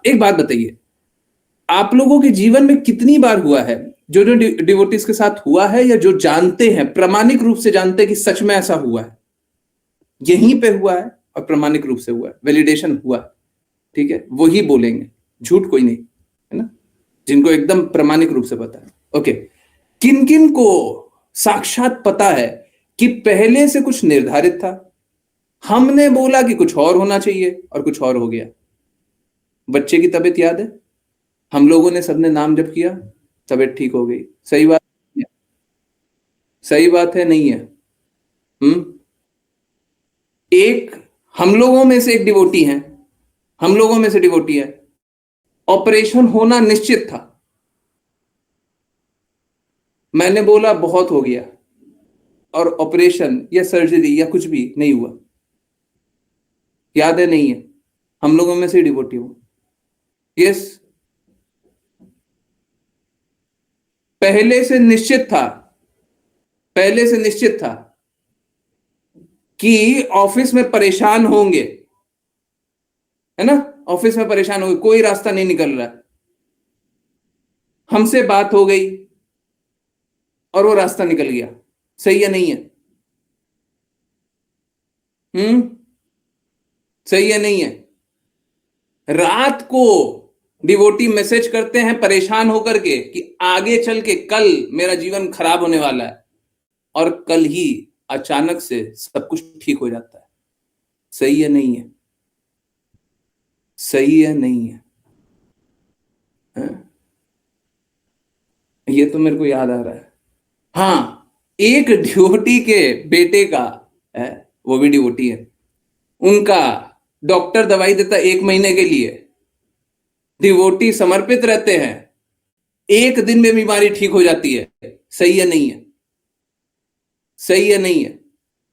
एक बात बताइए, आप लोगों के जीवन में कितनी बार हुआ है, जो जो डिवोटीज के साथ हुआ है या जो जानते हैं, प्रामाणिक रूप से जानते हैं कि सच में ऐसा हुआ है, यहीं पे हुआ है और प्रामाणिक रूप से हुआ है, वैलिडेशन हुआ है, ठीक है, वही बोलेंगे, झूठ कोई नहीं, है ना, जिनको एकदम प्रामाणिक रूप से पता है। ओके, किन किन को साक्षात पता है कि पहले से कुछ निर्धारित था, हमने बोला कि कुछ और होना चाहिए और कुछ और हो गया? बच्चे की तबीयत याद है, हम लोगों ने सबने नाम जप किया, तबीयत ठीक हो गई, सही बात है? सही बात है नहीं है? एक हम लोगों में से एक डिवोटी है, हम लोगों में से डिवोटी है, ऑपरेशन होना निश्चित था, मैंने बोला बहुत हो गया, और ऑपरेशन या सर्जरी या कुछ भी नहीं हुआ, याद है नहीं है? हम लोगों में से डिवोटी हूं, यस, पहले से निश्चित था, पहले से निश्चित था कि ऑफिस में परेशान होंगे, है ना, ऑफिस में परेशान होंगे, कोई रास्ता नहीं निकल रहा है, हमसे बात हो गई और वो रास्ता निकल गया, सही है नहीं है? सही है नहीं है? रात को डिवोटी मैसेज करते हैं परेशान होकर के कि आगे चल के कल मेरा जीवन खराब होने वाला है, और कल ही अचानक से सब कुछ ठीक हो जाता है, सही है नहीं है? सही है नहीं है? ये तो मेरे को याद आ रहा है, हाँ, एक डिवोटी के बेटे का है, वो भी डिवोटी है, उनका डॉक्टर दवाई देता 1 महीने के लिए, डिवोटी समर्पित रहते हैं, 1 दिन में बीमारी ठीक हो जाती है, सही है नहीं है? सही है नहीं है?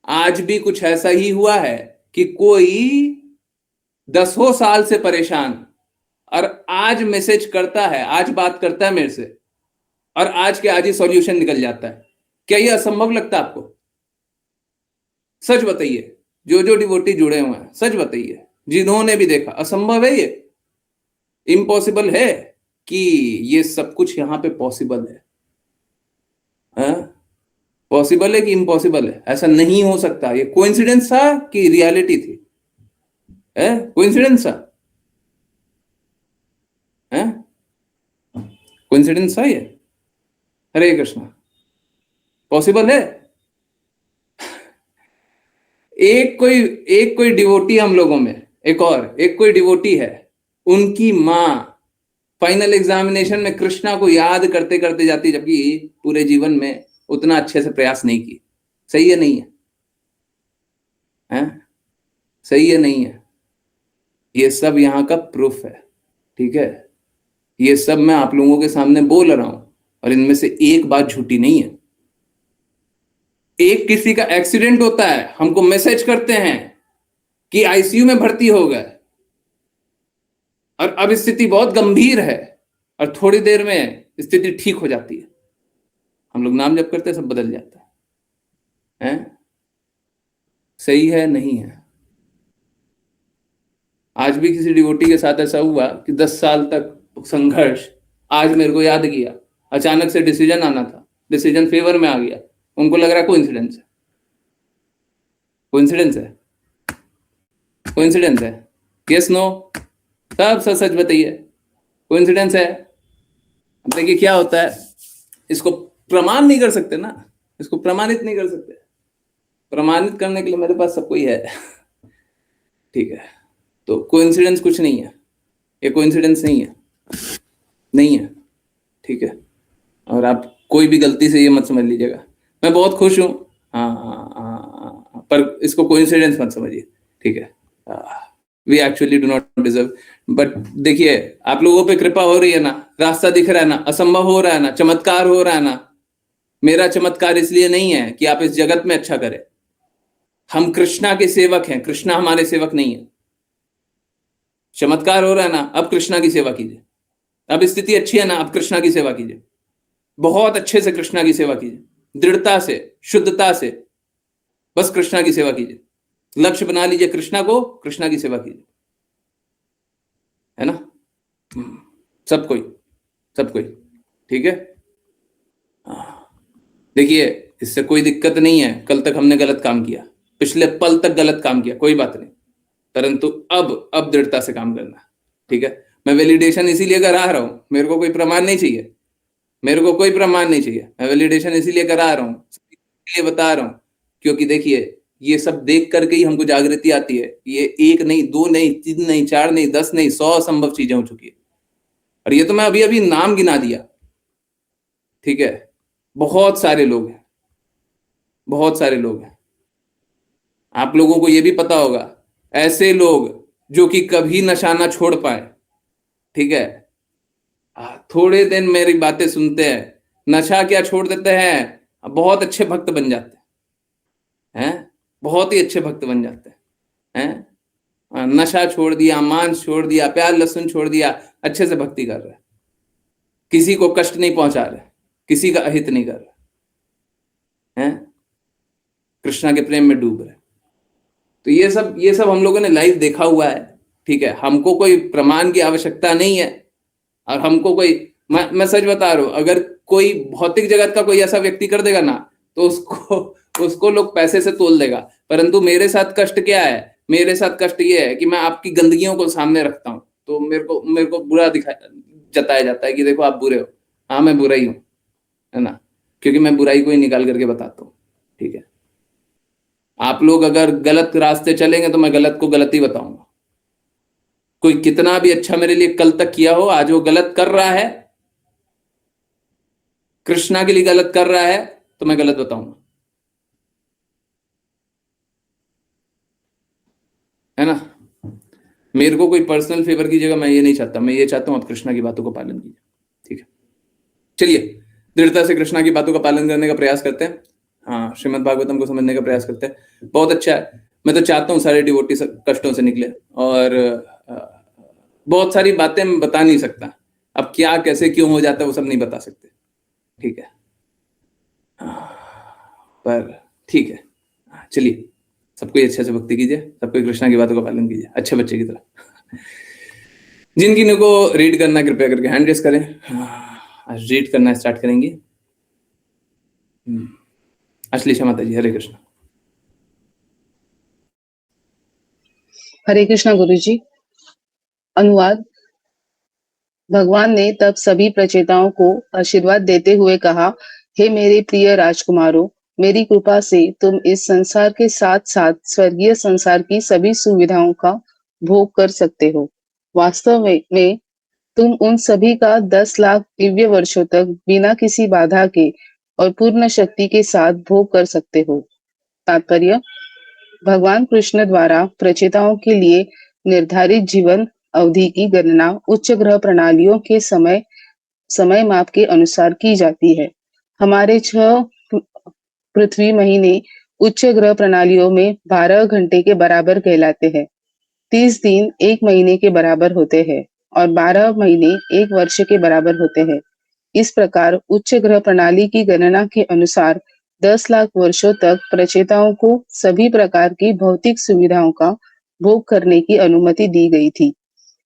आज भी कुछ ऐसा ही हुआ है कि कोई 10 साल से परेशान, और आज मैसेज करता है, आज बात करता है मेरे से, और आज के आज ही सॉल्यूशन निकल जाता है, क्या यह असंभव लगता है आपको? सच बताइए, जो जो डिवोटी जुड़े हुए हैं, सच बताइए, जिन्होंने भी देखा, असंभव है ये? इम्पॉसिबल है कि ये सब कुछ यहां पे पॉसिबल है? पॉसिबल है कि इम्पॉसिबल है? ऐसा नहीं हो सकता, ये कोइंसिडेंस था कि रियलिटी थी? कोइंसिडेंस था? कोइंसिडेंस था ये? हरे कृष्णा, पॉसिबल है? एक कोई डिवोटी हम लोगों में, एक कोई डिवोटी है, उनकी मां फाइनल एग्जामिनेशन में कृष्णा को याद करते करते जाती, जबकि पूरे जीवन में उतना अच्छे से प्रयास नहीं की, सही है नहीं है? सही है नहीं है? ये सब यहाँ का प्रूफ है, ठीक है, ये सब मैं आप लोगों के सामने बोल रहा हूं, और इनमें से एक बात झूठी नहीं है। एक किसी का एक्सीडेंट होता है, हमको मैसेज करते हैं कि आईसीयू में भर्ती हो गए, और अब स्थिति बहुत गंभीर है, और थोड़ी देर में स्थिति ठीक हो जाती है, हम लोग नाम जप करते हैं, सब बदल जाता है? सही है नहीं है? आज भी किसी डिवोटी के साथ ऐसा हुआ कि 10 साल तक संघर्ष, आज मेरे को याद किया, अचानक से डिसीजन आना था, डिसीजन फेवर में आ गया, उनको लग रहा है कोइंसिडेंस है, कोइंसिडेंस है, कोइंसिडेंस है, यस नो? सब सच सच बताइए, कोइंसिडेंस है? अब देखिए क्या होता है, इसको प्रमाण नहीं कर सकते ना, इसको प्रमाणित नहीं कर सकते, प्रमाणित करने के लिए मेरे पास सब कोई है, ठीक है, तो कोइंसिडेंस कुछ नहीं है, ये कोइंसिडेंस नहीं है, नहीं है, ठीक है, और आप कोई भी गलती से ये मत समझ लीजिएगा, मैं बहुत खुश हूं, हाँ, पर इसको कोइंसिडेंस मत समझिए, ठीक है, we actually do not deserve, but देखिए आप लोगों पे कृपा हो रही है ना, रास्ता दिख रहा है ना, असंभव हो रहा है ना, चमत्कार हो रहा है ना, मेरा चमत्कार इसलिए नहीं है कि आप इस जगत में अच्छा करें, हम कृष्णा के सेवक हैं, कृष्णा हमारे सेवक नहीं है, चमत्कार हो रहा है ना, अब कृष्णा की सेवा कीजिए, अब स्थिति अच्छी है ना, अब कृष्णा की सेवा कीजिए, बहुत अच्छे से कृष्णा की सेवा कीजिए, दृढ़ता से, शुद्धता से, बस कृष्णा की सेवा कीजिए, लक्ष्य बना लीजिए कृष्णा को, कृष्णा की सेवा कीजिए, है ना? सब कोई, सब कोई, ठीक है। देखिए, इससे कोई दिक्कत नहीं है, कल तक हमने गलत काम किया, पिछले पल तक गलत काम किया, कोई बात नहीं, परंतु अब दृढ़ता से काम करना, ठीक है। मैं वैलिडेशन इसीलिए करा रहा हूं, मेरे को कोई प्रमाण नहीं चाहिए, मेरे को कोई प्रमाण नहीं चाहिए, मैं वैलिडेशन इसीलिए करा रहा हूं, इसलिए बता रहा हूं, क्योंकि देखिए, ये सब देख करके ही हमको जागृति आती है। ये एक नहीं, दो नहीं, तीन नहीं, चार नहीं, 10 नहीं, 100 संभव चीजें हो चुकी है, और ये तो मैं अभी अभी नाम गिना दिया, ठीक है। बहुत सारे लोग हैं, बहुत सारे लोग हैं, आप लोगों को ये भी पता होगा, ऐसे लोग जो कि कभी नशा ना छोड़ पाए, ठीक है। थोड़े दिन मेरी बातें सुनते हैं, नशा क्या छोड़ देते हैं, बहुत अच्छे भक्त बन जाते हैं, बहुत ही अच्छे भक्त बन जाते हैं। नशा छोड़ दिया, मांस छोड़ दिया, प्याज लहसुन छोड़ दिया, अच्छे से भक्ति कर रहे हैं, किसी को कष्ट नहीं पहुंचा रहे, किसी का अहित नहीं कर रहे हैं, कृष्णा के प्रेम में डूब रहे। तो ये सब हम लोगों ने लाइव देखा हुआ है, ठीक है। हमको कोई प्रमाण की आवश्यकता नहीं है, और हमको कोई, मैं सच बता रहा हूं, अगर कोई भौतिक जगत का कोई ऐसा व्यक्ति कर देगा ना, तो उसको लोग पैसे से तोल देगा, परंतु मेरे साथ कष्ट क्या है, मेरे साथ कष्ट ये है कि मैं आपकी गंदगियों को सामने रखता हूं, तो मेरे को बुरा जताया जाता है कि देखो आप बुरे हो। हाँ, मैं बुरा ही हूं, है ना, क्योंकि मैं बुराई को ही निकाल करके बताता हूँ, ठीक है। आप लोग अगर गलत रास्ते चलेंगे तो मैं गलत को गलत ही बताऊंगा। कोई कितना भी अच्छा मेरे लिए कल तक किया हो, आज वो गलत कर रहा है, कृष्णा के लिए गलत कर रहा है, तो मैं गलत बताऊंगा, है ना। मेरे को कोई पर्सनल फेवर की जगह मैं ये नहीं चाहता, मैं ये चाहता हूं आप कृष्णा की बातों का पालन कीजिए, ठीक है। चलिए, दृढ़ता से कृष्णा की बातों का पालन करने का प्रयास करते हैं, हाँ, श्रीमद् भागवतम को समझने का प्रयास करते हैं, बहुत अच्छा है। मैं तो चाहता हूँ सारे डिवोटी कष्टों से निकले, और बहुत सारी बातें मैं बता नहीं सकता, अब क्या कैसे क्यों हो जाता है वो सब नहीं बता सकते, ठीक है, पर ठीक है। चलिए, सबको अच्छे से भक्ति कीजिए, सबको कृष्णा की बातों का पालन कीजिए, अच्छे बच्चे की तरह। जिन को रीड करना कृपया करके हैंड रेस करें, आज रीड करना स्टार्ट करेंगे। अश्लेषा माता जी, हरे कृष्ण। हरे कृष्णा गुरु जी। अनुवाद। भगवान ने तब सभी प्रचेताओं को आशीर्वाद देते हुए कहा, हे मेरे प्रिय राजकुमारों, मेरी कृपा से तुम इस संसार के साथ साथ स्वर्गीय संसार की सभी सुविधाओं का भोग कर सकते हो। वास्तव में तुम उन सभी का 10 लाख दिव्य वर्षों तक बिना किसी बाधा के और पूर्ण शक्ति के साथ भोग कर सकते हो। तात्पर्य: भगवान कृष्ण द्वारा प्रचेताओं के लिए निर्धारित जीवन अवधि की गणना उच्च ग्रह प्रणालियों के समय माप के अनुसार की जाती है। हमारे 6 पृथ्वी महीने उच्च ग्रह प्रणालियों में 12 घंटे के बराबर कहलाते हैं। 30 दिन 1 महीने के बराबर होते हैं और 12 महीने 1 वर्ष के बराबर होते हैं। इस प्रकार उच्च ग्रह प्रणाली की गणना के अनुसार 10 लाख वर्षों तक प्रचेताओं को सभी प्रकार की भौतिक सुविधाओं का भोग करने की अनुमति दी गई थी।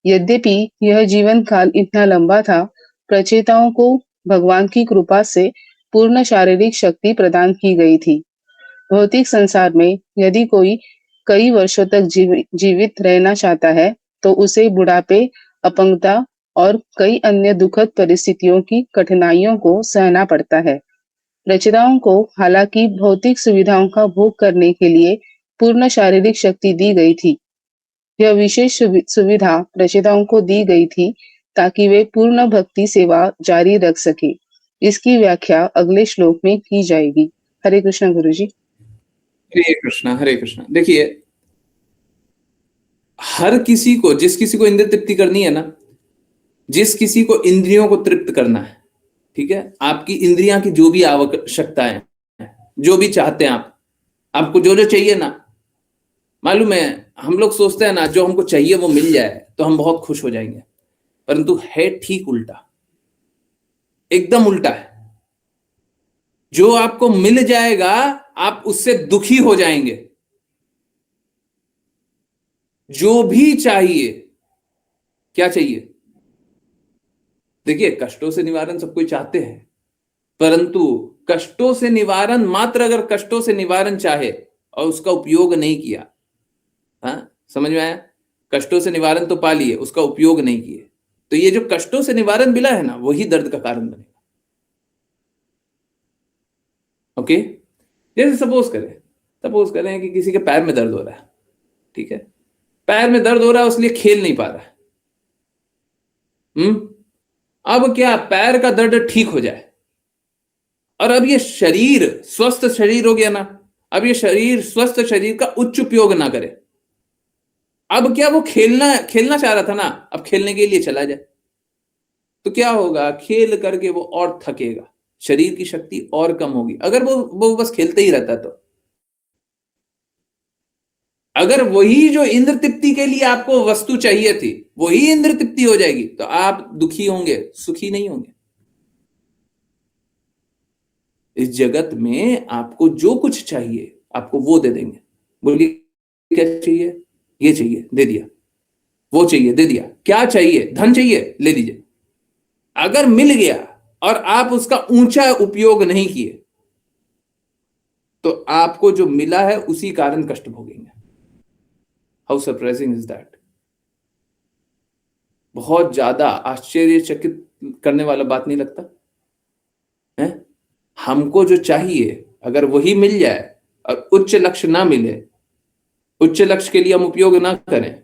यद्यपि यह जीवन काल इतना लंबा था, प्रचेताओं को भगवान की कृपा से पूर्ण शारीरिक शक्ति प्रदान की गई थी। भौतिक संसार में यदि कोई कई वर्षों तक जीवित रहना चाहता है, तो उसे बुढ़ापे, अपंगता और कई अन्य दुखद परिस्थितियों की कठिनाइयों को सहना पड़ता है। प्रचेताओं को हालांकि भौतिक सुविधाओं का भोग करने के लिए पूर्ण शारीरिक शक्ति दी गई थी। यह विशेष सुविधा प्रचेताओं को दी गई थी ताकि वे पूर्ण भक्ति सेवा जारी रख सके। इसकी व्याख्या अगले श्लोक में की जाएगी। हरे कृष्ण गुरु जी। हरे कृष्णा, हरे कृष्णा। देखिए, हर किसी को, जिस किसी को इंद्रिय तृप्ति करनी है ना, जिस किसी को इंद्रियों को तृप्त करना है, ठीक है, आपकी इंद्रियां की जो भी आवश्यकताएं, जो भी चाहते हैं आप, आपको जो जो चाहिए ना, मालूम है, हम लोग सोचते हैं ना, जो हमको चाहिए वो मिल जाए तो हम बहुत खुश हो जाएंगे, परंतु है ठीक उल्टा, एकदम उल्टा है। जो आपको मिल जाएगा आप उससे दुखी हो जाएंगे। जो भी चाहिए, क्या चाहिए? देखिए, कष्टों से निवारण सब कोई चाहते हैं, परंतु कष्टों से निवारण मात्र, अगर कष्टों से निवारण चाहे और उसका उपयोग नहीं किया, हाँ, समझ में आया? कष्टों से निवारण तो पा लिए, उसका उपयोग नहीं किए, तो ये जो कष्टों से निवारण मिला है ना, वही दर्द का कारण बनेगा। ओके, जैसे सपोज करें कि किसी के पैर में दर्द हो रहा है, ठीक है, पैर में दर्द हो रहा है, इसलिए खेल नहीं पा रहा है। अब क्या पैर का दर्द ठीक हो जाए, और अब ये शरीर स्वस्थ शरीर हो गया ना, अब ये शरीर स्वस्थ शरीर का उच्च उपयोग ना करे, अब क्या वो खेलना खेलना चाह रहा था ना, अब खेलने के लिए चला जाए, तो क्या होगा? खेल करके वो और थकेगा, शरीर की शक्ति और कम होगी। अगर वो बस खेलते ही रहता, तो अगर वही जो इंद्र तृप्ति के लिए आपको वस्तु चाहिए थी, वही इंद्र तृप्ति हो जाएगी, तो आप दुखी होंगे, सुखी नहीं होंगे। इस जगत में आपको जो कुछ चाहिए, आपको वो दे देंगे। बोलिए, क्या चाहिए? ये चाहिए, दे दिया। वो चाहिए, दे दिया। क्या चाहिए? धन चाहिए, ले लीजिए। अगर मिल गया और आप उसका ऊंचा उपयोग नहीं किए, तो आपको जो मिला है उसी कारण कष्ट भोगेंगे। How surprising is that? बहुत ज्यादा आश्चर्यचकित करने वाला बात नहीं लगता है? हमको जो चाहिए अगर वही मिल जाए और उच्च लक्ष्य ना मिले, उच्च लक्ष्य के लिए हम उपयोग ना करें,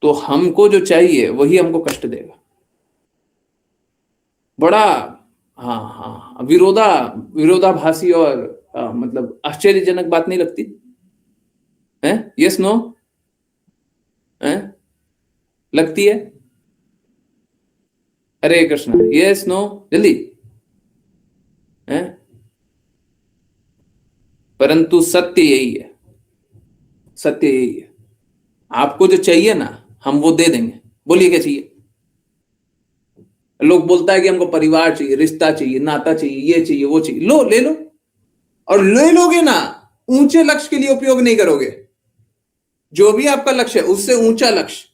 तो हमको जो चाहिए वही हमको कष्ट देगा। बड़ा हाँ हाँ विरोधाभासी और मतलब आश्चर्यजनक बात नहीं लगती है? Yes no? है? लगती है? हरे कृष्णा, यस नो, जल्दी है। परंतु सत्य यही है, सत्य यही है, आपको जो चाहिए ना, हम वो दे देंगे। बोलिए, क्या चाहिए? लोग बोलता है कि हमको परिवार चाहिए, रिश्ता चाहिए, नाता चाहिए, ये चाहिए, वो चाहिए। लो, ले लो, और ले लोगे ना, ऊंचे लक्ष्य के लिए उपयोग नहीं करोगे। जो भी आपका लक्ष्य है उससे ऊंचा लक्ष्य,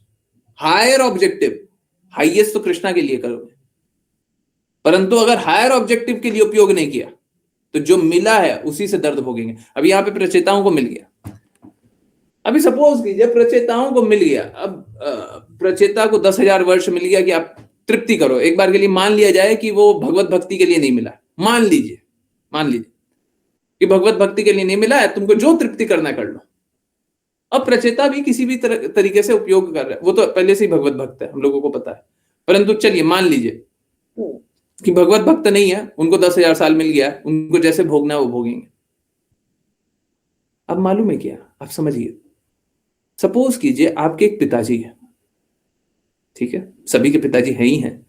हायर ऑब्जेक्टिव, हाईएस्ट तो कृष्णा के लिए करोगे। परंतु अगर हायर ऑब्जेक्टिव के लिए उपयोग नहीं किया, तो जो मिला है उसी से दर्द भोगेंगे। अभी यहां पे प्रचेताओं को मिल गया, अभी सपोज कीजिए प्रचेताओं को मिल गया, अब प्रचेता को 10,000 वर्ष मिल गया कि आप तृप्ति करो। एक बार के लिए मान लिया जाए कि वो भगवत भक्ति के लिए नहीं मिला, मान लीजिए कि भगवत भक्ति के लिए नहीं मिला है, तुमको जो तृप्ति करना कर लो। अब प्रचेता भी किसी भी तरीके से उपयोग कर रहा है, वो तो पहले से ही भगवत भक्त है, हम लोगों को पता है। परंतु चलिए मान लीजिए कि भगवत भक्त नहीं है, उनको 10,000 साल मिल गया, उनको जैसे भोगना है वो भोगेंगे। अब मालूम है क्या? आप समझिए, सपोज कीजिए आपके एक पिताजी है, ठीक है, सभी के पिताजी है ही हैं,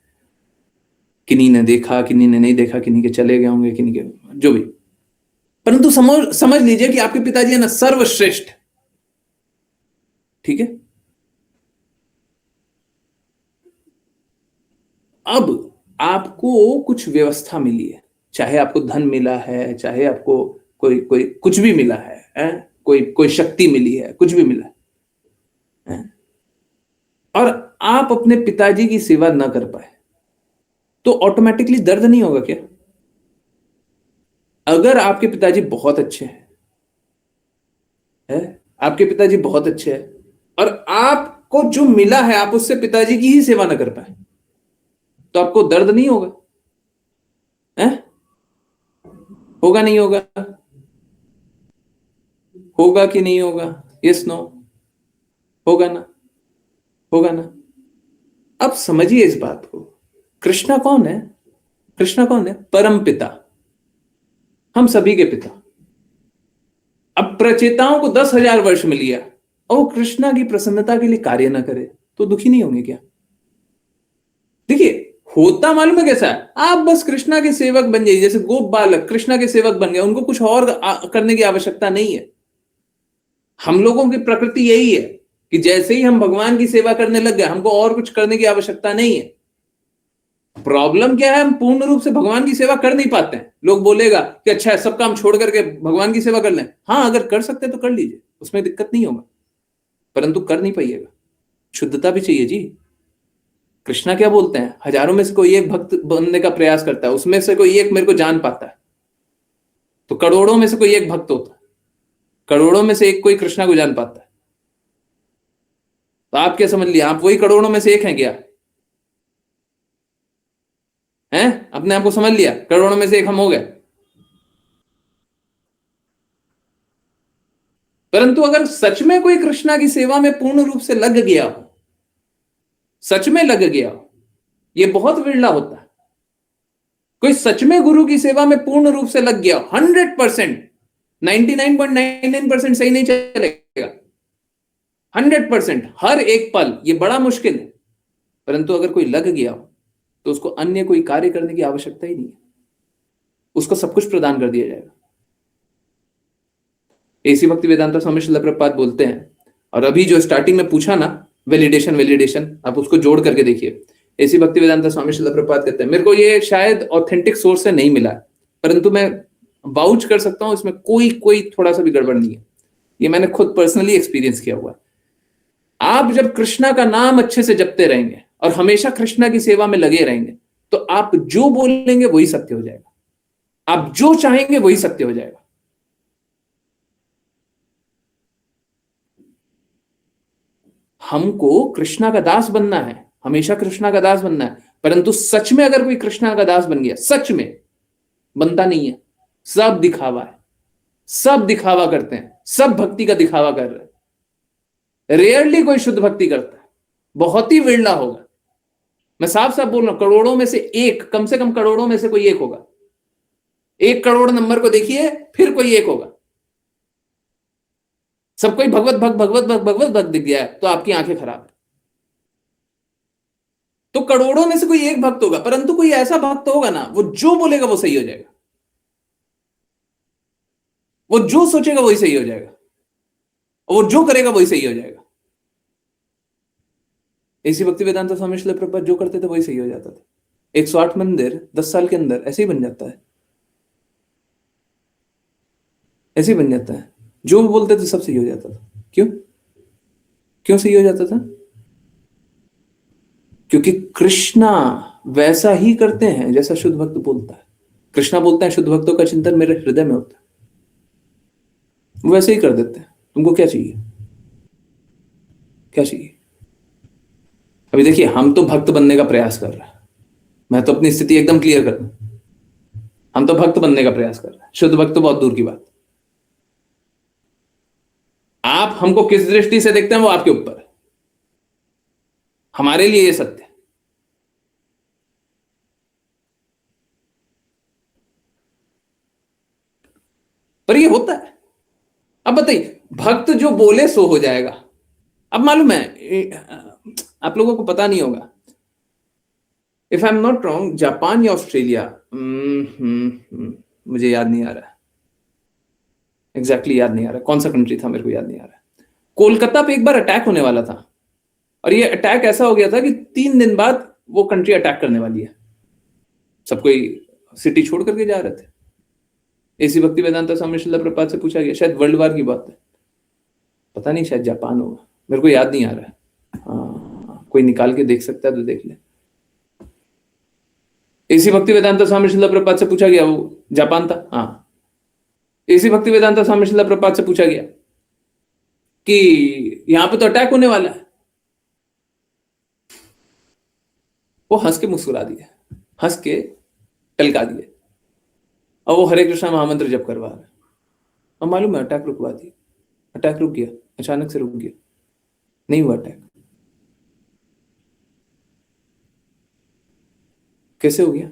किन्हीं ने देखा, किन्हीं ने नहीं देखा, किन्हीं के चले गए होंगे, किन्हीं के जो भी, परंतु समझ लीजिए कि आपके पिताजी है ना सर्वश्रेष्ठ, ठीक है। अब आपको कुछ व्यवस्था मिली है, चाहे आपको धन मिला है, चाहे आपको कोई कोई कुछ भी मिला है, कोई शक्ति मिली है, कुछ भी मिला है, और आप अपने पिताजी की सेवा ना कर पाए, तो ऑटोमेटिकली दर्द नहीं होगा क्या? अगर आपके पिताजी बहुत अच्छे हैं, आपके पिताजी बहुत अच्छे हैं, और आपको जो मिला है आप उससे पिताजी की ही सेवा ना कर पाए, तो आपको दर्द नहीं होगा? है? होगा नहीं होगा? होगा कि नहीं होगा? Yes no? होगा ना? होगा ना? अब समझिए इस बात को। कृष्णा कौन है? कृष्णा कौन है? परम पिता, हम सभी के पिता। अब प्रचेताओं को 10,000 वर्ष मिल गया और वो कृष्णा की प्रसन्नता के लिए कार्य ना करे, तो दुखी नहीं होंगे क्या? देखिए, होता मालूम है कैसा है? आप बस कृष्णा के सेवक बन जाइए, जैसे गोप बालक कृष्णा के सेवक बन गए, उनको कुछ और करने की आवश्यकता नहीं है। हम लोगों की प्रकृति यही है कि जैसे ही हम भगवान की सेवा करने लग गए, हमको और कुछ करने की आवश्यकता नहीं है। प्रॉब्लम क्या है? हम पूर्ण रूप से भगवान की सेवा कर नहीं पाते हैं। लोग बोलेगा कि अच्छा है, सब काम छोड़ करके भगवान की सेवा कर लें। हाँ, अगर कर सकते तो कर लीजिए, उसमें दिक्कत नहीं होगा, परंतु कर नहीं पाइएगा। शुद्धता भी चाहिए जी। कृष्णा क्या बोलते हैं, हजारों में से कोई एक भक्त बनने का प्रयास करता है, उसमें से कोई एक मेरे को जान पाता है, तो करोड़ों में से कोई एक भक्त होता है, करोड़ों में से एक कोई कृष्णा को जान पाता है। तो आप क्या समझ लिया, आप वही करोड़ों में से एक हैं क्या? हैं? अपने आप को समझ लिया करोड़ों में से एक हम हो गए। परंतु अगर सच में कोई कृष्णा की सेवा में पूर्ण रूप से लग गया हो, सच में लग गया हो, यह बहुत विरला होता है। कोई सच में गुरु की सेवा में पूर्ण रूप से लग गया, 100%, 99.99% सही नहीं चलेगा, 100% हर एक पल, ये बड़ा मुश्किल है। परंतु अगर कोई लग गया हो तो उसको अन्य कोई कार्य करने की आवश्यकता ही नहीं है, उसको सब कुछ प्रदान कर दिया जाएगा। ऐसी भक्ति वेदांता स्वामी श्रील प्रभुपाद बोलते हैं। और अभी जो स्टार्टिंग में पूछा ना, वैलिडेशन, आप उसको जोड़ करके देखिए। ऐसी भक्ति वेदांता स्वामी श्रील प्रभुपाद कहते हैं, मेरे को ये शायद ऑथेंटिक सोर्स से नहीं मिला, परंतु मैं वाउच कर सकता हूं इसमें कोई थोड़ा सा भी गड़बड़ नहीं है, ये मैंने खुद पर्सनली एक्सपीरियंस किया हुआ है। आप जब कृष्णा का नाम अच्छे से जपते रहेंगे और हमेशा कृष्णा की सेवा में लगे रहेंगे, तो आप जो बोलेंगे वही सत्य हो जाएगा, आप जो चाहेंगे वही सत्य हो जाएगा। हमको कृष्णा का दास बनना है, हमेशा कृष्णा का दास बनना है। परंतु सच में अगर कोई कृष्णा का दास बन गया, सच में बनता नहीं है, सब दिखावा है, सब दिखावा करते हैं, सब भक्ति का दिखावा कर रहे हैं। रेयरली कोई शुद्ध भक्ति करता है, बहुत ही विरला होगा। मैं साफ साफ बोल रहा हूं, करोड़ों में से एक, कम से कम करोड़ों में से कोई एक होगा। 1 करोड़ नंबर को देखिए, फिर कोई एक होगा। सब कोई भगवत भक्त भगवत भक्त भगवत भक्त दिख गया है तो आपकी आंखें खराब है। तो करोड़ों में से कोई एक भक्त होगा, परंतु कोई ऐसा भक्त होगा ना, वो जो बोलेगा वो सही हो जाएगा, वो जो सोचेगा वही सही हो जाएगा, और वो जो करेगा वही सही हो जाएगा। ऐसी भक्ति वेदांता स्वामी श्रील प्रभुपाद जो करते थे वही सही हो जाता था। 108 मंदिर 10 साल के अंदर ऐसे ही बन जाता है, ऐसे ही बन जाता है। जो वो बोलते थे सब सही हो जाता था। क्यों क्यों सही हो जाता था? क्योंकि कृष्णा वैसा ही करते हैं जैसा शुद्ध भक्त बोलता है। कृष्णा बोलते हैं शुद्ध भक्तों का चिंतन मेरे हृदय में होता है, वो वैसे ही कर देते हैं। तुमको क्या चाहिए, क्या चाहिए? अभी देखिए, हम तो भक्त बनने का प्रयास कर रहे हैं, मैं तो अपनी स्थिति एकदम क्लियर कर दूं, हम तो भक्त बनने का प्रयास कर रहे हैं, शुद्ध भक्त तो बहुत दूर की बात। आप हमको किस दृष्टि से देखते हैं वो आपके ऊपर है, हमारे लिए ये सत्य है। पर ये होता है। अब बताइए, भक्त जो बोले सो हो जाएगा। अब मालूम है, आप लोगों को पता नहीं होगा, if I am not wrong, Japan या ऑस्ट्रेलिया, मुझे याद नहीं आ रहा, एग्जैक्टली याद नहीं आ रहा कौन सा कंट्री था, मेरे को याद नहीं आ रहा। कोलकाता पे एक बार अटैक होने वाला था, और ये अटैक ऐसा हो गया था कि 3 दिन बाद वो कंट्री अटैक करने वाली है। सब कोई सिटी छोड़ करके जा रहे थे। ऐसी भक्ति वेदांता स्वामी श्रील प्रभुपाद से पूछा गया, शायद वर्ल्ड वार की बात है, पता नहीं, शायद जापान होगा, मेरे को याद नहीं आ रहा है। हाँ, कोई निकाल के देख सकता है तो देख ले। ऐसी भक्ति वेदांता स्वामी श्रील प्रभुपाद से पूछा गया, वो जापान था। हाँ, ऐसी भक्ति वेदांता स्वामी श्रील प्रभुपाद से पूछा गया कि यहां पे तो अटैक होने वाला है। वो हंस के मुस्कुरा दिए, हंस के टलका दिए, और वो हरे कृष्णा महामंत्र जप करवा रहे। और मालूम है, अटैक रुकवा दिया, अटैक रुक गया, अचानक से रुक गया, नहीं हुआ अटैक। कैसे हो गया?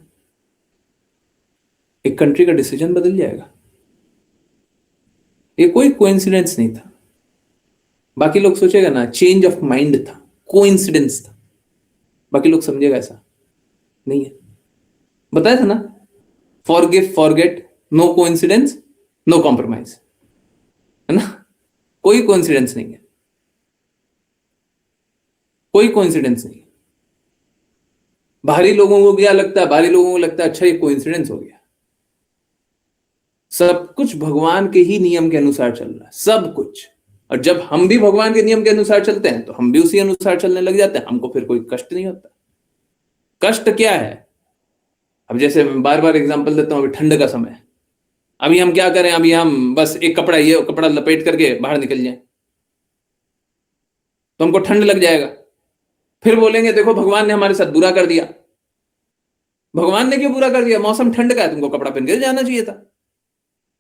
एक कंट्री का डिसीजन बदल जाएगा, ये कोई कोइंसिडेंस नहीं था। बाकी लोग सोचेगा ना चेंज ऑफ माइंड था, कोइंसिडेंस था, बाकी लोग समझेगा ऐसा नहीं है। बताया था ना, forgive forget, no coincidence, no compromise, है ना? कोई कोइंसिडेंस नहीं है, कोई कोइंसिडेंस नहीं है। बाहरी लोगों को क्या लगता है? बाहरी लोगों को लगता है अच्छा ये कोइंसिडेंस हो गया। सब कुछ भगवान के ही नियम के अनुसार चल रहा है, सब कुछ। और जब हम भी भगवान के नियम के अनुसार चलते हैं तो हम भी उसी अनुसार चलने लग जाते हैं, हमको फिर कोई कष्ट नहीं होता। कष्ट क्या है? अब जैसे मैं बार बार एग्जांपल देता हूँ, अभी ठंड का समय, अभी हम क्या करें, अभी हम बस एक कपड़ा, ये कपड़ा लपेट करके बाहर निकल जाए तो हमको ठंड लग जाएगा। फिर बोलेंगे देखो भगवान ने हमारे साथ बुरा कर दिया। भगवान ने क्यों बुरा कर दिया? मौसम ठंड का है, तुमको कपड़ा पहन के जाना चाहिए था।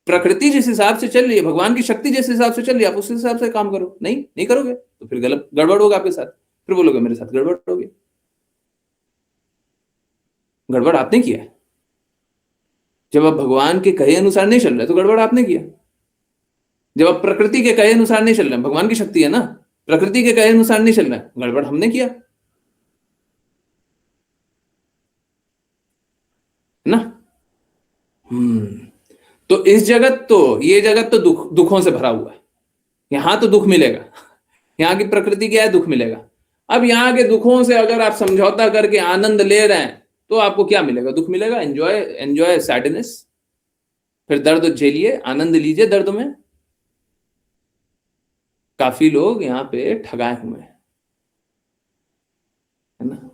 प्रकृति जिस हिसाब से चल रही है, भगवान की शक्ति जिस हिसाब से चल रही है, आप उस हिसाब से काम करो। नहीं करोगे तो फिर गलत गड़बड़ होगा आपके साथ। फिर बोलोगे मेरे साथ गड़बड़ होगी। गड़बड़ आपने किया है। जब आप भगवान के कहे अनुसार नहीं चल रहे तो गड़बड़ आपने किया। जब आप प्रकृति के कहे अनुसार नहीं चल रहे, भगवान की शक्ति है ना, प्रकृति के कहे अनुसार नहीं चल रहे, गड़बड़ हमने किया ना। तो इस जगत तो, ये जगत तो दुखों से भरा हुआ है। यहां तो दुख मिलेगा, यहाँ की प्रकृति क्या है, दुख मिलेगा। अब यहाँ के दुखों से अगर आप समझौता करके आनंद ले रहे हैं तो आपको क्या मिलेगा? दुख मिलेगा। Enjoy enjoy sadness. फिर दर्द झेलिए, आनंद लीजिए दर्द में। काफी लोग यहाँ पे ठगाए हुए हैं, है ना।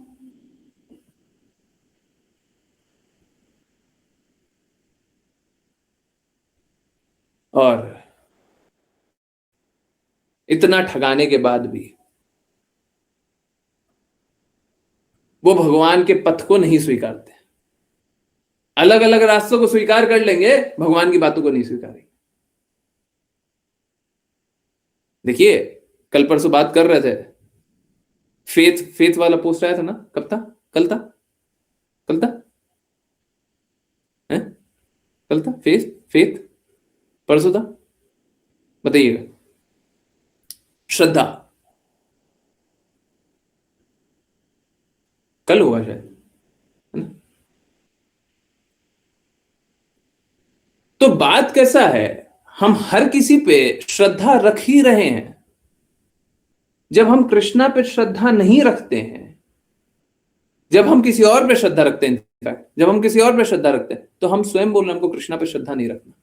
और इतना ठगाने के बाद भी वो भगवान के पथ को नहीं स्वीकारते। अलग अलग रास्तों को स्वीकार कर लेंगे, भगवान की बातों को नहीं स्वीकारेंगे। देखिए, कल परसों बात कर रहे थे, फेथ फेथ वाला पोस्ट आया था ना, कब था? कल था? कल था? है? कल था फेथ? फेथ परसों था? बताइएगा। श्रद्धा कल होगा शायद, है ना। तो बात कैसा है, हम हर किसी पे श्रद्धा रख ही रहे हैं। जब हम कृष्णा पे श्रद्धा नहीं रखते हैं, जब हम किसी और पे श्रद्धा रखते हैं, इनफैक्ट जब हम किसी और पे श्रद्धा रखते हैं, तो हम स्वयं बोल रहे हैं हमको कृष्णा पे श्रद्धा नहीं रखना,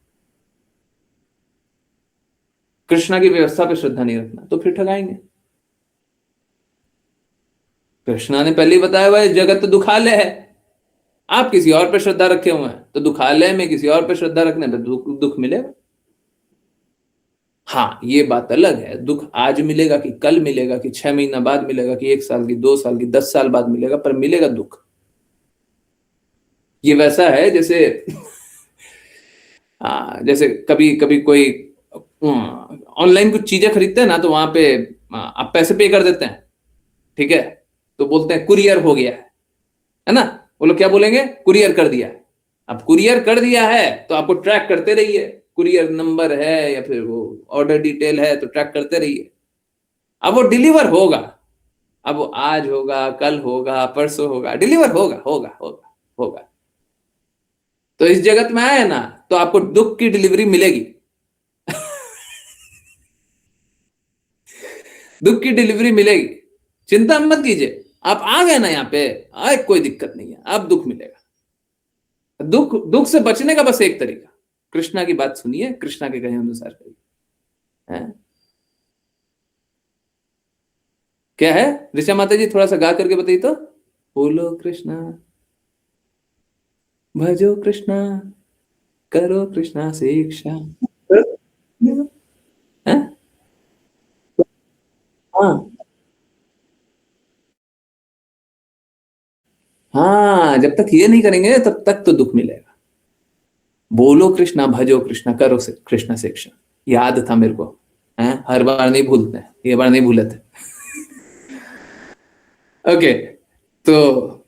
कृष्णा की व्यवस्था पे श्रद्धा नहीं रखना, तो फिर ठगाएंगे। कृष्णा ने पहले ही बताया हुआ है जगत दुखालय है। आप किसी और पे श्रद्धा रखे हुए हैं, तो दुखालय में किसी और पे श्रद्धा रखने पे दुख मिलेगा। हाँ, ये बात अलग है, दुख आज मिलेगा कि कल मिलेगा कि 6 महीना बाद मिलेगा कि 1 साल की 2 साल की 10 साल बाद मिलेगा, पर मिलेगा दुख। ये वैसा है जैसे जैसे कभी कभी कोई ऑनलाइन कुछ चीजें खरीदते हैं ना, तो वहां पे आप पैसे पे कर देते हैं, ठीक है, तो बोलते हैं कुरियर हो गया है ना। वो लोग क्या बोलेंगे? कुरियर कर दिया। अब कुरियर कर दिया है तो आपको ट्रैक करते रहिए, कुरियर नंबर है या फिर वो ऑर्डर डिटेल है तो ट्रैक करते रहिए। अब वो डिलीवर होगा, अब वो आज होगा, कल होगा, परसों होगा, डिलीवर होगा होगा होगा होगा। तो इस जगत में आए ना, तो आपको दुख की डिलीवरी मिलेगी। दुख की डिलीवरी मिलेगी, चिंता मत कीजिए। आप आ गए ना यहाँ पे, आए कोई दिक्कत नहीं है, अब दुख मिलेगा। दुख दुख से बचने का बस एक तरीका, कृष्णा की बात सुनिए, कृष्णा के कहे अनुसार करिए। क्या है ऋचा माता जी, थोड़ा सा गा करके बताइए तो। बोलो कृष्णा, भजो कृष्णा, करो कृष्णा से इच्छा। हैं? हाँ हाँ, जब तक ये नहीं करेंगे तब तक तो दुख मिलेगा। बोलो कृष्णा, भजो कृष्णा, करो से कृष्णा से इच्छा। याद था मेरे को, हैं? हर बार नहीं भूलते, ये बार नहीं भूले थे। ओके, तो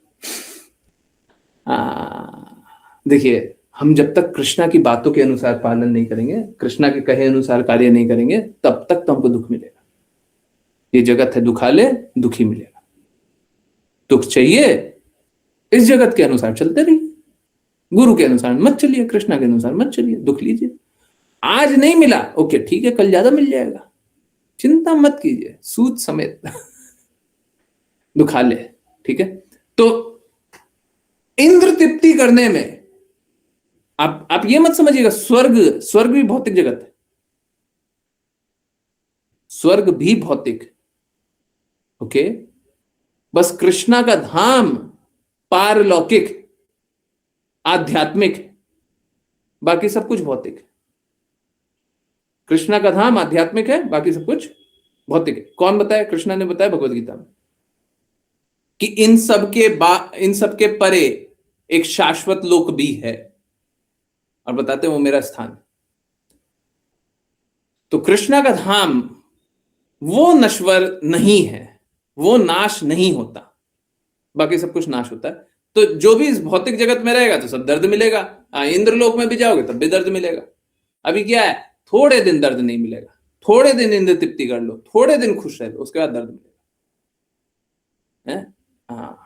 देखिए, हम जब तक कृष्णा की बातों के अनुसार पालन नहीं करेंगे, कृष्णा के कहे अनुसार कार्य नहीं करेंगे, तब तक तो हमको दुख मिलेगा। ये जगत है दुखालय, दुखी मिलेगा। दुख चाहिए, इस जगत के अनुसार चलते रहिए, गुरु के अनुसार मत चलिए, कृष्णा के अनुसार मत चलिए, दुख लीजिए। आज नहीं मिला, ओके ठीक है, कल ज्यादा मिल जाएगा, चिंता मत कीजिए, सूद समेत। दुखालय, ठीक है। तो इंद्र तृप्ति करने में आप ये मत समझिएगा स्वर्ग, स्वर्ग भी भौतिक जगत है, स्वर्ग भी भौतिक, ओके। बस कृष्णा का धाम पारलौकिक, आध्यात्मिक, बाकी सब कुछ भौतिक है। कृष्णा का धाम आध्यात्मिक है, बाकी सब कुछ भौतिक है। कौन बताया? कृष्णा ने बताया भगवत गीता में कि इन सब के परे एक शाश्वत लोक भी है, और बताते हैं वो मेरा स्थान। तो कृष्णा का धाम वो नश्वर नहीं है, वो नाश नहीं होता, बाकी सब कुछ नाश होता है। तो जो भी इस भौतिक जगत में रहेगा तो सब दर्द मिलेगा। इंद्रलोक में भी जाओगे तब भी दर्द मिलेगा। अभी क्या है, थोड़े दिन दर्द नहीं मिलेगा, थोड़े दिन इंद्र तृप्ति कर लो, थोड़े दिन खुश रह लो, उसके बाद दर्द मिलेगा। है हाँ,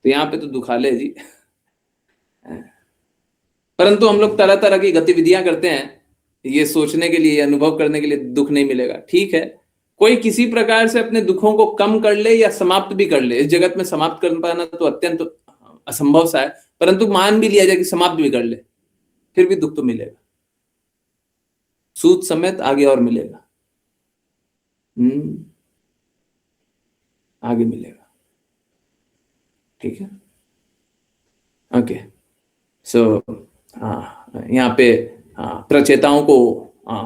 तो यहां पे तो दुखाले है जी। परंतु हम लोग तरह तरह की गतिविधियां करते हैं ये सोचने के लिए, अनुभव करने के लिए दुख नहीं मिलेगा। ठीक है, कोई किसी प्रकार से अपने दुखों को कम कर ले या समाप्त भी कर ले। इस जगत में समाप्त कर पाना तो अत्यंत असंभव सा है, परंतु मान भी लिया जाए कि समाप्त भी कर ले, फिर भी दुख तो मिलेगा, सूद समेत आगे और मिलेगा। आगे मिलेगा। ठीक है, ओके। सो यहाँ पे प्रचेताओं को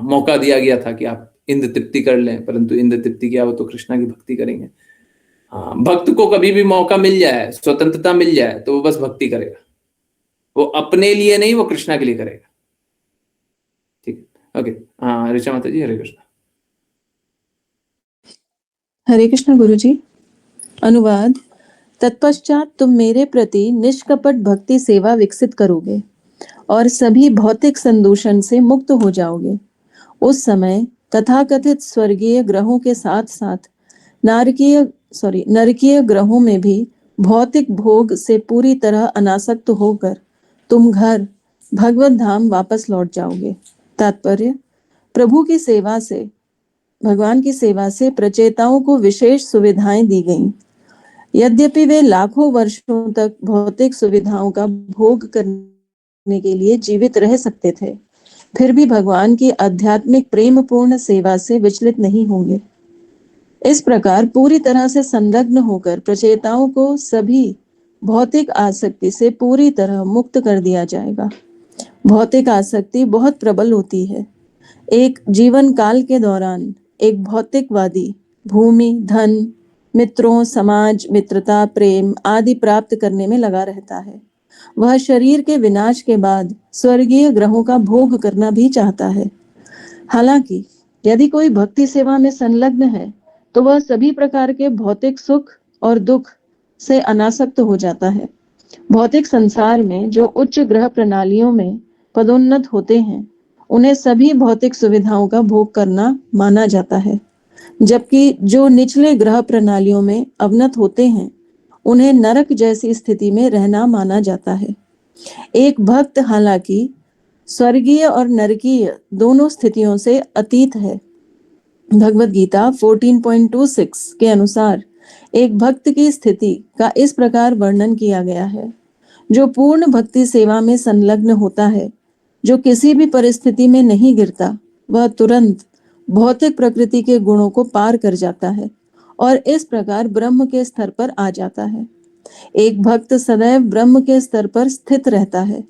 मौका दिया गया था कि आप इंद्र तृप्ति कर लें, परंतु इंद्र तृप्ति क्या, वो तो कृष्णा की भक्ति करेंगे। भक्त को कभी भी मौका मिल जाए, स्वतंत्रता मिल जाए, तो वो बस भक्ति करेगा, वो अपने लिए नहीं, वो कृष्णा के लिए करेगा। ठीक है, ओके। ऋचा माता जी, हरे कृष्णा। हरे कृष्णा गुरु जी। अनुवाद। तत्पश्चात तुम मेरे प्रति निष्कपट भक्ति सेवा विकसित करोगे और सभी भौतिक संदूषण से मुक्त हो जाओगे। उस समय तथाकथित स्वर्गीय ग्रहों के साथ साथ नरकीय ग्रहों में भी भौतिक भोग से पूरी तरह अनासक्त होकर तुम घर भगवत धाम वापस लौट जाओगे। तात्पर्य, प्रभु की सेवा से, भगवान की सेवा से प्रचेताओं को विशेष सुविधाएं दी गईं। यद्यपि वे लाखों वर्षों तक भौतिक सुविधाओं का भोग करने के लिए जीवित रह सकते थे, फिर भी भगवान की आध्यात्मिक प्रेम पूर्ण सेवा से विचलित नहीं होंगे। इस प्रकार पूरी तरह से संलग्न होकर प्रचेताओं को सभी भौतिक आसक्ति से पूरी तरह मुक्त कर दिया जाएगा। भौतिक आसक्ति बहुत प्रबल होती है। एक जीवन काल के दौरान एक भौतिकवादी भूमि, धन, मित्रों, समाज, मित्रता, प्रेम आदि प्राप्त करने में लगा रहता है। वह शरीर के विनाश के बाद स्वर्गीय ग्रहों का भोग करना भी चाहता है। हालांकि यदि कोई भक्ति सेवा में संलग्न है तो वह सभी प्रकार के भौतिक सुख और दुख से अनासक्त हो जाता है। भौतिक संसार में जो उच्च ग्रह प्रणालियों में पदोन्नत होते हैं, उन्हें सभी भौतिक सुविधाओं का भोग करना माना जाता है, जबकि जो निचले ग्रह प्रणालियों में अवनत होते हैं, उन्हें नरक जैसी स्थिति में रहना माना जाता है। एक भक्त हालांकि स्वर्गीय और नरकीय दोनों स्थितियों से अतीत है। भगवत गीता 14.26 के अनुसार एक भक्त की स्थिति का इस प्रकार वर्णन किया गया है: जो पूर्ण भक्ति सेवा में संलग्न होता है, जो किसी भी परिस्थिति में नहीं गिरता, वह तुरंत भौतिक प्रकृति के गुणों को पार कर जाता है और इस प्रकार ब्रह्म के स्तर पर आ जाता है। एक भक्त सदैव ब्रह्म के स्तर पर स्थित रहता है।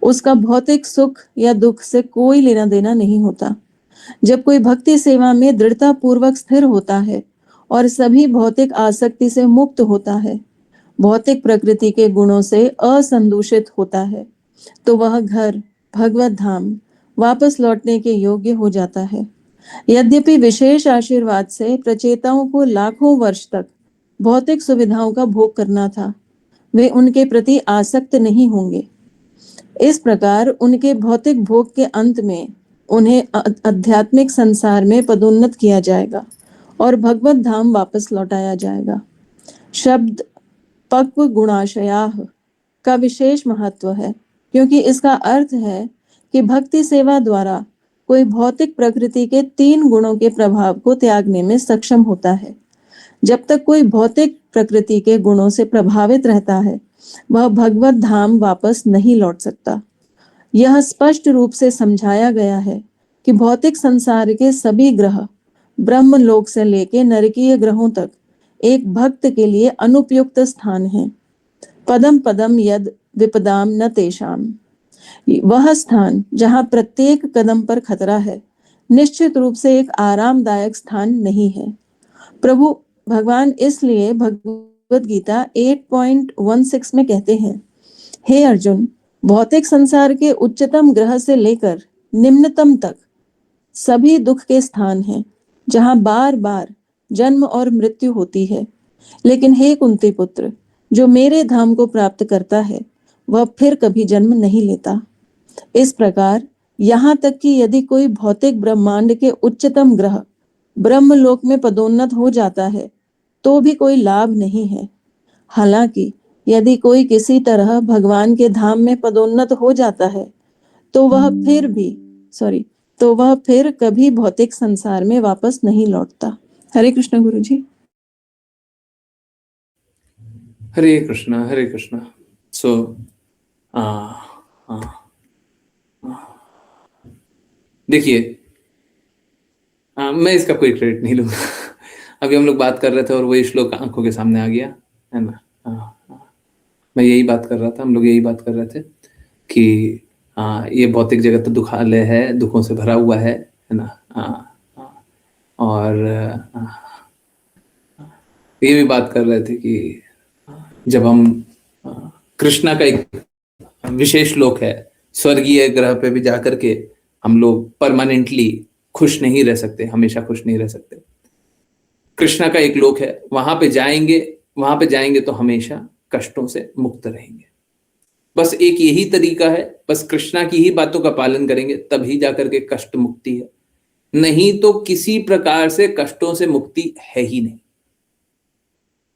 उसका भौतिक सुख या दुख से कोई लेना देना नहीं होता। जब कोई भक्ति सेवा में दृढ़ता पूर्वक स्थिर होता है और सभी भौतिक आसक्ति से मुक्त होता है, भौतिक प्रकृति के गुणों से असंदूषित होता है, तो वह घर भगवत धाम वापस लौटने के योग्य हो जाता है। यद्यपि विशेष आशीर्वाद से प्रचेताओं को लाखों वर्ष तक भौतिक सुविधाओं का भोग करना था, वे उनके प्रति आसक्त नहीं होंगे। इस प्रकार उनके भौतिक भोग के अंत में उन्हें आध्यात्मिक संसार में पदोन्नत किया जाएगा और भगवत धाम वापस लौटाया जाएगा। शब्द पक्व गुणाशयाः का विशेष महत्व है, क्योंकि इसका अर्थ है कि भक्ति सेवा द्वारा कोई भौतिक प्रकृति के 3 गुणों के प्रभाव को त्यागने में सक्षम होता है। जब तक कोई भौतिक प्रकृति के गुणों से प्रभावित रहता है, वह भगवत धाम वापस नहीं लौट सकता। यह स्पष्ट रूप से समझाया गया है कि भौतिक संसार के सभी ग्रह ब्रह्म लोक से लेकर नरकीय ग्रहों तक एक भक्त के लिए अनुपयुक्त स्थान है। पदम पदम यद विपदाम न तेषाम। वह स्थान जहाँ प्रत्येक कदम पर खतरा है, निश्चित रूप से एक आरामदायक स्थान नहीं है। प्रभु भगवान इसलिए भगवत गीता 8.16 में कहते हैं, हे अर्जुन, भौतिक संसार के उच्चतम ग्रह से लेकर निम्नतम तक सभी दुख के स्थान हैं, जहां बार बार जन्म और मृत्यु होती है। लेकिन हे कुंती पुत्र, जो मेरे धाम को प्राप्त करता है वह फिर कभी जन्म नहीं लेता। इस प्रकार यहाँ तक कि यदि कोई भौतिक ब्रह्मांड के उच्चतम ग्रह ब्रह्मलोक में पदोन्नत हो जाता है तो भी कोई लाभ नहीं है। हालांकि यदि कोई किसी तरह भगवान के धाम में पदोन्नत हो जाता है तो वह फिर कभी भौतिक संसार में वापस नहीं लौटता। हरे कृष्ण गुरु जी। हरे कृष्णा हरे कृष्णा। सो देखिए, मैं इसका कोई क्रेडिट नहीं लूंगा। अभी हम लोग बात कर रहे थे और वही श्लोक आंखों के सामने आ गया, है ना। मैं यही बात कर रहा था, हम लोग यही बात कर रहे थे कि ये भौतिक जगत तो दुखालय है, दुखों से भरा हुआ है ना। और ये भी बात कर रहे थे कि जब हम कृष्णा का एक विशेष लोक है, स्वर्गीय ग्रह पे भी जाकर के हम लोग परमानेंटली खुश नहीं रह सकते, हमेशा खुश नहीं रह सकते। कृष्णा का एक लोक है, वहां पे जाएंगे तो हमेशा कष्टों से मुक्त रहेंगे। बस एक यही तरीका है, बस कृष्णा की ही बातों का पालन करेंगे तभी जाकर के कष्ट मुक्ति है, नहीं तो किसी प्रकार से कष्टों से मुक्ति है ही नहीं।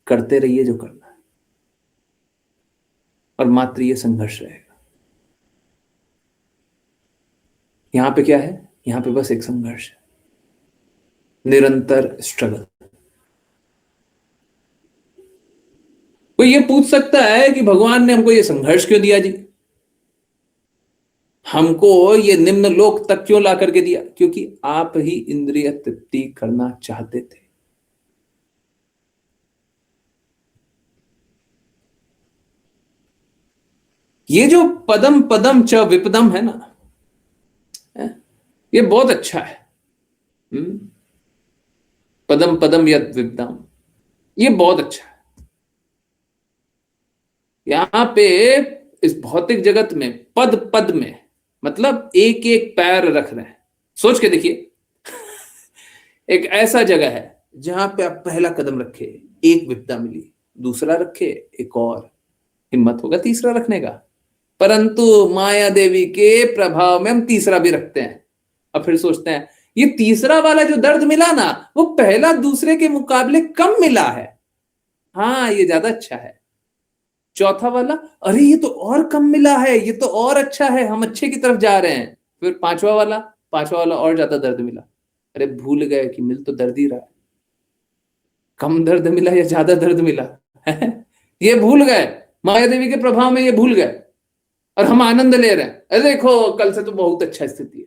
करते रहिए जो करना है और मात्र ये संघर्ष रहेगा। यहां पे क्या है? यहां पे बस एक संघर्ष है, निरंतर स्ट्रगल। कोई ये पूछ सकता है कि भगवान ने हमको ये संघर्ष क्यों दिया जी, हमको ये निम्न लोक तक क्यों ला करके दिया? क्योंकि आप ही इंद्रिय तृप्ति करना चाहते थे। ये जो पदम पदम च विपदम है ना, ये बहुत अच्छा है। पदम पदम यद विपदम, ये बहुत अच्छा है। यहां पे इस भौतिक जगत में पद पद में मतलब एक एक पैर रख रहे हैं। सोच के देखिए, एक ऐसा जगह है जहां पे आप पहला कदम रखे, एक विपदा मिली, दूसरा रखे, एक और हिम्मत होगा तीसरा रखने का, परंतु माया देवी के प्रभाव में हम तीसरा भी रखते हैं और फिर सोचते हैं ये तीसरा वाला जो दर्द मिला ना, वो पहला दूसरे के मुकाबले कम मिला है, हाँ ये ज्यादा अच्छा है। चौथा वाला, अरे ये तो और कम मिला है, ये तो और अच्छा है, हम अच्छे की तरफ जा रहे हैं। फिर पांचवा वाला और ज्यादा दर्द मिला, अरे भूल गए कि मिल तो दर्द ही रहा है, कम दर्द मिला या ज्यादा दर्द मिला ये भूल गए, माया देवी के प्रभाव में ये भूल गए और हम आनंद ले रहे हैं, अरे देखो कल से तो बहुत अच्छा स्थिति है।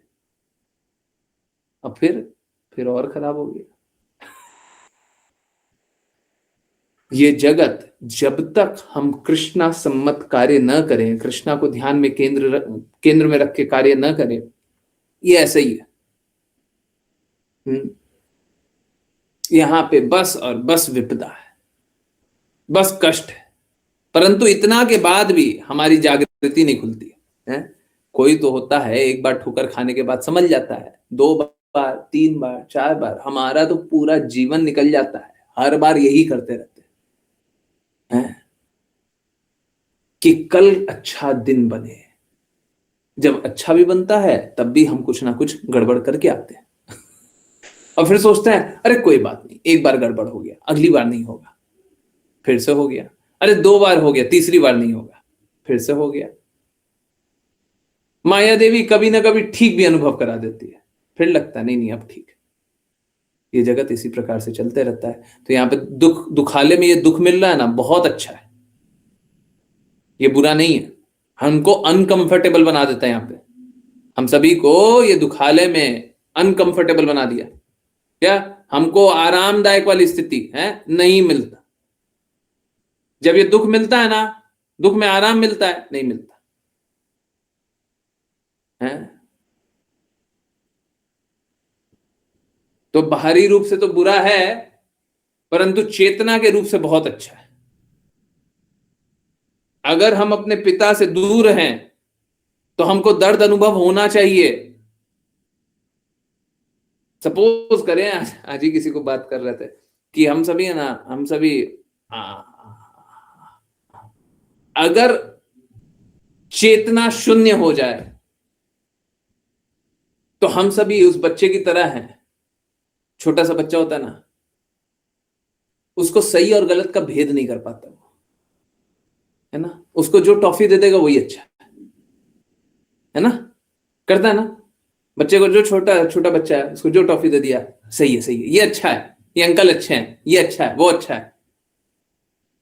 अब फिर और खराब हो गया। ये जगत जब तक हम कृष्णा सम्मत कार्य न करें, कृष्णा को ध्यान में केंद्र में रख के कार्य न करें, ये ऐसा ही है। यहां पे बस और बस विपदा है, बस कष्ट है। परंतु इतना के बाद भी हमारी जागृति नहीं खुलती है। कोई तो होता है एक बार ठोकर खाने के बाद समझ जाता है, 2 बार 3 बार 4 बार, हमारा तो पूरा जीवन निकल जाता है हर बार यही करते रहते हैं कि कल अच्छा दिन बने। जब अच्छा भी बनता है तब भी हम कुछ ना कुछ गड़बड़ करके आते हैं और फिर सोचते हैं अरे कोई बात नहीं, एक बार गड़बड़ हो गया, अगली बार नहीं होगा, फिर से हो गया, अरे 2 बार हो गया, तीसरी बार नहीं होगा, फिर से हो गया। माया देवी कभी ना कभी ठीक भी अनुभव करा देती है, फिर लगता नहीं अब ठीक। ये जगत इसी प्रकार से चलते रहता है। तो यहाँ पे दुखाले में ये दुख मिल रहा है ना, बहुत अच्छा है, ये बुरा नहीं है। हमको अनकंफर्टेबल बना देता है, यहाँ पे हम सभी को ये दुखाले में अनकंफर्टेबल बना दिया। क्या हमको आरामदायक वाली स्थिति है नहीं मिलता। जब ये दुख मिलता है ना दुख में आराम मिलता है? नहीं मिलता है। तो बाहरी रूप से तो बुरा है, परंतु चेतना के रूप से बहुत अच्छा है। अगर हम अपने पिता से दूर हैं तो हमको दर्द अनुभव होना चाहिए। सपोज करें, आज ही किसी को बात कर रहे थे कि हम सभी है ना, हम सभी अगर चेतना शून्य हो जाए तो हम सभी उस बच्चे की तरह हैं। छोटा सा बच्चा होता है ना, उसको सही और गलत का भेद नहीं कर पाता वो, है ना। उसको जो टॉफी दे देगा वही अच्छा है ना, करता है ना। बच्चे को जो छोटा छोटा बच्चा है उसको जो टॉफी दे दिया, सही है, ये अच्छा है, ये अंकल अच्छे हैं, ये अच्छा है, वो अच्छा है,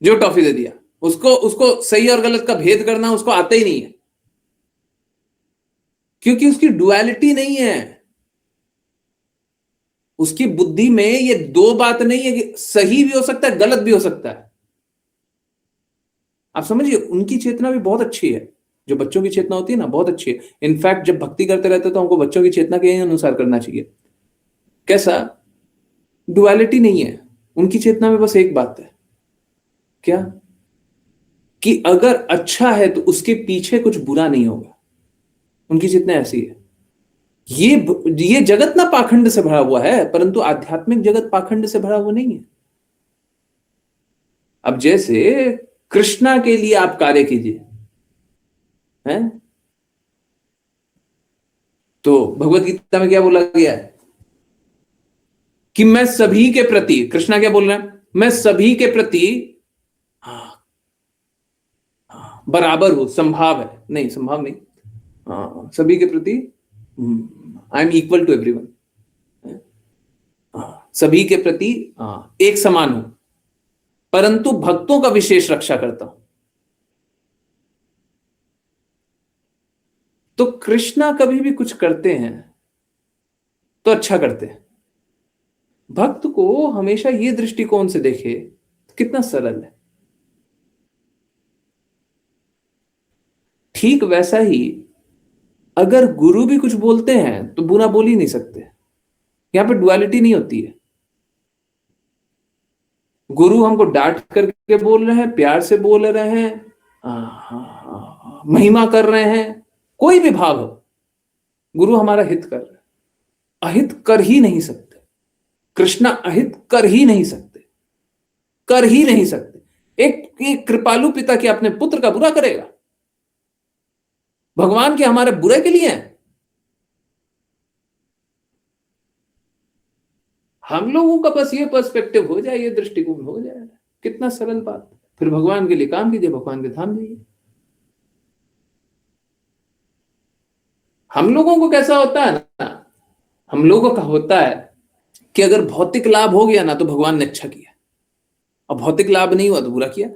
जो टॉफी दे दिया। उसको सही और गलत का भेद करना उसको आता ही नहीं है, क्योंकि उसकी डुअलिटी नहीं है। उसकी बुद्धि में ये दो बात नहीं है कि सही भी हो सकता है, गलत भी हो सकता है। आप समझिए, उनकी चेतना भी बहुत अच्छी है। जो बच्चों की चेतना होती है ना, बहुत अच्छी है। इनफैक्ट जब भक्ति करते रहते तो हमको बच्चों की चेतना के अनुसार करना चाहिए। कैसा? डुअलिटी नहीं है उनकी चेतना में, बस एक बात है, क्या? कि अगर अच्छा है तो उसके पीछे कुछ बुरा नहीं होगा। उनकी चेतना ऐसी है। ये जगत ना पाखंड से भरा हुआ है, परंतु आध्यात्मिक जगत पाखंड से भरा हुआ नहीं है। अब जैसे कृष्णा के लिए आप कार्य कीजिए, हैं? तो भगवत गीता में क्या बोला गया है कि मैं सभी के प्रति, कृष्णा क्या बोल रहे हैं, मैं सभी के प्रति बराबर हूं, संभाव है, नहीं संभाव नहीं, सभी के प्रति I am equal to everyone, सभी के प्रति एक समान हूं, परंतु भक्तों का विशेष रक्षा करता हूं। तो कृष्णा कभी भी कुछ करते हैं तो अच्छा करते हैं। भक्त को हमेशा ये दृष्टिकोण से देखे तो कितना सरल है। ठीक वैसा ही अगर गुरु भी कुछ बोलते हैं तो बुरा बोल ही नहीं सकते। यहां पे डुअलिटी नहीं होती है। गुरु हमको डांट करके बोल रहे हैं, प्यार से बोल रहे हैं, महिमा कर रहे हैं, कोई भी भाव हो, गुरु हमारा हित कर रहे हैं। अहित कर ही नहीं सकते। कृष्णा अहित कर ही नहीं सकते, कर ही नहीं सकते। एक कृपालु पिता के अपने पुत्र का बुरा करेगा? भगवान के हमारे बुरे के लिए हैं? हम लोगों का बस ये पर्सपेक्टिव हो जाए, ये दृष्टिकोण हो जाए, कितना सरल बात। फिर भगवान के लिए काम कीजिए, भगवान के धाम जाइए। हम लोगों को कैसा होता है ना, हम लोगों का होता है कि अगर भौतिक लाभ हो गया ना तो भगवान ने अच्छा किया, और भौतिक लाभ नहीं हुआ तो बुरा किया।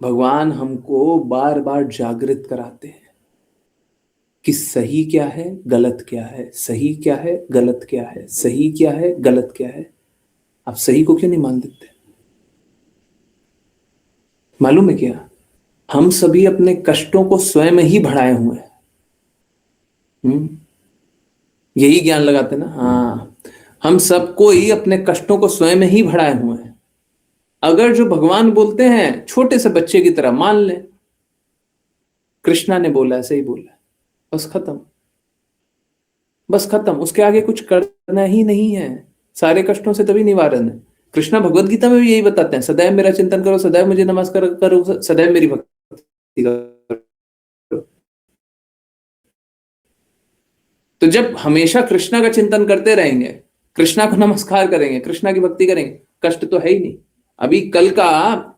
भगवान हमको बार बार जागृत कराते हैं कि सही क्या है, गलत क्या है, सही क्या है, गलत क्या है, सही क्या है, गलत क्या है। आप सही को क्यों नहीं मान देते? मालूम है क्या, हम सभी अपने कष्टों को स्वयं ही बढ़ाए हुए हैं। यही ज्ञान लगाते ना। हाँ, हम सबको ही अपने कष्टों को स्वयं ही बढ़ाए हुए हैं। अगर जो भगवान बोलते हैं छोटे से बच्चे की तरह मान ले, कृष्णा ने बोला ऐसे ही बोला, बस खत्म, बस खत्म। उसके आगे कुछ करना ही नहीं है। सारे कष्टों से तभी निवारण है। कृष्णा भगवत गीता में भी यही बताते हैं, सदैव मेरा चिंतन करो, सदैव मुझे नमस्कार करो, सदैव मेरी भक्ति करो। तो जब हमेशा कृष्णा का चिंतन करते रहेंगे, कृष्णा को नमस्कार करेंगे, कृष्णा की भक्ति करेंगे, कष्ट तो है ही नहीं। अभी कल का,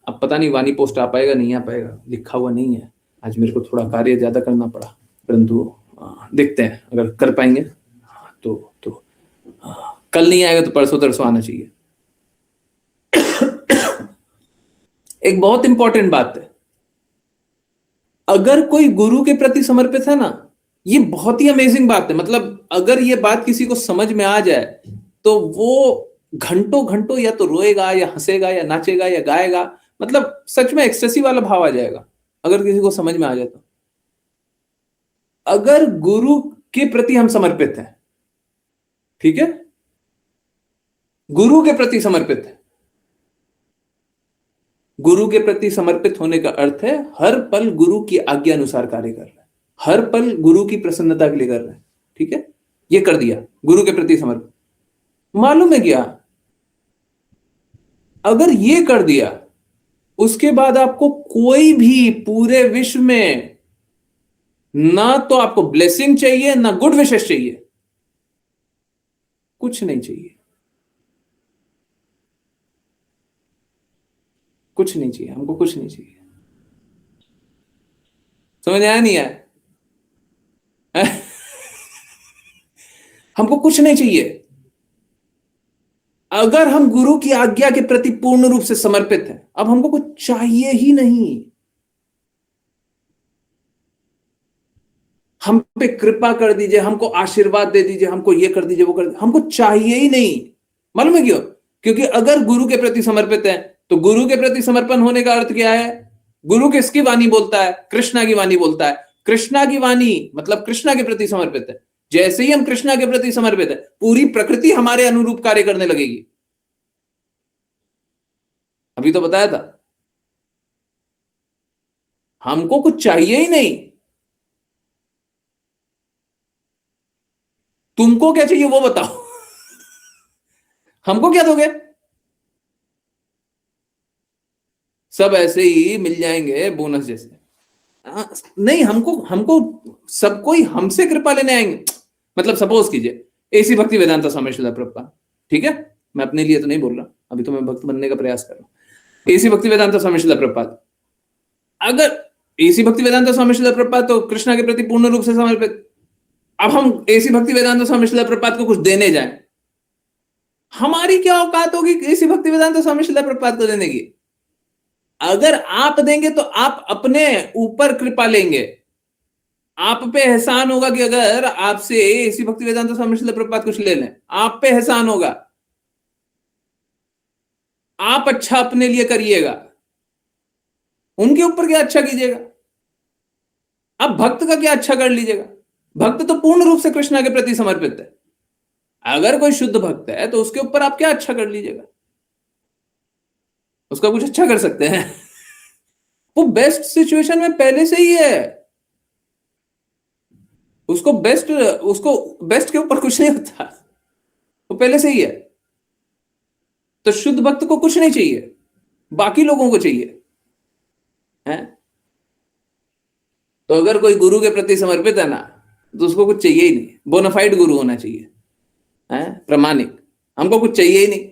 अब पता नहीं वाणी पोस्ट आ पाएगा नहीं आ पाएगा, लिखा हुआ नहीं है। आज मेरे को थोड़ा कार्य ज्यादा करना पड़ा, परंतु देखते हैं अगर कर पाएंगे तो कल नहीं आएगा तो परसों तरसों आना चाहिए। एक बहुत इंपॉर्टेंट बात है, अगर कोई गुरु के प्रति समर्पित है ना, ये बहुत ही अमेजिंग बात है। मतलब अगर ये बात किसी को समझ में आ जाए तो वो घंटों घंटों या तो रोएगा या हंसेगा या नाचेगा या गाएगा, मतलब सच में एक्सेसिव वाला भाव आ जाएगा अगर किसी को समझ में आ जाए तो। अगर गुरु के प्रति हम समर्पित हैं, ठीक है, गुरु के प्रति समर्पित है, गुरु के प्रति समर्पित होने का अर्थ है हर पल गुरु की आज्ञा अनुसार कार्य कर रहा है, हर पल गुरु की प्रसन्नता के लिए कर रहा है, ठीक है, ये कर दिया गुरु के प्रति समर्पित। मालूम है क्या, अगर ये कर दिया उसके बाद आपको कोई भी पूरे विश्व में ना तो आपको ब्लेसिंग चाहिए ना गुड विशेष चाहिए, कुछ नहीं चाहिए, कुछ नहीं चाहिए, हमको कुछ नहीं चाहिए। समझ आया नहीं आया? हमको कुछ नहीं चाहिए। अगर हम गुरु की आज्ञा के प्रति पूर्ण रूप से समर्पित हैं, अब हमको कुछ चाहिए ही नहीं। हम पे कृपा कर दीजिए, हमको आशीर्वाद दे दीजिए, हमको ये कर दीजिए, वो कर दीजिए, हमको चाहिए ही नहीं। मालूम है क्यों? क्योंकि अगर गुरु के प्रति समर्पित है तो गुरु के प्रति समर्पण होने का अर्थ क्या है? गुरु किसकी वाणी बोलता है? कृष्णा की वाणी बोलता है। कृष्णा की वाणी मतलब कृष्णा के प्रति समर्पित है। जैसे ही हम कृष्णा के प्रति समर्पित है, पूरी प्रकृति हमारे अनुरूप कार्य करने लगेगी। अभी तो बताया था, हमको कुछ चाहिए ही नहीं। तुमको क्या चाहिए वो बताओ। हमको क्या दोगे? सब ऐसे ही मिल जाएंगे बोनस जैसे। नहीं, हमको हमको सब कोई हमसे कृपा लेने आएंगे। मतलब सपोज कीजिए एसी भक्ति वेदांता स्वामी श्रील प्रभुपाद, ठीक है, मैं अपने लिए तो नहीं बोल रहा, अभी तो मैं भक्त बनने का प्रयास कर रहा हूं। एसी भक्ति वेदांता स्वामी श्रील प्रभुपाद, अगर एसी भक्ति वेदांता स्वामी श्रील प्रभुपाद तो कृष्णा के प्रति पूर्ण रूप से समर्पित, अब हम एसी भक्ति वेदांता स्वामी श्रील प्रभुपाद को कुछ देने जाए, हमारी क्या औकात होगी एसी भक्ति वेदांता स्वामी श्रील प्रभुपाद को देने की? अगर आप देंगे तो आप अपने ऊपर कृपा लेंगे, आप पे एहसान होगा कि अगर आपसे एसी भक्ति वेदांता स्वामी श्रील प्रभुपाद कुछ ले लें, आप पे एहसान होगा, आप अच्छा अपने लिए करिएगा, उनके ऊपर क्या अच्छा कीजिएगा? आप भक्त का क्या अच्छा कर लीजिएगा? भक्त तो पूर्ण रूप से कृष्णा के प्रति समर्पित है। अगर कोई शुद्ध भक्त है तो उसके ऊपर आप क्या अच्छा कर लीजिएगा? उसका कुछ अच्छा कर सकते हैं? वो बेस्ट सिचुएशन में पहले से ही है, उसको बेस्ट के ऊपर कुछ नहीं होता, वो पहले से ही है। तो शुद्ध भक्त को कुछ नहीं चाहिए, बाकी लोगों को चाहिए है। तो अगर कोई गुरु के प्रति समर्पित है ना, तो उसको कुछ चाहिए ही नहीं, बोनाफाइड गुरु होना चाहिए है, प्रमाणिक। हमको कुछ चाहिए ही नहीं,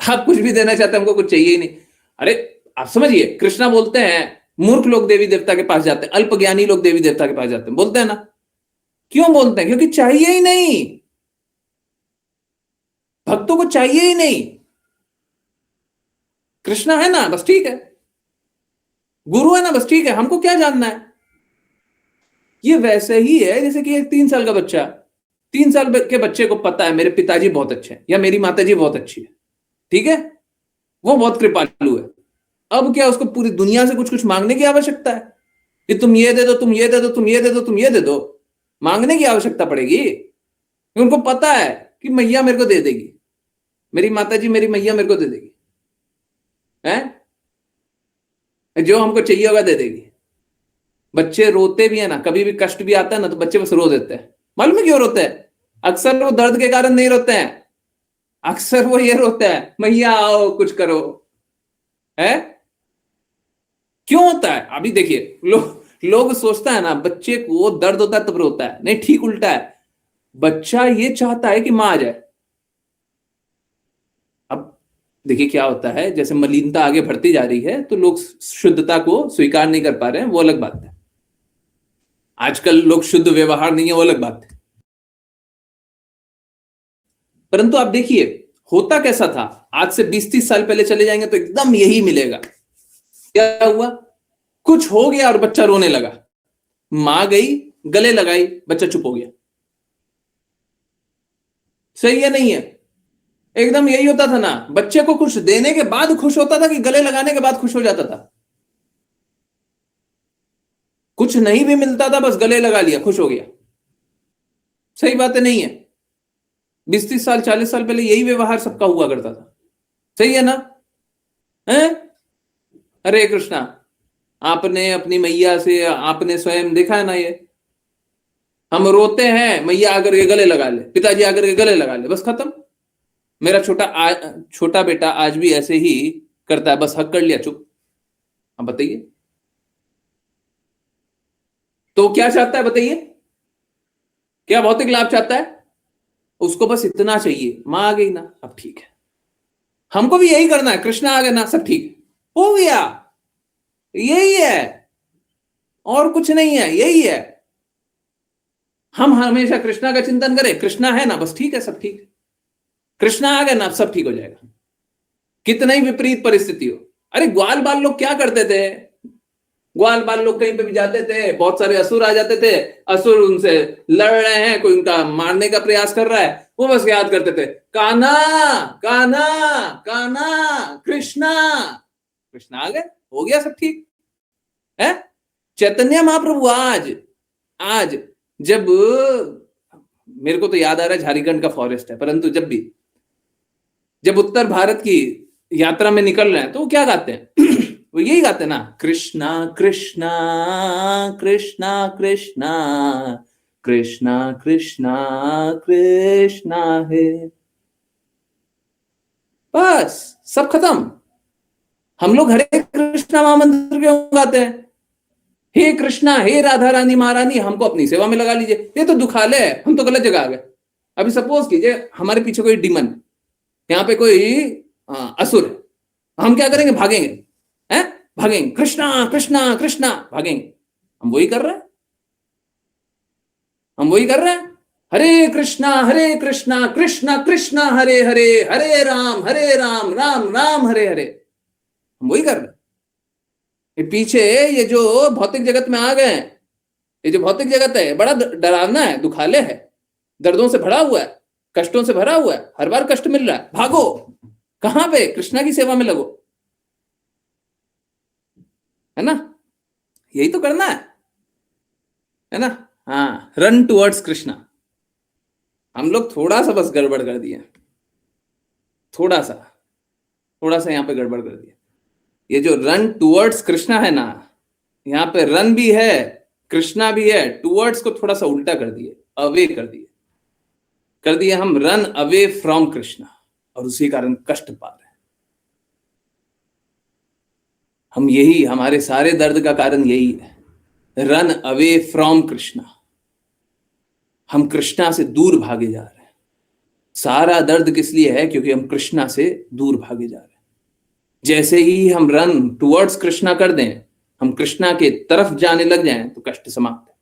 आप कुछ भी देना चाहते हैं, हमको कुछ चाहिए ही नहीं। अरे आप समझिए, कृष्णा बोलते हैं मूर्ख लोग देवी देवता के पास जाते हैं, अल्पज्ञानी लोग देवी देवता के पास जाते हैं, बोलते हैं ना। क्यों बोलते हैं? क्योंकि चाहिए ही नहीं, भक्तों को चाहिए ही नहीं। कृष्णा है ना, बस ठीक है, गुरु है ना, बस ठीक है, हमको क्या जानना है। ये वैसे ही है जैसे कि एक 3 साल का बच्चा, 3 साल के बच्चे को पता है मेरे पिताजी बहुत अच्छे हैं या मेरी माताजी बहुत अच्छी है, ठीक है, वो बहुत कृपालु है। अब क्या उसको पूरी दुनिया से कुछ कुछ मांगने की आवश्यकता है कि तुम ये दे दो, तुम ये दे दो, तुम ये दे दो, तुम ये दे दो? मांगने की आवश्यकता पड़ेगी? उनको पता है कि मैया मेरे को दे देगी, मेरी माताजी मेरी मैया मेरे को दे देगी, है जो हमको चाहिए होगा दे देगी। बच्चे रोते भी है ना, कभी भी कष्ट भी आता है ना तो बच्चे बस रो देते हैं। मालूम है क्यों रोते हैं? अक्सर वो दर्द के कारण नहीं रोते हैं, अक्सर वो ये रोते हैं मैया आओ कुछ करो, है। क्यों होता है? अभी देखिए, लोग सोचता है ना बच्चे को दर्द होता है तब रोता है, नहीं, ठीक उल्टा है। बच्चा ये चाहता है कि मां आ जाए। अब देखिए क्या होता है, जैसे मलिनता आगे बढ़ती जा रही है तो लोग शुद्धता को स्वीकार नहीं कर पा रहे हैं, वो अलग बात है। आजकल लोग शुद्ध व्यवहार नहीं है, वो अलग बात है। परंतु आप देखिए होता कैसा था, आज से 20-30 साल पहले चले जाएंगे तो एकदम यही मिलेगा। क्या हुआ? कुछ हो गया और बच्चा रोने लगा, मां गई गले लगाई, बच्चा चुप हो गया। सही है नहीं है? एकदम यही होता था ना, बच्चे को कुछ देने के बाद खुश होता था कि गले लगाने के बाद खुश हो जाता था? कुछ नहीं भी मिलता था, बस गले लगा लिया, खुश हो गया। सही बात है, नहीं है? 20-30 साल 40 साल पहले यही व्यवहार सबका हुआ करता था। सही है ना? है? हरे कृष्णा। आपने अपनी मैया से आपने स्वयं देखा है ना, ये हम रोते हैं, मैया आकर के गले लगा ले, पिताजी आकर के गले लगा ले, बस खत्म। मेरा छोटा बेटा आज भी ऐसे ही करता है, बस हक कर लिया, चुप। अब बताइए, तो क्या चाहता है बताइए? क्या भौतिक लाभ चाहता है? उसको बस इतना चाहिए, मां आ गई ना, अब ठीक है। हमको भी यही करना है, कृष्णा आ गए ना, सब ठीक है, हो गया। यही है, और कुछ नहीं है, यही है। हम हमेशा कृष्णा का चिंतन करें, कृष्णा है ना, बस ठीक है, सब ठीक है। कृष्णा आ गए ना, सब ठीक हो जाएगा, कितना ही विपरीत परिस्थिति हो। अरे ग्वाल बाल लोग क्या करते थे? ग्वाल बाल लोग कहीं पे भी जाते थे, बहुत सारे असुर आ जाते थे, असुर उनसे लड़ रहे हैं, कोई उनका मारने का प्रयास कर रहा है, वो बस याद करते थे, कान्हा कान्हा कान्हा, कृष्णा। कृष्णा आ गए, हो गया, सब ठीक है। चैतन्य महाप्रभु आज आज जब, मेरे को तो याद आ रहा है झारखंड का फॉरेस्ट है, परंतु जब उत्तर भारत की यात्रा में निकल रहे हैं तो वो क्या गाते हैं? वो यही गाते हैं ना, कृष्णा कृष्णा कृष्णा कृष्णा कृष्णा कृष्णा कृष्णा है। बस सब खत्म। हम लोग हरे कृष्णा महामंत्र क्यों गाते हैं? हे कृष्णा, हे राधा रानी महारानी, हमको अपनी सेवा में लगा लीजिए। ये तो दुखालय है, हम तो गलत जगह आ गए। अभी सपोज कीजिए हमारे पीछे कोई डिमन, यहाँ पे कोई असुर है, हम क्या करेंगे? भागेंगे, हैं? भागेंगे, कृष्णा कृष्णा कृष्णा, भागेंगे। हम वही कर रहे हैं, हम वही कर रहे हैं। हरे कृष्णा कृष्णा कृष्णा हरे हरे, हरे राम राम राम हरे हरे। हम वही कर रहे हैं। ये पीछे ये जो भौतिक जगत में आ गए हैं, ये जो भौतिक जगत है बड़ा डरावना है, दुखालय है, दर्दों से भरा हुआ है, कष्टों से भरा हुआ है, हर बार कष्ट मिल रहा है। भागो, कहां पे? कृष्णा की सेवा में लगो, है ना? यही तो करना है ना? हाँ, रन टुवर्ड्स कृष्णा। हम लोग थोड़ा सा बस गड़बड़ कर दिए, थोड़ा सा यहाँ पे गड़बड़ कर दिया। ये जो रन टुवर्ड्स कृष्णा है ना, यहाँ पे रन भी है, कृष्णा भी है, टुवर्ड्स को थोड़ा सा उल्टा कर दिए, अवे कर दिए हम रन अवे फ्रॉम कृष्णा, और उसी कारण कष्ट पा रहे हैं हम। यही हमारे सारे दर्द का कारण यही है, रन अवे फ्रॉम कृष्णा। हम कृष्णा से दूर भागे जा रहे हैं। सारा दर्द किस लिए है? क्योंकि हम कृष्णा से दूर भागे जा रहे हैं। जैसे ही हम रन टुवर्ड्स कृष्णा कर दें, हम कृष्णा के तरफ जाने लग जाएं, तो कष्ट समाप्त है।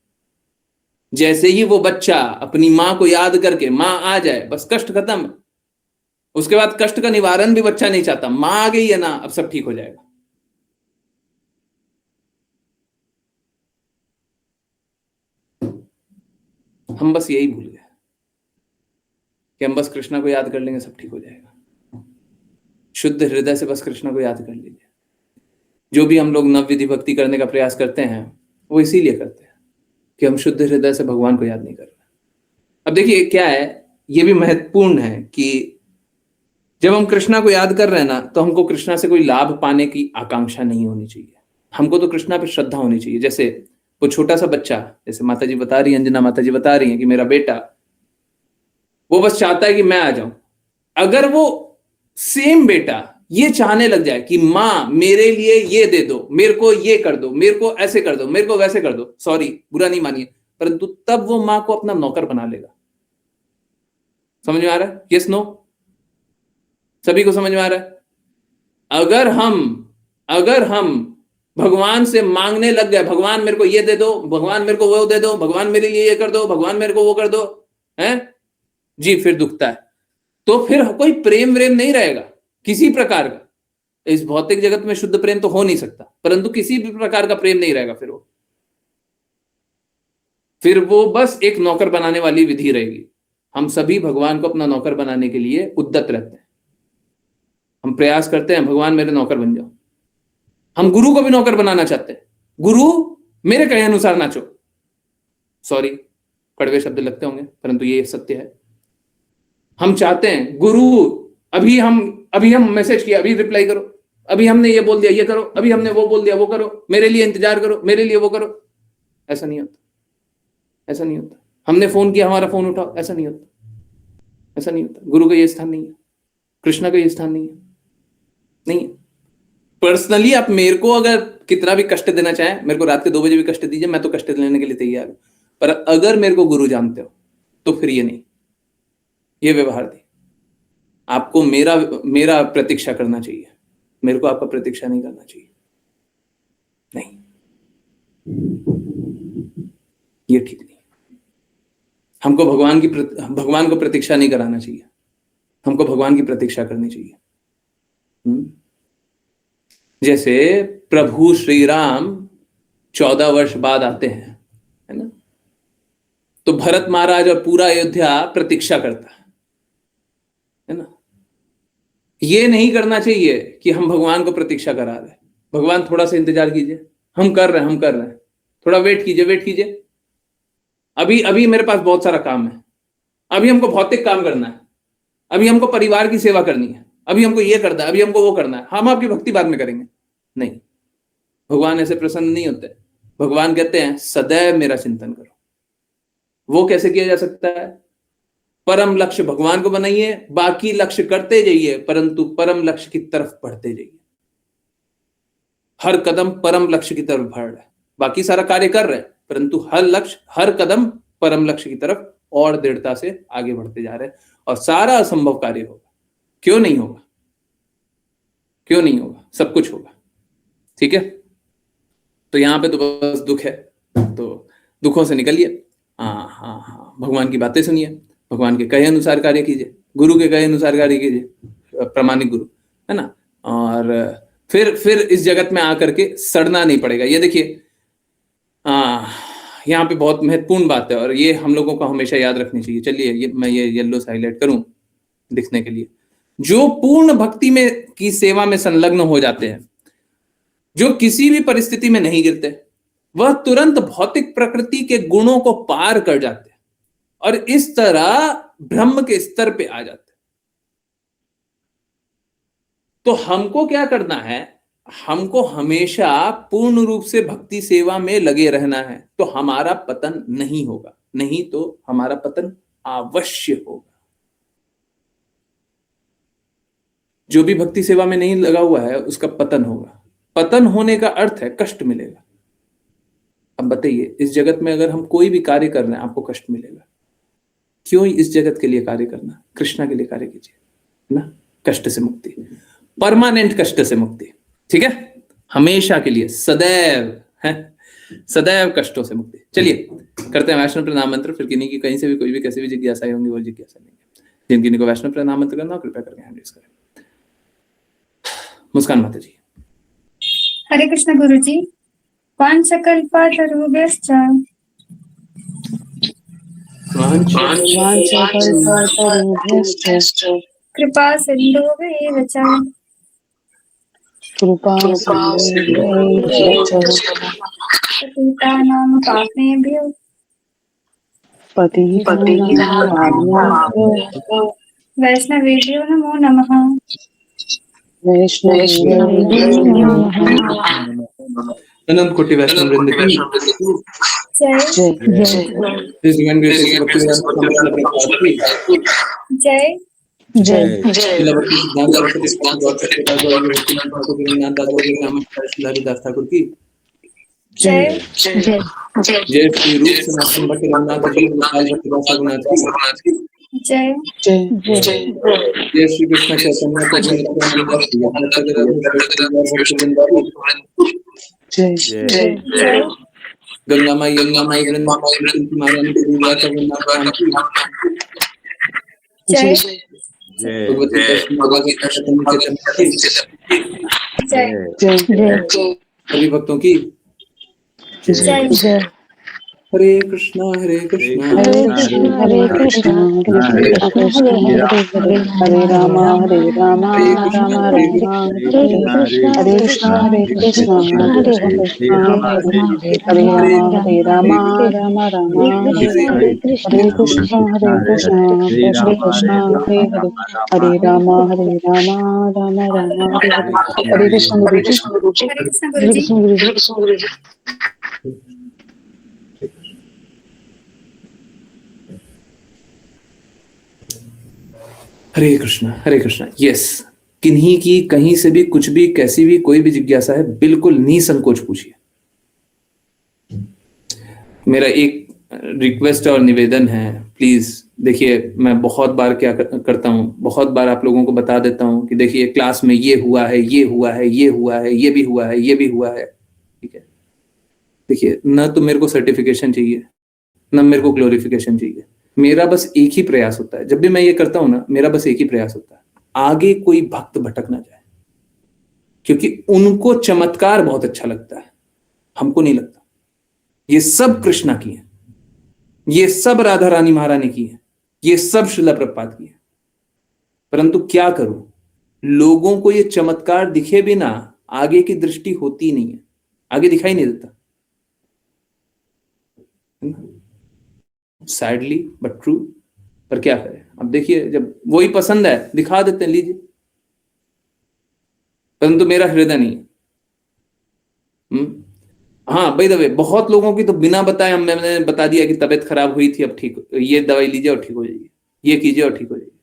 जैसे ही वो बच्चा अपनी मां को याद करके मां आ जाए, बस कष्ट खत्म। उसके बाद कष्ट का निवारण भी बच्चा नहीं चाहता, मां आ गई है ना, अब सब ठीक हो जाएगा। हम बस यही भूल गए कि हम बस कृष्णा को याद कर लेंगे, सब ठीक हो जाएगा। शुद्ध हृदय से बस कृष्णा को याद कर लीजिए। जो भी हम लोग नवविधि भक्ति करने का प्रयास करते हैं, वो इसीलिए करते हैं कि हम शुद्ध हृदय से भगवान को याद नहीं कर रहे। अब देखिए क्या है, ये भी महत्वपूर्ण है कि जब हम कृष्णा को याद कर रहे हैं ना, तो हमको कृष्णा से कोई लाभ पाने की आकांक्षा नहीं होनी चाहिए। हमको तो कृष्णा पे श्रद्धा होनी चाहिए। जैसे वो छोटा सा बच्चा, जैसे माता जी बता रही है, अंजना माता जी बता रही हैं कि मेरा बेटा, वो बस चाहता है कि मैं आ जाऊं। अगर वो सेम बेटा ये चाहने लग जाए कि माँ मेरे लिए ये दे दो, मेरे को ये कर दो, मेरे को ऐसे कर दो, मेरे को वैसे कर दो, सॉरी बुरा नहीं मानिए, परंतु तब वो माँ को अपना नौकर बना लेगा। समझ में आ रहा है? Yes no? सभी को समझ में आ रहा है? अगर हम भगवान से मांगने लग गए, भगवान मेरे को ये दे दो, भगवान मेरे को वो दे दो, भगवान मेरे लिए ये कर दो, भगवान मेरे को वो कर दो, हैं जी, फिर दुखता है। तो फिर कोई प्रेम व्रेम नहीं रहेगा किसी प्रकार का। इस भौतिक जगत में शुद्ध प्रेम तो हो नहीं सकता, परंतु किसी भी प्रकार का प्रेम नहीं रहेगा। फिर वो बस एक नौकर बनाने वाली विधि रहेगी। हम सभी भगवान को अपना नौकर बनाने के लिए उद्यत रहते हैं। हम प्रयास करते हैं भगवान मेरे नौकर बन जाओ। हम गुरु को भी नौकर बनाना चाहते हैं, गुरु मेरे कहे अनुसार नाचो। सॉरी, कड़वे शब्द लगते होंगे, परंतु ये सत्य है। हम चाहते हैं गुरु अभी हम मैसेज किया, अभी रिप्लाई करो, अभी हमने ये बोल दिया ये करो, अभी हमने वो बोल दिया वो करो, मेरे लिए इंतजार करो, मेरे लिए वो करो। ऐसा नहीं होता, ऐसा नहीं होता। हमने फोन किया, हमारा फोन उठाओ, ऐसा नहीं होता, ऐसा नहीं होता। गुरु का ये स्थान नहीं है, कृष्णा का ये स्थान नहीं है, नहीं है। पर्सनली आप मेरे को अगर कितना भी कष्ट देना चाहें, मेरे को रात के 2 बजे भी कष्ट दीजिए, मैं तो कष्ट लेने के लिए तैयार हूं। पर अगर मेरे को गुरु जानते हो तो फिर ये नहीं, ये व्यवहार दी। आपको मेरा प्रतीक्षा करना चाहिए, मेरे को आपका प्रतीक्षा नहीं करना चाहिए। नहीं, ये ठीक नहीं। हमको भगवान को प्रतीक्षा नहीं कराना चाहिए, हमको भगवान की प्रतीक्षा करनी चाहिए। जैसे प्रभु श्री राम 14 वर्ष बाद आते हैं, है ना, तो भरत महाराज और पूरा अयोध्या प्रतीक्षा करता है ना। ये नहीं करना चाहिए कि हम भगवान को प्रतीक्षा करा रहे हैं। भगवान थोड़ा सा इंतजार कीजिए, हम कर रहे हैं, थोड़ा वेट कीजिए। अभी मेरे पास बहुत सारा काम है, अभी हमको भौतिक काम करना है, अभी हमको परिवार की सेवा करनी है, अभी हमको ये करना है, अभी हमको वो करना है, हम आपकी भक्ति बाद में करेंगे। नहीं, भगवान ऐसे प्रसन्न नहीं होते। भगवान कहते हैं सदैव मेरा चिंतन करो। वो कैसे किया जा सकता है? परम लक्ष्य भगवान को बनाइए, बाकी लक्ष्य करते जाइए, परंतु परम लक्ष्य की तरफ बढ़ते जाइए। हर कदम परम लक्ष्य की तरफ बढ़ रहा है, बाकी सारा कार्य कर रहे हैं, परंतु हर कदम परम लक्ष्य की तरफ और दृढ़ता से आगे बढ़ते जा रहे हैं, और सारा असंभव कार्य होगा। क्यों नहीं होगा? क्यों नहीं होगा? सब कुछ होगा। ठीक है, तो यहां पे तो बस दुख है, तो दुखों से निकलिए। हाँ, भगवान की बातें सुनिए, भगवान के कहे अनुसार कार्य कीजिए, गुरु के कहे अनुसार कार्य कीजिए, प्रामाणिक गुरु, है ना। और फिर इस जगत में आकर के सड़ना नहीं पड़ेगा। ये देखिए, यहाँ पे बहुत महत्वपूर्ण बात है, और ये हम लोगों को हमेशा याद रखनी चाहिए। चलिए मैं ये येलो से हाईलाइट करूं दिखने के लिए। जो पूर्ण भक्ति में की सेवा में संलग्न हो जाते हैं, जो किसी भी परिस्थिति में नहीं गिरते, वह तुरंत भौतिक प्रकृति के गुणों को पार कर जाते हैं और इस तरह ब्रह्म के स्तर पे आ जाते हैं। तो हमको क्या करना है? हमको हमेशा पूर्ण रूप से भक्ति सेवा में लगे रहना है, तो हमारा पतन नहीं होगा। नहीं तो हमारा पतन अवश्य होगा। जो भी भक्ति सेवा में नहीं लगा हुआ है उसका पतन होगा। पतन होने का अर्थ है कष्ट मिलेगा। अब बताइए, इस जगत में अगर हम कोई भी कार्य कर रहे हैं आपको कष्ट मिलेगा, क्यों इस जगत के लिए कार्य करना? कृष्णा के लिए कार्य कीजिए ना। कष्ट से मुक्ति, परमानेंट कष्ट से मुक्ति, ठीक है, हमेशा के लिए, सदैव है, सदैव कष्टों से मुक्ति। चलिए करते हैं वैष्णव प्रणाम मंत्र। फिर किन्हीं की कहीं से भी कोई भी कैसे भी जिज्ञासाएं होंगी वो जिज्ञासा लेंगे। जिन किन्हीं को वैष्णव प्रणाम मंत्र करना हो कृपया करके हैंड रेज करें। मुस्कान माता जी। हरे कृष्ण गुरुजी। वाञ्छकल्पतरुभ्यश्च कृपा सिन्धुभ्येव च पतितानां पावनेभ्यो वैष्णवेभ्यो नमो नमः। अनंत कोटि वैष्णव वृंद की जय जय हरिदास ठाकुर की जय जय श्री रूप सनातन भट्ट रघुनाथ जी गोपाल भट्ट रघुनाथ की जय जय श्री कृष्ण चैतन्य गंगा माई जय सभी भक्तों की जय हरे कृष्णा हरे कृष्णा हरे कृष्ण हरे कृष्ण कृष्ण कृष्ण हरे हरे राम हरे राम हरे राम कृष्णा हरे राम कृष्णा हरे हरे हरे कृष्ण हरे कृष्ण हरे कृष्ण कृष्ण हरे हरे कृष्ण हरे हरे राम हरे हरे राम हरे राम हरे कृष्णा राम राम हरे हरे कृष्ण हरे हरे कृष्ण हरे कृष्ण हरे कृष्ण कृष्ण हरे हरे हरे राम राम राम हरे हरे हरे कृष्ण गुरु जी हरे कृष्ण हरे गुरु जी। कृष्ण गुरु जी हरे कृष्णा यस। किन्हीं की कहीं से भी कुछ भी कैसी भी कोई भी जिज्ञासा है, बिल्कुल निसंकोच पूछिए। मेरा एक रिक्वेस्ट और निवेदन है, प्लीज देखिए, मैं बहुत बार क्या करता हूँ, बहुत बार आप लोगों को बता देता हूँ कि देखिए क्लास में ये हुआ है, ये हुआ है, ये हुआ है, ये भी हुआ है, ये भी हुआ है, ठीक है। देखिए, न तो मेरे को सर्टिफिकेशन चाहिए, न मेरे को ग्लोरिफिकेशन चाहिए। मेरा बस एक ही प्रयास होता है, जब भी मैं ये करता हूं ना, मेरा बस एक ही प्रयास होता है, आगे कोई भक्त भटक ना जाए, क्योंकि उनको चमत्कार बहुत अच्छा लगता है, हमको नहीं लगता। ये सब कृष्णा की है, ये सब राधा रानी महारानी की है, ये सब श्रीला प्रभुपाद की है। परंतु क्या करूं, लोगों को ये चमत्कार दिखे बिना आगे की दृष्टि होती नहीं है, आगे दिखाई नहीं देता, सैडली बट ट्रू। पर क्या करें, अब देखिए, जब वही पसंद है दिखा देते हैं, लीजिए, परंतु मेरा हृदय नहीं है। हाँ, बाय द वे, बहुत लोगों की तो बिना बताए मैंने बता दिया कि तबीयत खराब हुई थी, अब ठीक, ये दवाई लीजिए और ठीक हो जाएगी, ये कीजिए और ठीक हो जाएगी,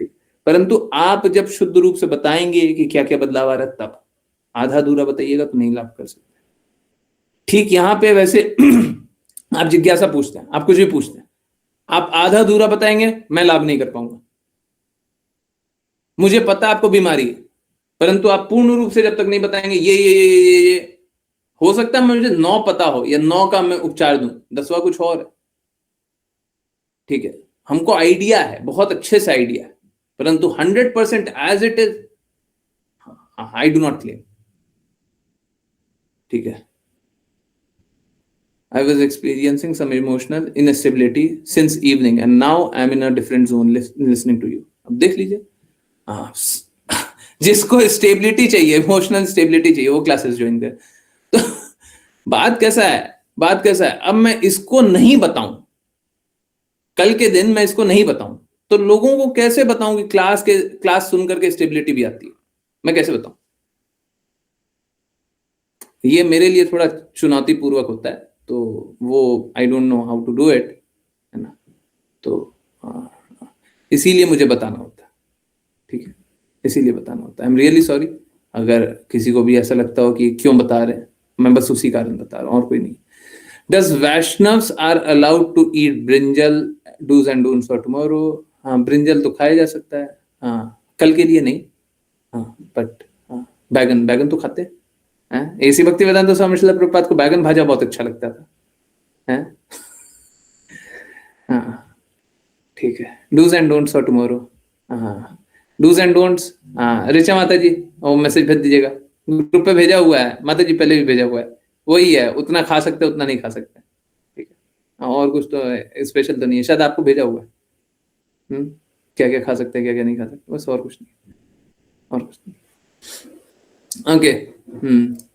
ठीक। परंतु आप जब शुद्ध रूप से बताएंगे कि क्या क्या बदलाव आ रहा है, तब आधा अधूरा बताइएगा तो नहीं लाभ कर सकते। ठीक यहाँ पे वैसे आप जिज्ञासा पूछते हैं, आप कुछ भी पूछते हैं, आप आधा अधूरा बताएंगे, मैं लाभ नहीं कर पाऊंगा। मुझे पता आपको बीमारी है, परंतु आप पूर्ण रूप से जब तक नहीं बताएंगे ये हो सकता है मुझे 9 पता हो या 9 का मैं उपचार दूं, 10वां कुछ और है, ठीक है। हमको आइडिया है, बहुत अच्छे से आइडिया है, परंतु 100% as it is I do not claim, ठीक है। I was experiencing some emotional instability since evening and now I'm in a different zone listening to you. अब देख लीजिए, हाँ, जिसको स्टेबिलिटी चाहिए, इमोशनल स्टेबिलिटी चाहिए, वो क्लासेस ज्वाइन कर। तो बात कैसा है, बात कैसा है, अब मैं इसको नहीं बताऊं, कल के दिन मैं इसको नहीं बताऊं, तो लोगों को कैसे बताऊं कि क्लास सुन करके स्टेबिलिटी भी आती है, मैं कैसे बताऊं? ये मेरे लिए थोड़ा चुनौतीपूर्वक होता है, तो वो I don't know how to do it, है ना। तो इसीलिए मुझे बताना होता है, ठीक है, इसीलिए बताना होता है। आई एम रियली सॉरी अगर किसी को भी ऐसा लगता हो कि क्यों बता रहे हैं, मैं बस उसी कारण बता रहा हूँ और कोई नहीं। Does Vaishnavs are allowed to eat brinjal, dos and don'ts for tomorrow? हाँ, ब्रिंजल तो खाया जा सकता है, हाँ, कल के लिए नहीं, हाँ, बट हाँ, बैगन बैगन तो खाते हैं। ऐसी भक्ति वेदांत स्वामी श्रील प्रभुपाद को बैगन भाजा बहुत अच्छा लगता था, हैं? हाँ, ठीक है, dos and don'ts for tomorrow, हाँ, डूज एंड डोंट्स, हाँ, ऋचा माता जी, वो मैसेज भेज दीजिएगा, ग्रुप पे भेजा हुआ है, माता जी पहले भी भेजा हुआ है, वही है, उतना खा सकते उतना नहीं खा सकते, ठीक है। हाँ, और कुछ तो स्पेशल तो नहीं है, शायद आपको भेजा हुआ है, क्या क्या खा सकते हैं, क्या क्या नहीं खा सकते, बस, और कुछ नहीं, और कुछ नहीं, ओके।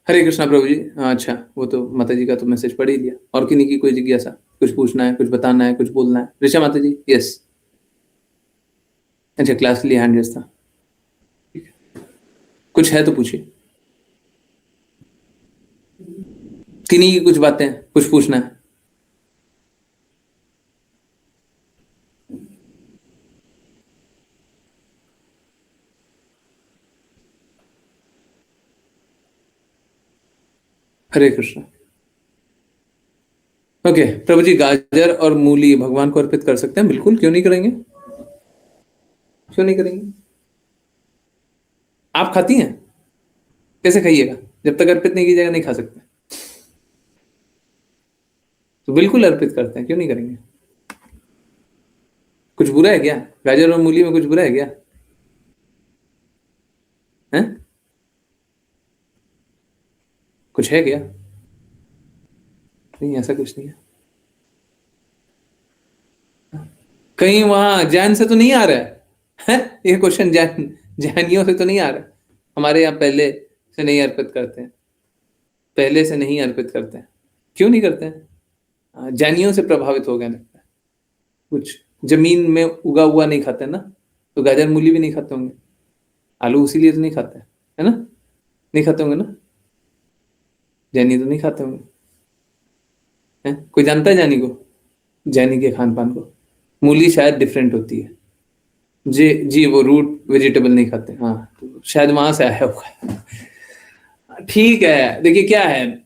हरे कृष्णा प्रभु जी। हाँ, अच्छा, वो तो माता जी का तो मैसेज पढ़ ही लिया, और किन्हीं की कोई जिज्ञासा, कुछ पूछना है, कुछ बताना है, कुछ बोलना है? ऋचा माता जी, यस, अच्छा, क्लास के लिए हैंड रेस था, कुछ है तो पूछिए, किन्हीं की कुछ बातें, कुछ पूछना है? हरे कृष्णा। ओके, प्रभु जी, गाजर और मूली भगवान को अर्पित कर सकते हैं? बिल्कुल, क्यों नहीं करेंगे, क्यों नहीं करेंगे? आप खाती हैं? कैसे खाइएगा, जब तक अर्पित नहीं की जाएगा नहीं खा सकते, तो बिल्कुल अर्पित करते हैं, क्यों नहीं करेंगे? कुछ बुरा है क्या गाजर और मूली में, कुछ बुरा है क्या, है? कुछ है क्या? नहीं, ऐसा कुछ नहीं है, कहीं वहां जैन से तो नहीं आ रहा है? ये क्वेश्चन जैनियों से तो नहीं आ रहा है? हमारे यहाँ पहले से नहीं अर्पित करते हैं, पहले से नहीं अर्पित करते हैं। क्यों नहीं करते हैं? जैनियों से प्रभावित हो गए लगता है। कुछ जमीन में उगा हुआ नहीं खाते ना, तो गाजर मूली भी नहीं खाते होंगे, आलू इसीलिए तो नहीं खाते, है ना? नहीं खाते होंगे ना? जैनी तो नहीं खाते होंगे, है? कोई जानता है जैनी को, जैनी के खान पान को? मूली शायद डिफरेंट होती है जी, जी वो रूट वेजिटेबल नहीं खाते, हाँ तो शायद वहां से आया होगा। ठीक है, देखिए क्या है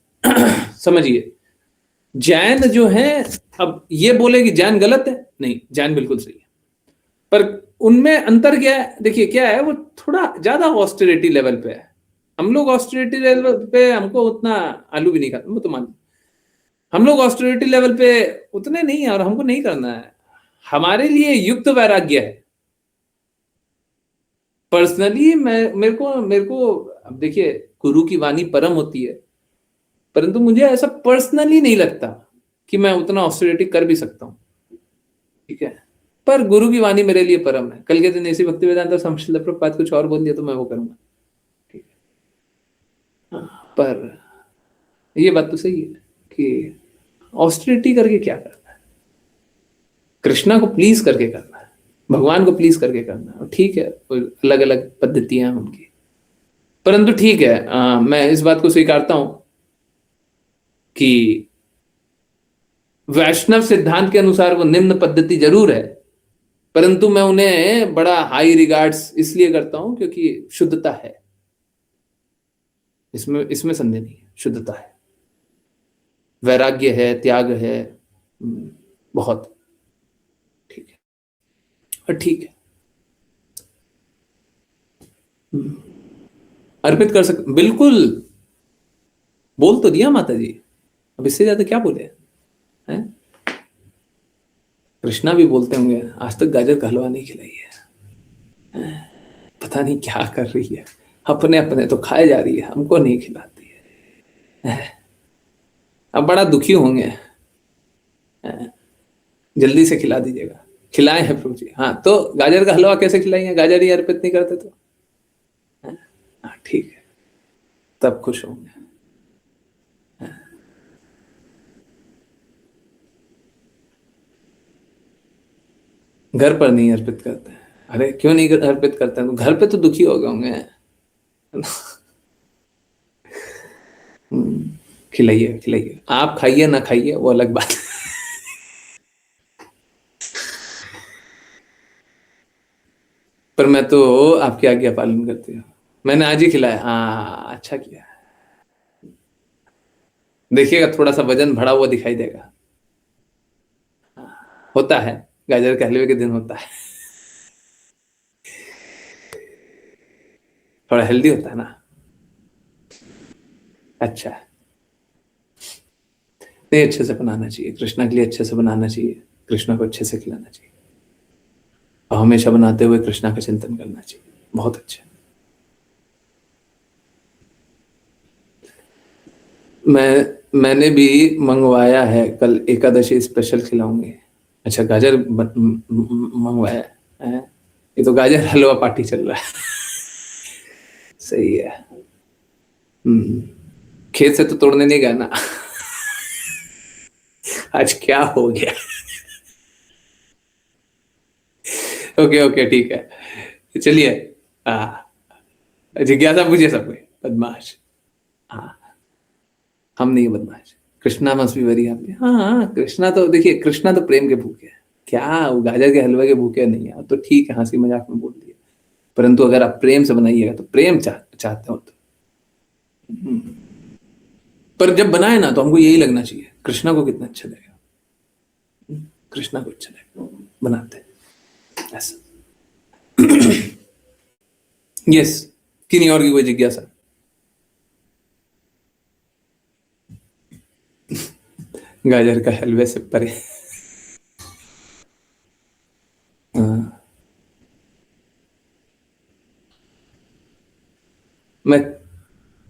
समझिए, जैन जो है, अब ये बोले कि जैन गलत है, नहीं जैन बिल्कुल सही है, पर उनमें अंतर क्या है? देखिए क्या है, वो थोड़ा ज्यादा ऑस्टेरिटी लेवल पे है। हम लोग ऑस्टेरिटी लेवल पे हमको उतना आलू भी नहीं खाते, वो तो मान, हम लोग ऑस्टेरिटी लेवल पे उतने नहीं है और हमको नहीं करना है। हमारे लिए युक्त वैराग्य है। पर्सनली मेरे को अब देखिए, गुरु की वाणी परम होती है, परंतु मुझे ऐसा पर्सनली नहीं लगता कि मैं उतना ऑस्टेरिटी कर भी सकता हूँ, ठीक है? पर गुरु की वाणी मेरे लिए परम है। कल के दिन ऐसी भक्ति वेदांत समशील प्रभुपाद कुछ और बोल दिया तो मैं वो करूंगा, ठीक है? हाँ, पर ये बात तो सही है कि ऑस्टेरिटी करके क्या करना है? कृष्णा को प्लीज करके करना है, भगवान को प्लीज करके करना है, और ठीक है अलग अलग पद्धतियां हैं उनकी, परंतु ठीक है, मैं इस बात को स्वीकारता हूं कि वैष्णव सिद्धांत के अनुसार वो निम्न पद्धति जरूर है, परंतु मैं उन्हें बड़ा हाई रिगार्ड्स इसलिए करता हूं क्योंकि शुद्धता है इसमें, इसमें संदेह नहीं है, शुद्धता है, वैराग्य है, त्याग है, बहुत ठीक है, और ठीक है, अर्पित कर सक, बिल्कुल बोल तो दिया माता जी, अब इससे ज्यादा क्या बोले हैं? कृष्णा भी बोलते होंगे आज तक गाजर का हलवा नहीं खिलाई है, पता नहीं क्या कर रही है, अपने अपने तो खाए जा रही है, हमको नहीं खिलाती है। अब बड़ा दुखी होंगे, जल्दी से खिला दीजिएगा। खिलाए हैं प्रभु जी, हाँ तो गाजर का हलवा कैसे खिलाएंगे? गाजर ही अर्पित नहीं करते तो, हाँ ठीक है, तब खुश होंगे। घर पर नहीं अर्पित करते हैं? अरे क्यों नहीं अर्पित करते हैं? घर पे तो दुखी हो गए होंगे। खिलाइए खिलाइए, आप खाइए ना खाइए वो अलग बात है। पर मैं तो आपकी आज्ञा पालन करती हूँ, मैंने आज ही खिलाया, हाँ अच्छा किया। देखिएगा थोड़ा सा वजन बढ़ा हुआ दिखाई देगा, होता है, गाजर के हलवे के दिन होता है, थोड़ा हेल्दी होता है ना, अच्छा है। नहीं, अच्छे से बनाना चाहिए, कृष्णा के लिए अच्छे से बनाना चाहिए, कृष्णा को अच्छे से खिलाना चाहिए, और हमेशा बनाते हुए कृष्णा का चिंतन करना चाहिए, बहुत अच्छा। मैंने भी मंगवाया है, कल एकादशी स्पेशल खिलाऊंगे। अच्छा गाजर मंगवाया है? ये तो गाजर हलवा पार्टी चल रहा है। सही है। खेत से तो तोड़ने नहीं गया ना। आज क्या हो गया? ओके ओके ठीक है, चलिए। जिज्ञासा पूछिए सब कोई, बदमाश। हाँ हम नहीं बदमाश, Krishna must be very happy. हाँ कृष्णा तो देखिए, कृष्णा तो प्रेम के भूखे हैं, क्या वो गाजर के हलवे के भूखे नहीं है, तो ठीक है हंसी मजाक में बोल दिया, परंतु अगर आप प्रेम से बनाइएगा तो प्रेम चाहते हो तो। पर जब बनाए ना तो हमको यही लगना चाहिए कृष्णा को कितना अच्छा लगेगा, कृष्णा को अच्छा लगेगा बनाते हैं ऐसा। यस, किन्हीं और की कोई जिज्ञासा? गाजर का हलवे से परे। मैं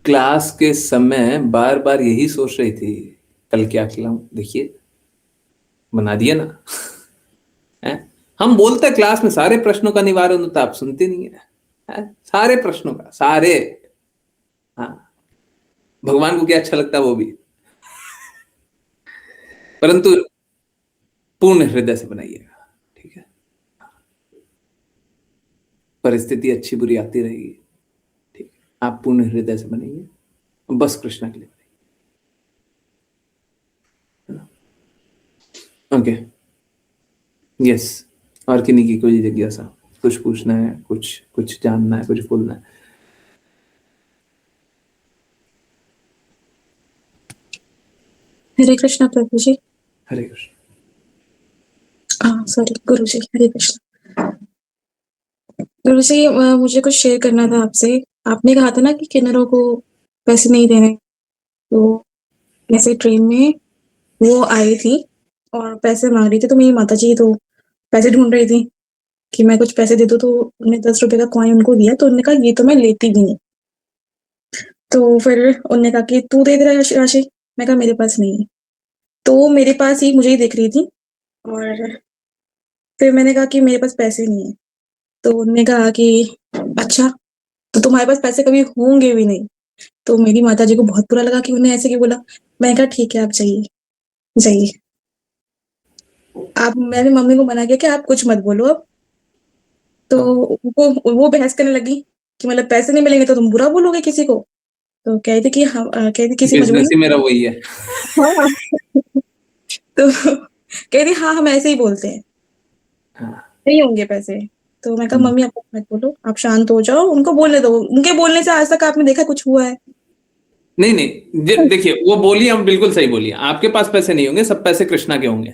क्लास के समय बार बार यही सोच रही थी कल क्या खिलाऊं, देखिए बना दिया ना। है हम बोलते हैं क्लास में सारे प्रश्नों का निवारण होता है, आप सुनते नहीं है? सारे प्रश्नों का, सारे। हाँ, भगवान को क्या अच्छा लगता है वो भी, परंतु पूर्ण हृदय से बनाइएगा, ठीक है? परिस्थिति अच्छी बुरी आती रहेगी, ठीक है, आप पूर्ण हृदय से बनाइए, बस कृष्णा के लिए बनाइए। Okay, yes. और किन्हीं की कोई जिज्ञासा, कुछ पूछना है, कुछ जानना है, कुछ बोलना है? हरे कृष्णा प्रभु जी। हरे कृष्ण। हाँ सॉरी गुरु जी, हरे कृष्णा। गुरु जी मुझे कुछ शेयर करना था आपसे। आपने कहा था ना कि किन्नरों को पैसे नहीं देने, तो ऐसे ट्रेन में वो आई थी और पैसे मांग रही थी, तो मेरी माता जी तो पैसे ढूंढ रही थी कि मैं कुछ पैसे दे दूं, तो उन्हें 10 रुपए का कॉइन उनको दिया, तो उन्होंने कहा ये तो मैं लेती भी नहीं। तो फिर उन्होंने कहा कि तू दे दे राशि। मैं कहा मेरे पास नहीं है। तो मेरे पास ही मुझे ही दिख रही थी, और फिर मैंने कहा कि मेरे पास पैसे नहीं है। तो उन्होंने कहा कि अच्छा, तो तुम्हारे पास पैसे कभी होंगे भी नहीं। तो मेरी माता जी को बहुत बुरा लगा कि उन्हें ऐसे क्यों बोला। मैंने कहा ठीक है, आप जाइए जाइए। आप मैंने मम्मी को मना किया कि आप कुछ मत बोलो अब। तो वो बहस करने लगी कि मतलब पैसे नहीं मिलेंगे तो तुम बुरा बोलोगे किसी को। तो कह रही थी कि हम कह रही किसी मजबूरी बिजनेस ही मेरा वही है। हाँ। तो कह रही हाँ हम ऐसे ही बोलते हैं, हाँ। नहीं होंगे पैसे। तो मैं कहा मम्मी आप मत बोलो, आप शांत हो जाओ, उनको बोलने दो। उनके बोलने से आज तक आपने देखा कुछ हुआ है? नहीं नहीं, देखिए वो बोली, हम बिल्कुल सही बोली, आपके पास पैसे नहीं होंगे, सब पैसे कृष्णा के होंगे,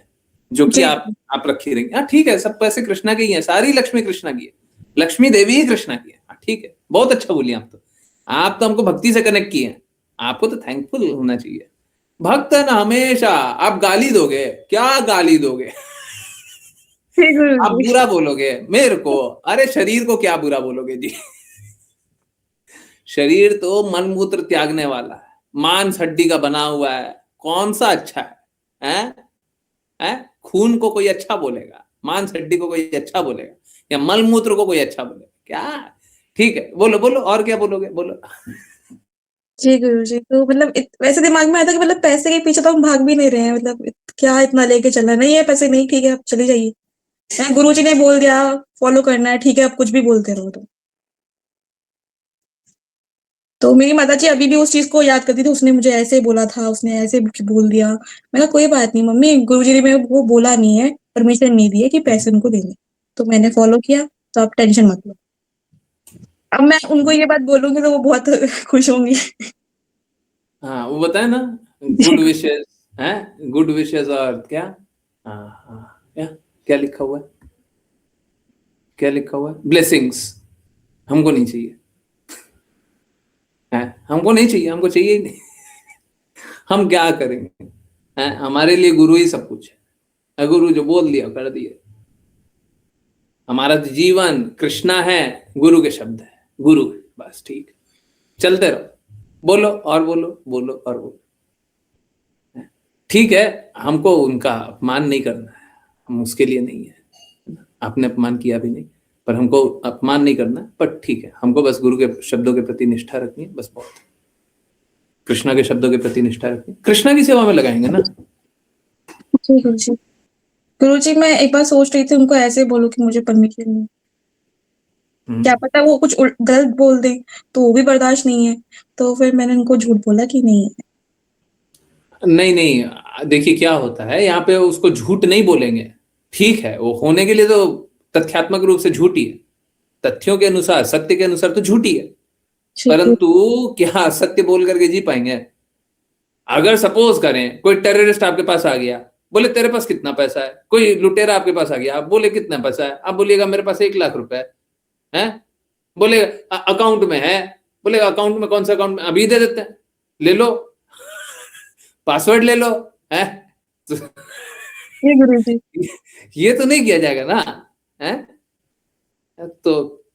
जो कि जी आप रखी रहेंगे। हाँ ठीक है, सब पैसे कृष्णा के ही हैं, सारी लक्ष्मी कृष्णा की है, लक्ष्मी देवी ही कृष्णा की है। हाँ, ठीक है, बहुत अच्छा बोली आप तो हमको भक्ति से कनेक्ट किए हैं, आपको तो थैंकफुल होना चाहिए। भक्त है ना हमेशा। आप गाली दोगे, क्या गाली दोगे? जी गुरु आप जी। बुरा बोलोगे मेरे को, अरे शरीर को क्या बुरा बोलोगे जी? शरीर तो मन मूत्र त्यागने वाला है, मांस हड्डी का बना हुआ है, कौन सा अच्छा है? हैं? हैं? खून को कोई अच्छा बोलेगा, मांस हड्डी को कोई अच्छा बोलेगा, या मल मूत्र को कोई अच्छा बोलेगा क्या? ठीक है, बोलो बोलो, और क्या बोलोगे, बोलो। जी गुरु जी, तो मतलब वैसे दिमाग में आया था कि मतलब पैसे के पीछे तो हम भाग भी नहीं रहे हैं, मतलब क्या इतना लेके चलना, नहीं है पैसे, नहीं ठीक है आप चले जाइए। गुरु जी ने बोल दिया फॉलो करना है, ठीक है आप कुछ भी बोलते रहो। तो मेरी माता जी अभी भी उस चीज को याद करती थी, उसने मुझे ऐसे बोला था, उसने ऐसे बोल दिया। मैं कहा कोई बात नहीं मम्मी, गुरु जी ने मेरे को बोला नहीं है, परमिशन नहीं दी है कि पैसे उनको देंगे, तो मैंने फॉलो किया, तो आप टेंशन मत लो। अब मैं उनको ये बात बोलूंगी तो वो बहुत खुश होंगी। हाँ, वो बताए ना, गुड विशेस हैं, गुड विशेस और क्या? हाँ हाँ, क्या क्या लिखा हुआ है? क्या लिखा हुआ है? ब्लेसिंग्स हमको नहीं चाहिए, है हमको नहीं चाहिए, हमको चाहिए ही नहीं। हम क्या करेंगे? हैं, हमारे लिए गुरु ही सब कुछ है, गुरु जो बोल दिया कर दिया। हमारा जीवन कृष्णा है, गुरु के शब्द है, गुरु है, बस ठीक है। चलते रहो, बोलो और बोलो, बोलो और बोलो। ठीक है, हमको उनका अपमान नहीं करना है, हम उसके लिए नहीं है, आपने अपमान किया भी नहीं, पर हमको अपमान नहीं करना। पर ठीक है, हमको बस गुरु के शब्दों के प्रति निष्ठा रखनी है, बस बहुत। कृष्णा के शब्दों के प्रति निष्ठा रखनी, कृष्णा की सेवा में लगाएंगे ना। जी गुरु जी। गुरु जी मैं एक बार सोच रही थी उनको ऐसे बोलूं कि मुझे परमिशन नहीं, क्या पता वो कुछ गलत बोल दे, तो वो भी बर्दाश्त नहीं है। तो फिर मैंने उनको झूठ बोला कि नहीं है। नहीं नहीं, देखिए क्या होता है यहाँ पे, उसको झूठ नहीं बोलेंगे, ठीक है, वो होने के लिए तो तथ्यात्मक रूप से झूठी है, तथ्यों के अनुसार, सत्य के अनुसार तो झूठी है, ठीक है। परंतु क्या सत्य बोल करके जी पाएंगे? अगर सपोज करें कोई टेररिस्ट आपके पास आ गया, बोले तेरे पास कितना पैसा है, कोई लुटेरा आपके पास आ गया, आप बोले कितना पैसा है, आप बोलिएगा मेरे पास 1 लाख रुपए है, बोले अकाउंट में है, बोले अकाउंट में, कौन सा अकाउंट में, अभी दे देते हैं, ले लो, पासवर्ड ले लो, है? जी गुरु जी। ये तो नहीं किया जाएगा ना, है? तो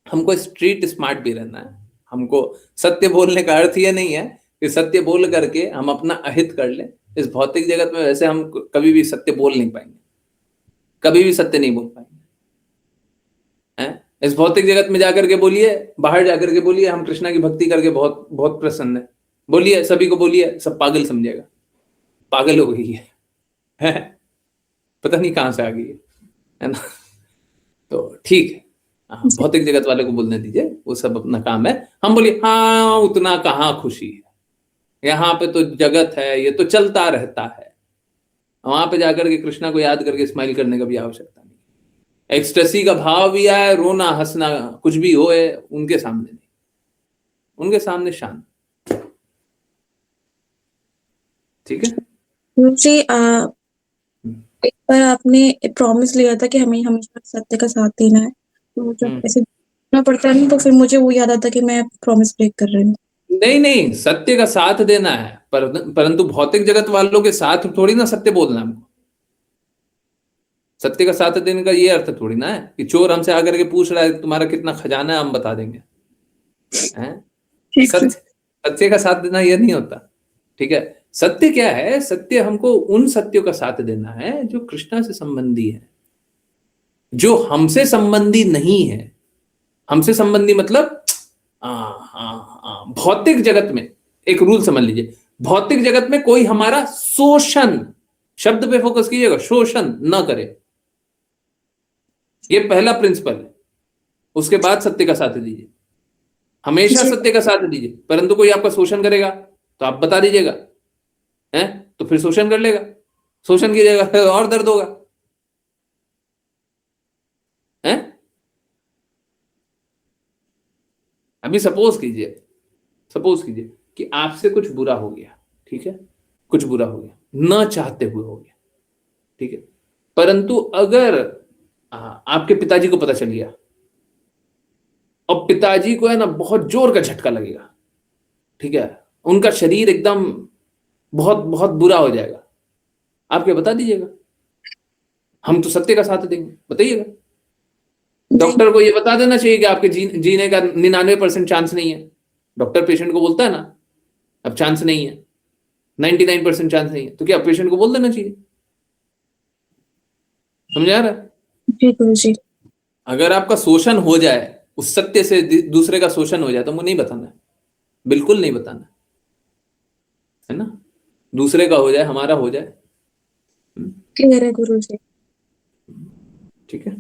हमको स्ट्रीट स्मार्ट भी रहना है, हमको सत्य बोलने का अर्थ ये नहीं है कि सत्य बोल करके हम अपना अहित कर लें। इस भौतिक जगत में वैसे हम कभी भी सत्य बोल नहीं पाएंगे, कभी भी सत्य नहीं बोल पाएंगे। हैं? इस भौतिक जगत में जाकर के बोलिए, बाहर जाकर के बोलिए हम कृष्णा की भक्ति करके बहुत बहुत प्रसन्न है, बोलिए सभी को बोलिए, सब पागल समझेगा, पागल हो गई है? पता नहीं कहां से आ गई है ना? तो ठीक है, हाँ, भौतिक जगत वाले को बोलने दीजिए, वो सब अपना काम है। हम बोलिए हाँ उतना कहाँ खुशी है, यहाँ पे तो जगत है, ये तो चलता रहता है। वहां पे जाकर के कृष्णा को याद करके स्माइल करने का भी आवश्यकता नहीं। एक्सटेसी का भाव भी आए, रोना हंसना कुछ भी होए, उनके सामने नहीं, उनके सामने शांत। ठीक है गुरु जी, एक बार आपने प्रॉमिस लिया था कि हमें हमेशा सत्य का साथ देना है, तो जब ऐसे देना पड़ता है ना, तो फिर मुझे वो याद आता कि मैं प्रॉमिस ब्रेक कर रही हूँ। नहीं नहीं, सत्य का साथ देना है, परंतु भौतिक जगत वालों के साथ थोड़ी ना सत्य बोलना हमको। सत्य का साथ देने का ये अर्थ थोड़ी ना है कि चोर हमसे आकर के पूछ रहा है तुम्हारा कितना खजाना है, हम बता देंगे। सत्य का साथ देना ये नहीं होता। ठीक है, सत्य क्या है? सत्य हमको उन सत्यों का साथ देना है जो कृष्णा से संबंधी है, जो हमसे संबंधी नहीं है। हमसे संबंधी मतलब भौतिक जगत में एक रूल समझ लीजिए, भौतिक जगत में कोई हमारा शोषण, शब्द पे फोकस कीजिएगा, शोषण न करे, ये पहला प्रिंसिपल है। उसके बाद सत्य का साथ दीजिए, हमेशा सत्य का साथ दीजिए। परंतु कोई आपका शोषण करेगा तो आप बता दीजिएगा, है तो फिर शोषण कर लेगा, शोषण कीजिएगा फिर और दर्द होगा। है अभी सपोज कीजिए कि आपसे कुछ बुरा हो गया, ठीक है, कुछ बुरा हो गया, न चाहते हुए हो गया, ठीक है। परंतु अगर आपके पिताजी को पता चल गया और पिताजी को है ना बहुत जोर का झटका लगेगा, ठीक है, उनका शरीर एकदम बहुत बहुत बुरा हो जाएगा, आप क्या बता दीजिएगा? हम तो सत्य का साथ देंगे, बताइएगा। डॉक्टर को ये बता देना चाहिए कि आपके जीने का 99% चांस नहीं है। डॉक्टर पेशेंट को बोलता है ना अब चांस नहीं है, 99% चांस नहीं है, तो क्या पेशेंट को बोल देना चाहिए? समझ आ रहा है? जी गुरुजी। अगर आपका शोषण हो जाए, उस सत्य से दूसरे का शोषण हो जाए, तो मुझे नहीं बताना है, बिल्कुल नहीं बताना है ना। दूसरे का हो जाए, हमारा हो जाए, क्लियर है गुरुजी। ठीक है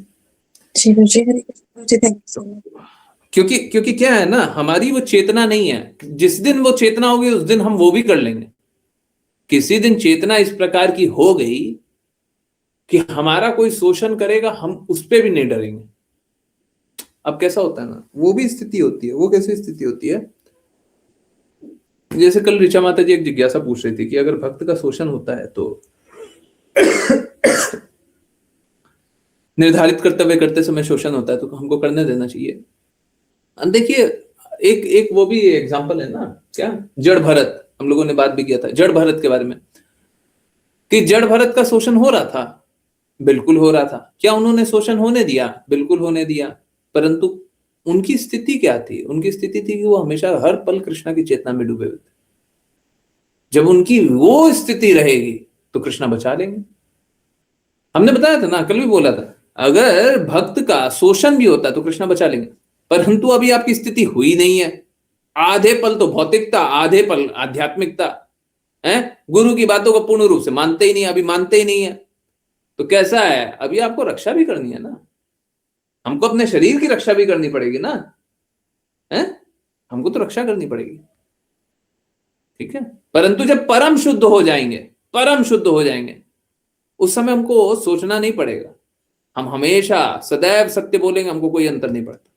जी गुरुजी, हरे Krishna ji, thank you so much. क्योंकि क्या है ना, हमारी वो चेतना नहीं है। जिस दिन वो चेतना होगी उस दिन हम वो भी कर लेंगे। किसी दिन चेतना इस प्रकार की हो गई कि हमारा कोई शोषण करेगा, हम उस पर भी नहीं डरेंगे। अब कैसा होता है ना, वो भी स्थिति होती है। वो कैसी स्थिति होती है? जैसे कल ऋचा माता जी एक जिज्ञासा पूछ रही थी कि अगर भक्त का शोषण होता है तो निर्धारित कर्तव्य करते समय शोषण होता है तो हमको करने देना चाहिए। देखिए, एक वो भी एग्जांपल है ना, क्या जड़ भरत, हम लोगों ने बात भी किया था जड़ भरत के बारे में, कि जड़ भरत का शोषण हो रहा था, बिल्कुल हो रहा था। क्या उन्होंने शोषण होने दिया? बिल्कुल होने दिया। परंतु उनकी स्थिति क्या थी? उनकी स्थिति थी कि वो हमेशा हर पल कृष्णा की चेतना में डूबे हुए थे। जब उनकी वो स्थिति रहेगी तो कृष्णा बचा लेंगे। हमने बताया था ना, कल भी बोला था, अगर भक्त का शोषण भी होता है तो कृष्णा बचा लेंगे। परंतु अभी आपकी स्थिति हुई नहीं है। आधे पल तो भौतिकता, आधे पल आध्यात्मिकता है। गुरु की बातों को पूर्ण रूप से मानते ही नहीं, अभी मानते ही नहीं है। तो कैसा है, अभी आपको रक्षा भी करनी है ना, हमको अपने शरीर की रक्षा भी करनी पड़ेगी ना, है हमको तो रक्षा करनी पड़ेगी, ठीक है। परंतु जब परम शुद्ध हो जाएंगे, उस समय हमको सोचना नहीं पड़ेगा। हम हमेशा सदैव सत्य बोलेंगे, हमको कोई अंतर नहीं पड़ता,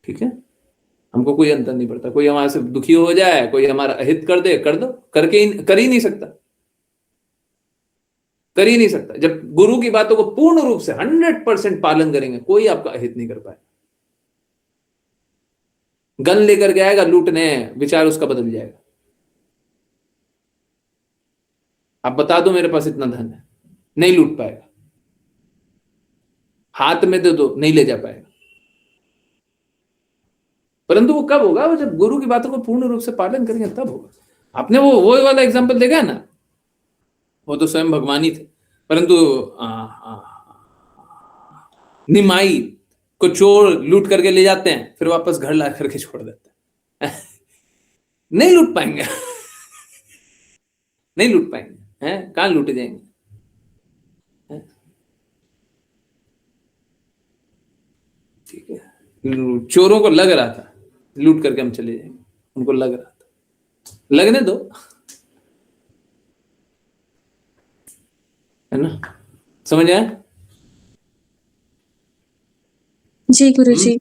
ठीक है। हमको कोई अंतर नहीं पड़ता। कोई हमारे से दुखी हो जाए, कोई हमारा अहित कर दे, कर दो, कर ही नहीं सकता, कर ही नहीं सकता। जब गुरु की बातों को पूर्ण रूप से 100% पालन करेंगे, कोई आपका अहित नहीं कर पाएगा। गन लेकर के आएगा लूटने, विचार उसका बदल जाएगा। आप बता दो मेरे पास इतना धन है, नहीं लूट पाएगा। हाथ में दे दो, नहीं ले जा पाएगा। परंतु वो कब होगा? वो जब गुरु की बातों को पूर्ण रूप से पालन करेंगे तब होगा। आपने वो वाला एग्जांपल देखा है ना, वो तो स्वयं भगवान ही थे, परंतु निमाई को चोर लूट करके ले जाते हैं, फिर वापस घर ला करके छोड़ देते हैं। नहीं लूट पाएंगे। नहीं लूट पाएंगे, हैं कहाँ लूटे जाएंगे। ठीक है, चोरों को लग रहा था लूट करके हम चले जाएंगे, उनको लग रहा था, लगने दो, है ना, समझ आया। जी गुरुजी।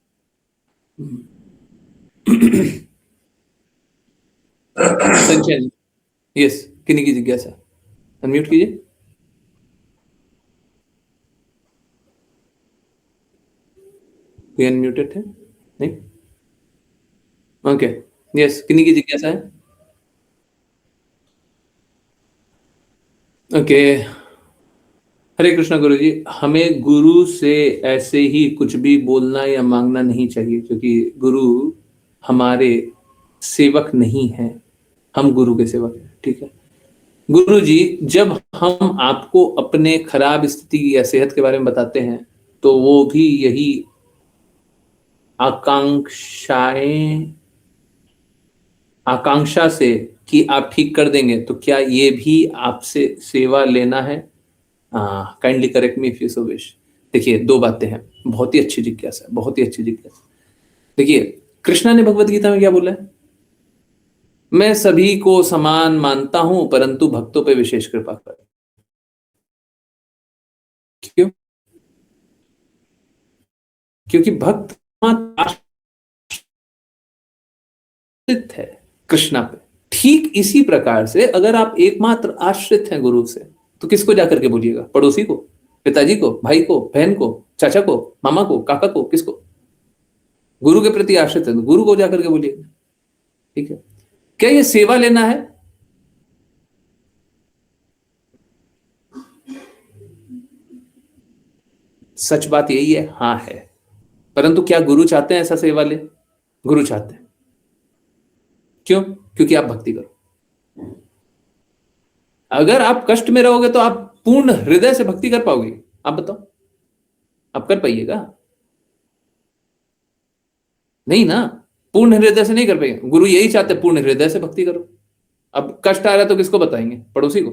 संचय जी, यस, किन्हीं की जिज्ञासा, अनम्यूट कीजिए। कोई अनम्यूटेड है? नहीं, ओके, यस, किन्हीं की जिज्ञासा है? ओके, हरे कृष्णा गुरु जी, हमें गुरु से ऐसे ही कुछ भी बोलना या मांगना नहीं चाहिए, क्योंकि गुरु हमारे सेवक नहीं है, हम गुरु के सेवक हैं। ठीक है गुरु जी, जब हम आपको अपने खराब स्थिति या सेहत के बारे में बताते हैं तो वो भी यही आकांक्षा से कि आप ठीक कर देंगे, तो क्या ये भी आपसे सेवा लेना है? Kindly correct me if you so wish. देखिए, दो बातें हैं, बहुत ही अच्छी जिज्ञासा, बहुत ही अच्छी जिज्ञासा। देखिए, कृष्णा ने भगवत गीता में क्या बोला है? मैं सभी को समान मानता हूं, परंतु भक्तों पे विशेष कृपा कर। क्यों? क्योंकि भक्त आश्रित है कृष्णा पे। ठीक इसी प्रकार से अगर आप एकमात्र आश्रित हैं गुरु से, तो किसको जाकर के बोलिएगा? पड़ोसी को, पिताजी को, भाई को, बहन को, चाचा को, मामा को, काका को, किसको? गुरु के प्रति आश्रित है तो गुरु को जाकर के बोलिएगा। ठीक है, क्या ये सेवा लेना है? सच बात यही है, हाँ है, परंतु क्या गुरु चाहते हैं ऐसा सेवा ले? गुरु चाहते हैं। क्यों? क्योंकि आप भक्ति करो। अगर आप कष्ट में रहोगे तो आप पूर्ण हृदय से भक्ति कर पाओगे? आप बताओ, आप कर पाइएगा? नहीं ना, पूर्ण हृदय से नहीं कर पाएंगे। गुरु यही चाहते हैं, पूर्ण हृदय से भक्ति करो। अब कष्ट आ रहा है तो किसको बताएंगे? पड़ोसी को।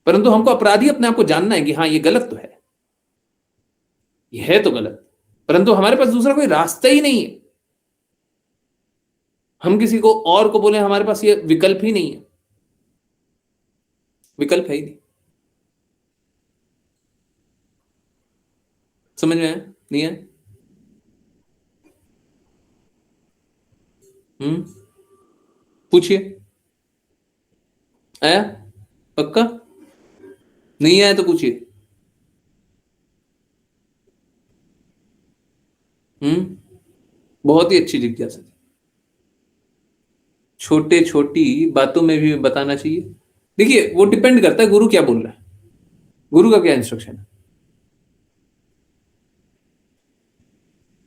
परंतु हमको अपराधी अपने आप को जानना है कि हाँ ये गलत तो है, ये है तो गलत, परंतु हमारे पास दूसरा कोई रास्ता ही नहीं है। हम किसी को और को बोले, हमारे पास ये विकल्प ही नहीं है, विकल्प है ही नहीं। समझ में आया? नहीं है? पूछिए, आया? पक्का? नहीं आया तो पूछिए। बहुत ही अच्छी जिज्ञासा। छोटे छोटी बातों में भी बताना चाहिए। देखिए, वो डिपेंड करता है गुरु क्या बोल रहा है, गुरु का क्या इंस्ट्रक्शन है।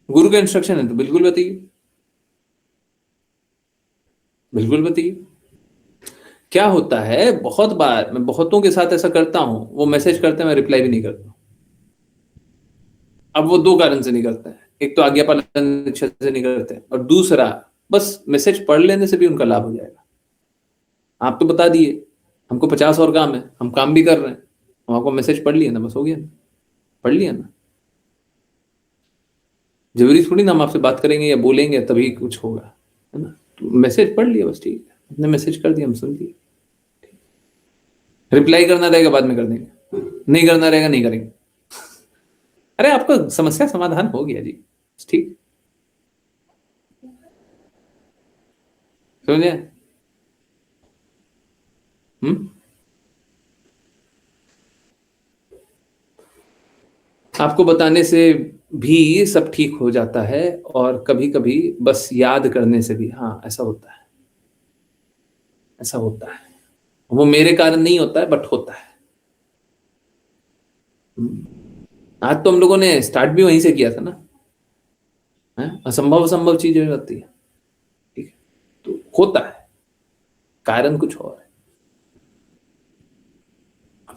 गुरु का इंस्ट्रक्शन है तो बिल्कुल बताइए, बिल्कुल बताइए। क्या होता है, बहुत बार मैं बहुतों के साथ ऐसा करता हूं, वो मैसेज करते हैं, मैं रिप्लाई भी नहीं करता। अब वो दो कारण से नहीं करते हैं, एक तो आज्ञा पालन इच्छा से नहीं करते हैं, और दूसरा बस मैसेज पढ़ लेने से भी उनका लाभ हो जाएगा। आप तो बता दिए, हमको 50 और काम है, हम काम भी कर रहे हैं, हम आपको मैसेज पढ़ लिया ना, बस हो गया ना, पढ़ लिया ना। जरूरी थोड़ी ना हम आपसे बात करेंगे या बोलेंगे तभी कुछ होगा, है ना। तो मैसेज पढ़ लिया बस, ठीक है, अपने मैसेज कर दिया, हम सुन लिए। रिप्लाई करना रहेगा बाद में कर देंगे, नहीं करना रहेगा नहीं करेंगे। अरे आपका समस्या समाधान हो गया जी, ठीक, समझे? आपको बताने से भी सब ठीक हो जाता है, और कभी कभी बस याद करने से भी, हाँ ऐसा होता है, ऐसा होता है। वो मेरे कारण नहीं होता है, बट होता है। आज तो हम लोगों ने स्टार्ट भी वहीं से किया था ना, असंभव असंभव चीजें होती है, ठीक है, तो होता है, कारण कुछ और है।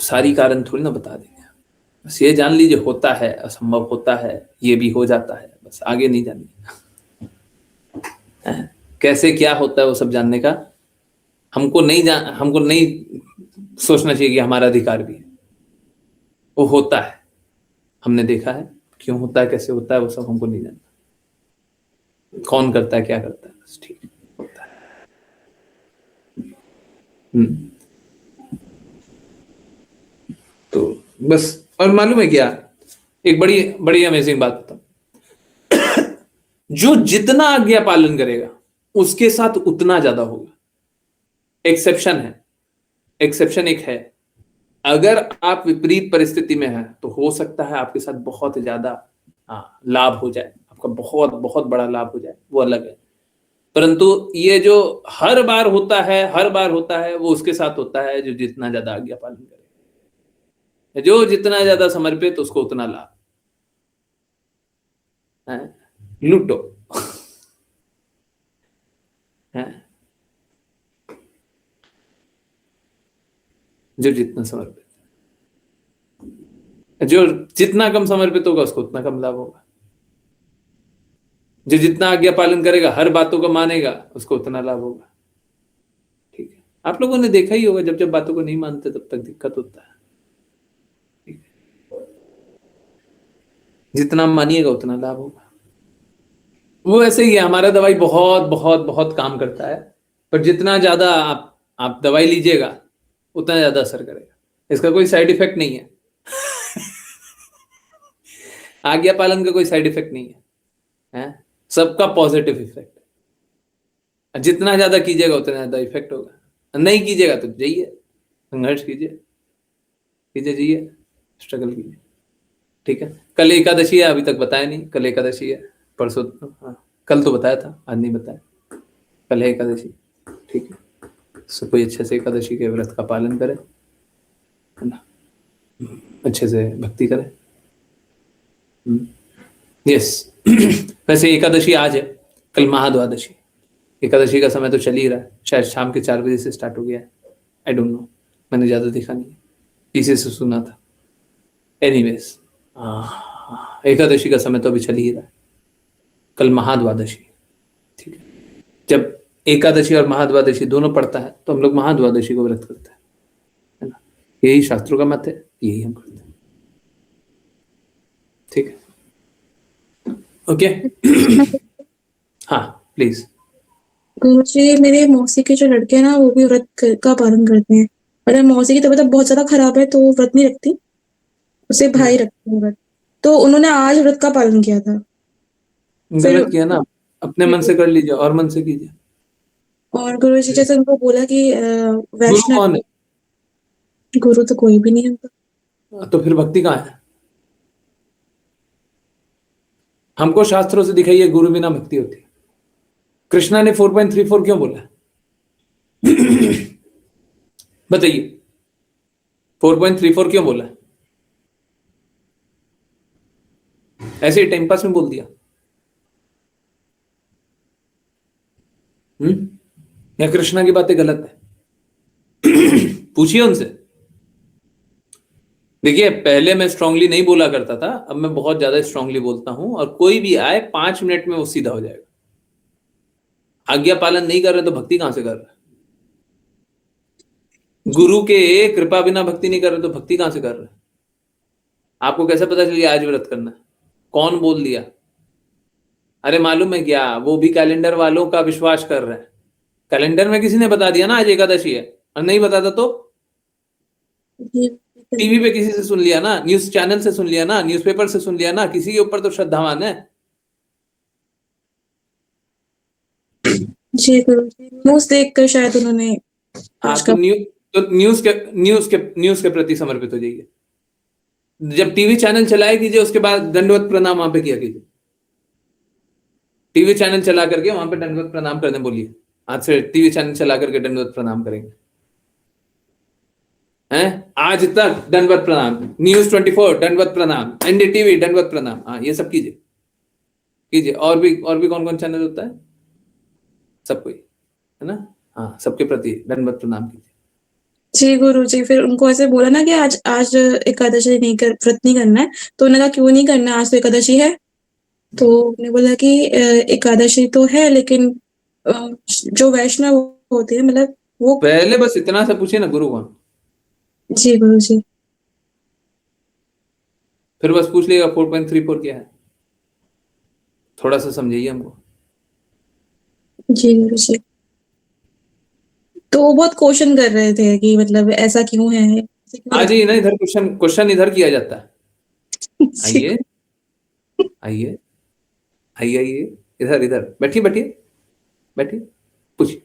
सारी कारण थोड़ी ना बता देंगे, बस ये जान लीजिए होता है, असंभव होता है, ये भी हो जाता है, बस आगे नहीं जानिए। कैसे क्या होता है वो सब जानने का हमको नहीं सोचना चाहिए कि हमारा अधिकार भी है। वो होता है, हमने देखा है, क्यों होता है, कैसे होता है, वो सब हमको नहीं जानना। कौन करता है, क्या करता है, बस ठीक होता है। तो बस, और मालूम है क्या, एक बड़ी बड़ी अमेजिंग बात बताऊं, जो जितना आज्ञा पालन करेगा उसके साथ उतना ज्यादा होगा। एक्सेप्शन है, एक्सेप्शन एक है, अगर आप विपरीत परिस्थिति में हैं तो हो सकता है आपके साथ बहुत ज्यादा लाभ हो जाए, आपका बहुत बहुत बड़ा लाभ हो जाए, वो अलग है। परंतु ये जो हर बार होता है वो उसके साथ होता है जो जितना ज्यादा आज्ञा पालन करेगा। जो जितना ज्यादा समर्पित उसको उतना लाभ है। लूटो है, जो जितना समर्पित, जो जितना कम समर्पित होगा उसको उतना कम लाभ होगा। जो जितना आज्ञा पालन करेगा, हर बातों को मानेगा, उसको उतना लाभ होगा। ठीक है, आप लोगों ने देखा ही होगा, जब जब बातों को नहीं मानते तब तक दिक्कत होता है। ठीक है, जितना मानिएगा उतना लाभ होगा। वो ऐसे ही है, हमारा दवाई बहुत बहुत बहुत काम करता है, पर जितना ज्यादा आप दवाई लीजिएगा उतना ज्यादा असर करेगा। इसका कोई साइड इफेक्ट नहीं है। आज्ञा पालन का कोई साइड इफेक्ट नहीं है, सबका पॉजिटिव इफेक्ट है। जितना ज्यादा कीजिएगा उतना ज्यादा इफेक्ट होगा, नहीं कीजिएगा तो जाइए, संघर्ष कीजिए, जाइए, स्ट्रगल कीजिए। ठीक है, कल एकादशी है, अभी तक बताया नहीं, कल एकादशी है, परसों, कल तो बताया था, आज नहीं बताया, कल है एकादशी। ठीक है, सो कोई अच्छे से एकादशी के व्रत का पालन करे, है ना, अच्छे से भक्ति करे। यस। वैसे एकादशी आज है, कल महाद्वादशी। एकादशी का समय तो चल ही रहा है, शायद शाम के 4 बजे से स्टार्ट हो गया है, आई डोंट नो, मैंने ज्यादा देखा नहीं है, किसी से सुना था। एनीवेज, एकादशी का समय तो अभी चल ही रहा है, कल महाद्वादशी। ठीक है, जब एकादशी और महाद्वादशी दोनों पड़ता है तो हम लोग महाद्वादशी को व्रत करते हैं, है ना, यही शास्त्रों का मत है, यही हम करते हैं। ठीक है, ओके। हाँ प्लीज। गुरुजी, मेरे मौसी के जो लड़के हैं ना, वो भी व्रत का पालन करते हैं। अगर मौसी की तबीयत बहुत ज्यादा खराब है तो वो व्रत नहीं रखती, उसे भाई रखते हैं व्रत। तो उन्होंने आज व्रत का पालन किया था। गलत किया ना, अपने मन से कर लीजिए और मन से कीजिए। और गुरुजी जैसे उनको बोला कि गुरु वैष्णव, कौन है? गुरु तो कोई भी नहीं है उनका। तो फिर भक्ति कहाँ है? हमको शास्त्रों से दिखाइए गुरु बिना भक्ति होती है। कृष्णा ने 4.34 क्यों बोला? बताइए, 4.34 क्यों बोला? ऐसे ही टाइम पास में बोल दिया? या कृष्णा की बातें गलत है? पूछिए उनसे। देखिए, पहले मैं स्ट्रांगली नहीं बोला करता था, अब मैं बहुत ज्यादा स्ट्रांगली बोलता हूं, और कोई भी आए 5 मिनट में वो सीधा हो जाएगा। आज्ञा पालन नहीं कर रहे तो भक्ति कहां से कर रहे? गुरु के कृपा बिना भक्ति नहीं कर रहे तो भक्ति कहां से कर रहे? आपको कैसे पता चल गया आज व्रत करना? कौन बोल दिया? अरे मालूम है क्या, वो भी कैलेंडर वालों का विश्वास कर रहे हैं। कैलेंडर में किसी ने बता दिया ना आज एकादशी है, और नहीं बताता तो टीवी पे किसी से सुन लिया ना, न्यूज चैनल से सुन लिया ना, न्यूज़पेपर से सुन लिया ना, किसी के ऊपर तो श्रद्धावान है। जी गुरुजी, न्यूज़ देखकर शायद उन्होंने हाँ, आज तो का न्यूज के प्रति समर्पित हो जाइए। जब टीवी चैनल चलाए कीजिए, उसके बाद दंडवत प्रणाम वहां पे किया कीजिए। टीवी चैनल चला करके वहां पे दंडवत प्रणाम करने बोलिए। आज से टीवी चैनल चला करके दंडवत प्रणाम करेंगे, हैं? आज तक दंडवत प्रणाम, न्यूज 24 दंडवत प्रणाम, एनडीटीवी दंडवत प्रणाम, हाँ ये सब कीजिए, कीजिए। और भी कौन कौन चैनल होता है, सब कोई, है ना, हाँ सबके प्रति दंडवत प्रणाम कीजिए। जी गुरु जी, फिर उनको ऐसे बोला ना कि आज आज एकादशी नहीं कर व्रत नहीं करना है, तो उन्होंने कहा क्यों नहीं करना है? आज तो एकादशी है। तो उन्होंने बोला कि एकादशी तो है लेकिन जो वैष्णव होते हैं मतलब वो। पहले बस इतना सा पूछिए ना, गुरु कौन। जी गुरु जी। फिर बस पूछ लिएगा 4.34 क्या है, थोड़ा सा समझाइए हमको। जी गुरु जी। तो वो बहुत क्वेश्चन कर रहे थे कि मतलब ऐसा क्यों है? ऐसे क्यों आ रख जाइए ना इधर, क्वेश्चन क्वेश्चन इधर किया जाता है। जी। आइए आइए आइए आइए, इधर इधर बैठिए बैठिए बैठिए, पूछिए।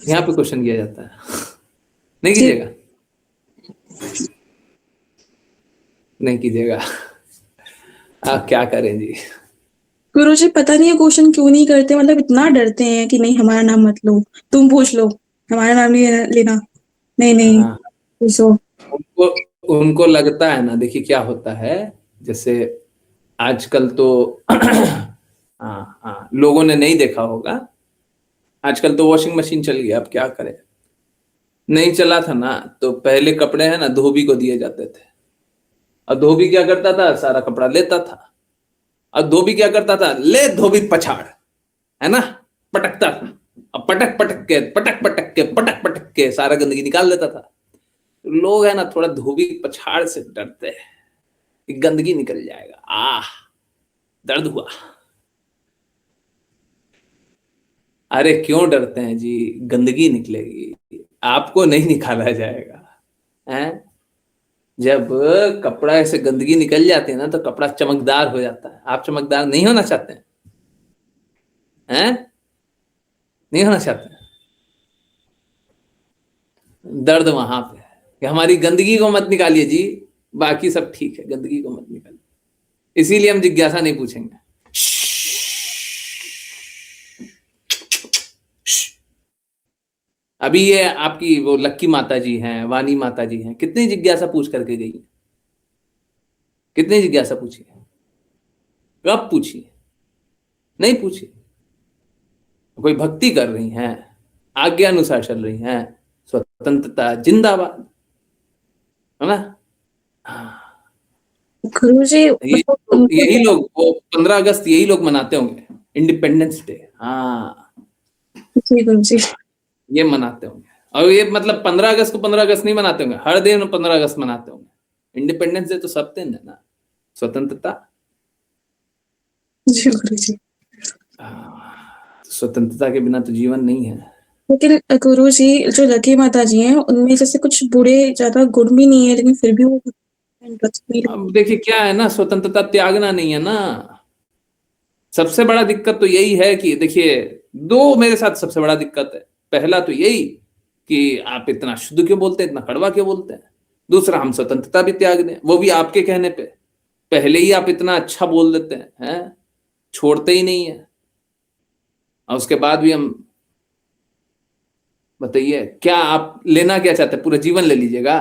यहाँ पे क्वेश्चन किया जाता है, नहीं जी कीजिएगा, नहीं कीजिएगा। आप क्या करें जी। गुरु जी, पता नहीं ये क्वेश्चन क्यों नहीं करते, मतलब इतना डरते हैं कि नहीं हमारा नाम मत लो, तुम पूछ लो, हमारा नाम नहीं लेना। नहीं नहीं हाँ, पूछो। उनको उनको लगता है ना, देखिए क्या होता है, जैसे आजकल तो हाँ हाँ, लोगों ने नहीं देखा होगा, आजकल तो वॉशिंग मशीन चल गया, अब क्या करें। नहीं चला था ना, तो पहले कपड़े है ना धोबी को दिए जाते थे, और धोबी क्या करता था, सारा कपड़ा लेता था, और धोबी क्या करता था, ले धोबी पछाड़, है ना, पटकता था, अब पटक पटक के पटक पटक के पटक पटक के सारा गंदगी निकाल लेता था। लोग है ना थोड़ा धोबी पछाड़ से डरते हैं कि गंदगी निकल जाएगा, दर्द हुआ। अरे क्यों डरते हैं जी, गंदगी निकलेगी, आपको नहीं निकाला जाएगा, हैं। जब कपड़ा ऐसे गंदगी निकल जाती है ना, तो कपड़ा चमकदार हो जाता है। आप चमकदार नहीं होना चाहते हैं? नहीं होना चाहते हैं? दर्द वहां पे है कि हमारी गंदगी को मत निकालिए जी, बाकी सब ठीक है, गंदगी को मत निकालिए। इसीलिए हम जिज्ञासा नहीं पूछेंगे। अभी ये आपकी वो लक्की माता जी हैं, वानी माता जी हैं, कितनी जिज्ञासा पूछ करके गई हैं? कितनी जिज्ञासा पूछी है? कब पूछी है? नहीं पूछी। कोई भक्ति कर रही हैं, आज्ञा अनुसार चल रही हैं, स्वतंत्रता जिंदाबाद, है ना। हाँ, गुरु जी ये मतलब तो उनको यही लोग वो 15 अगस्त यही लोग मनाते होंगे, इंडिपेंडेंस डे। हाँ, जी गुरु जी। ये मनाते होंगे। और ये मतलब 15 अगस्त को 15 अगस्त नहीं मनाते होंगे, हर दिन 15 अगस्त मनाते होंगे। इंडिपेंडेंस डे तो सब दिन है ना, स्वतंत्रता। जी गुरु जी। स्वतंत्रता के बिना तो जीवन नहीं है। लेकिन गुरु जी जो लकी माता जी हैं उनमें जैसे कुछ बुरे ज्यादा गुण भी नहीं है, लेकिन फिर भी वो व्रत नहीं अब रखती। देखिए क्या है ना, स्वतंत्रता त्यागना नहीं है ना। सबसे बड़ा दिक्कत तो यही है कि देखिए, दो मेरे साथ सबसे बड़ा दिक्कत है। पहला तो यही कि आप इतना शुद्ध क्यों बोलते हैं, इतना कड़वा क्यों बोलते हैं। दूसरा, हम स्वतंत्रता भी त्याग दें, वो भी आपके कहने पे। पहले ही आप इतना अच्छा बोल देते हैं, छोड़ते ही नहीं है, और उसके बाद भी हम, बताइए क्या आप लेना क्या चाहते हैं, पूरा जीवन ले लीजिएगा,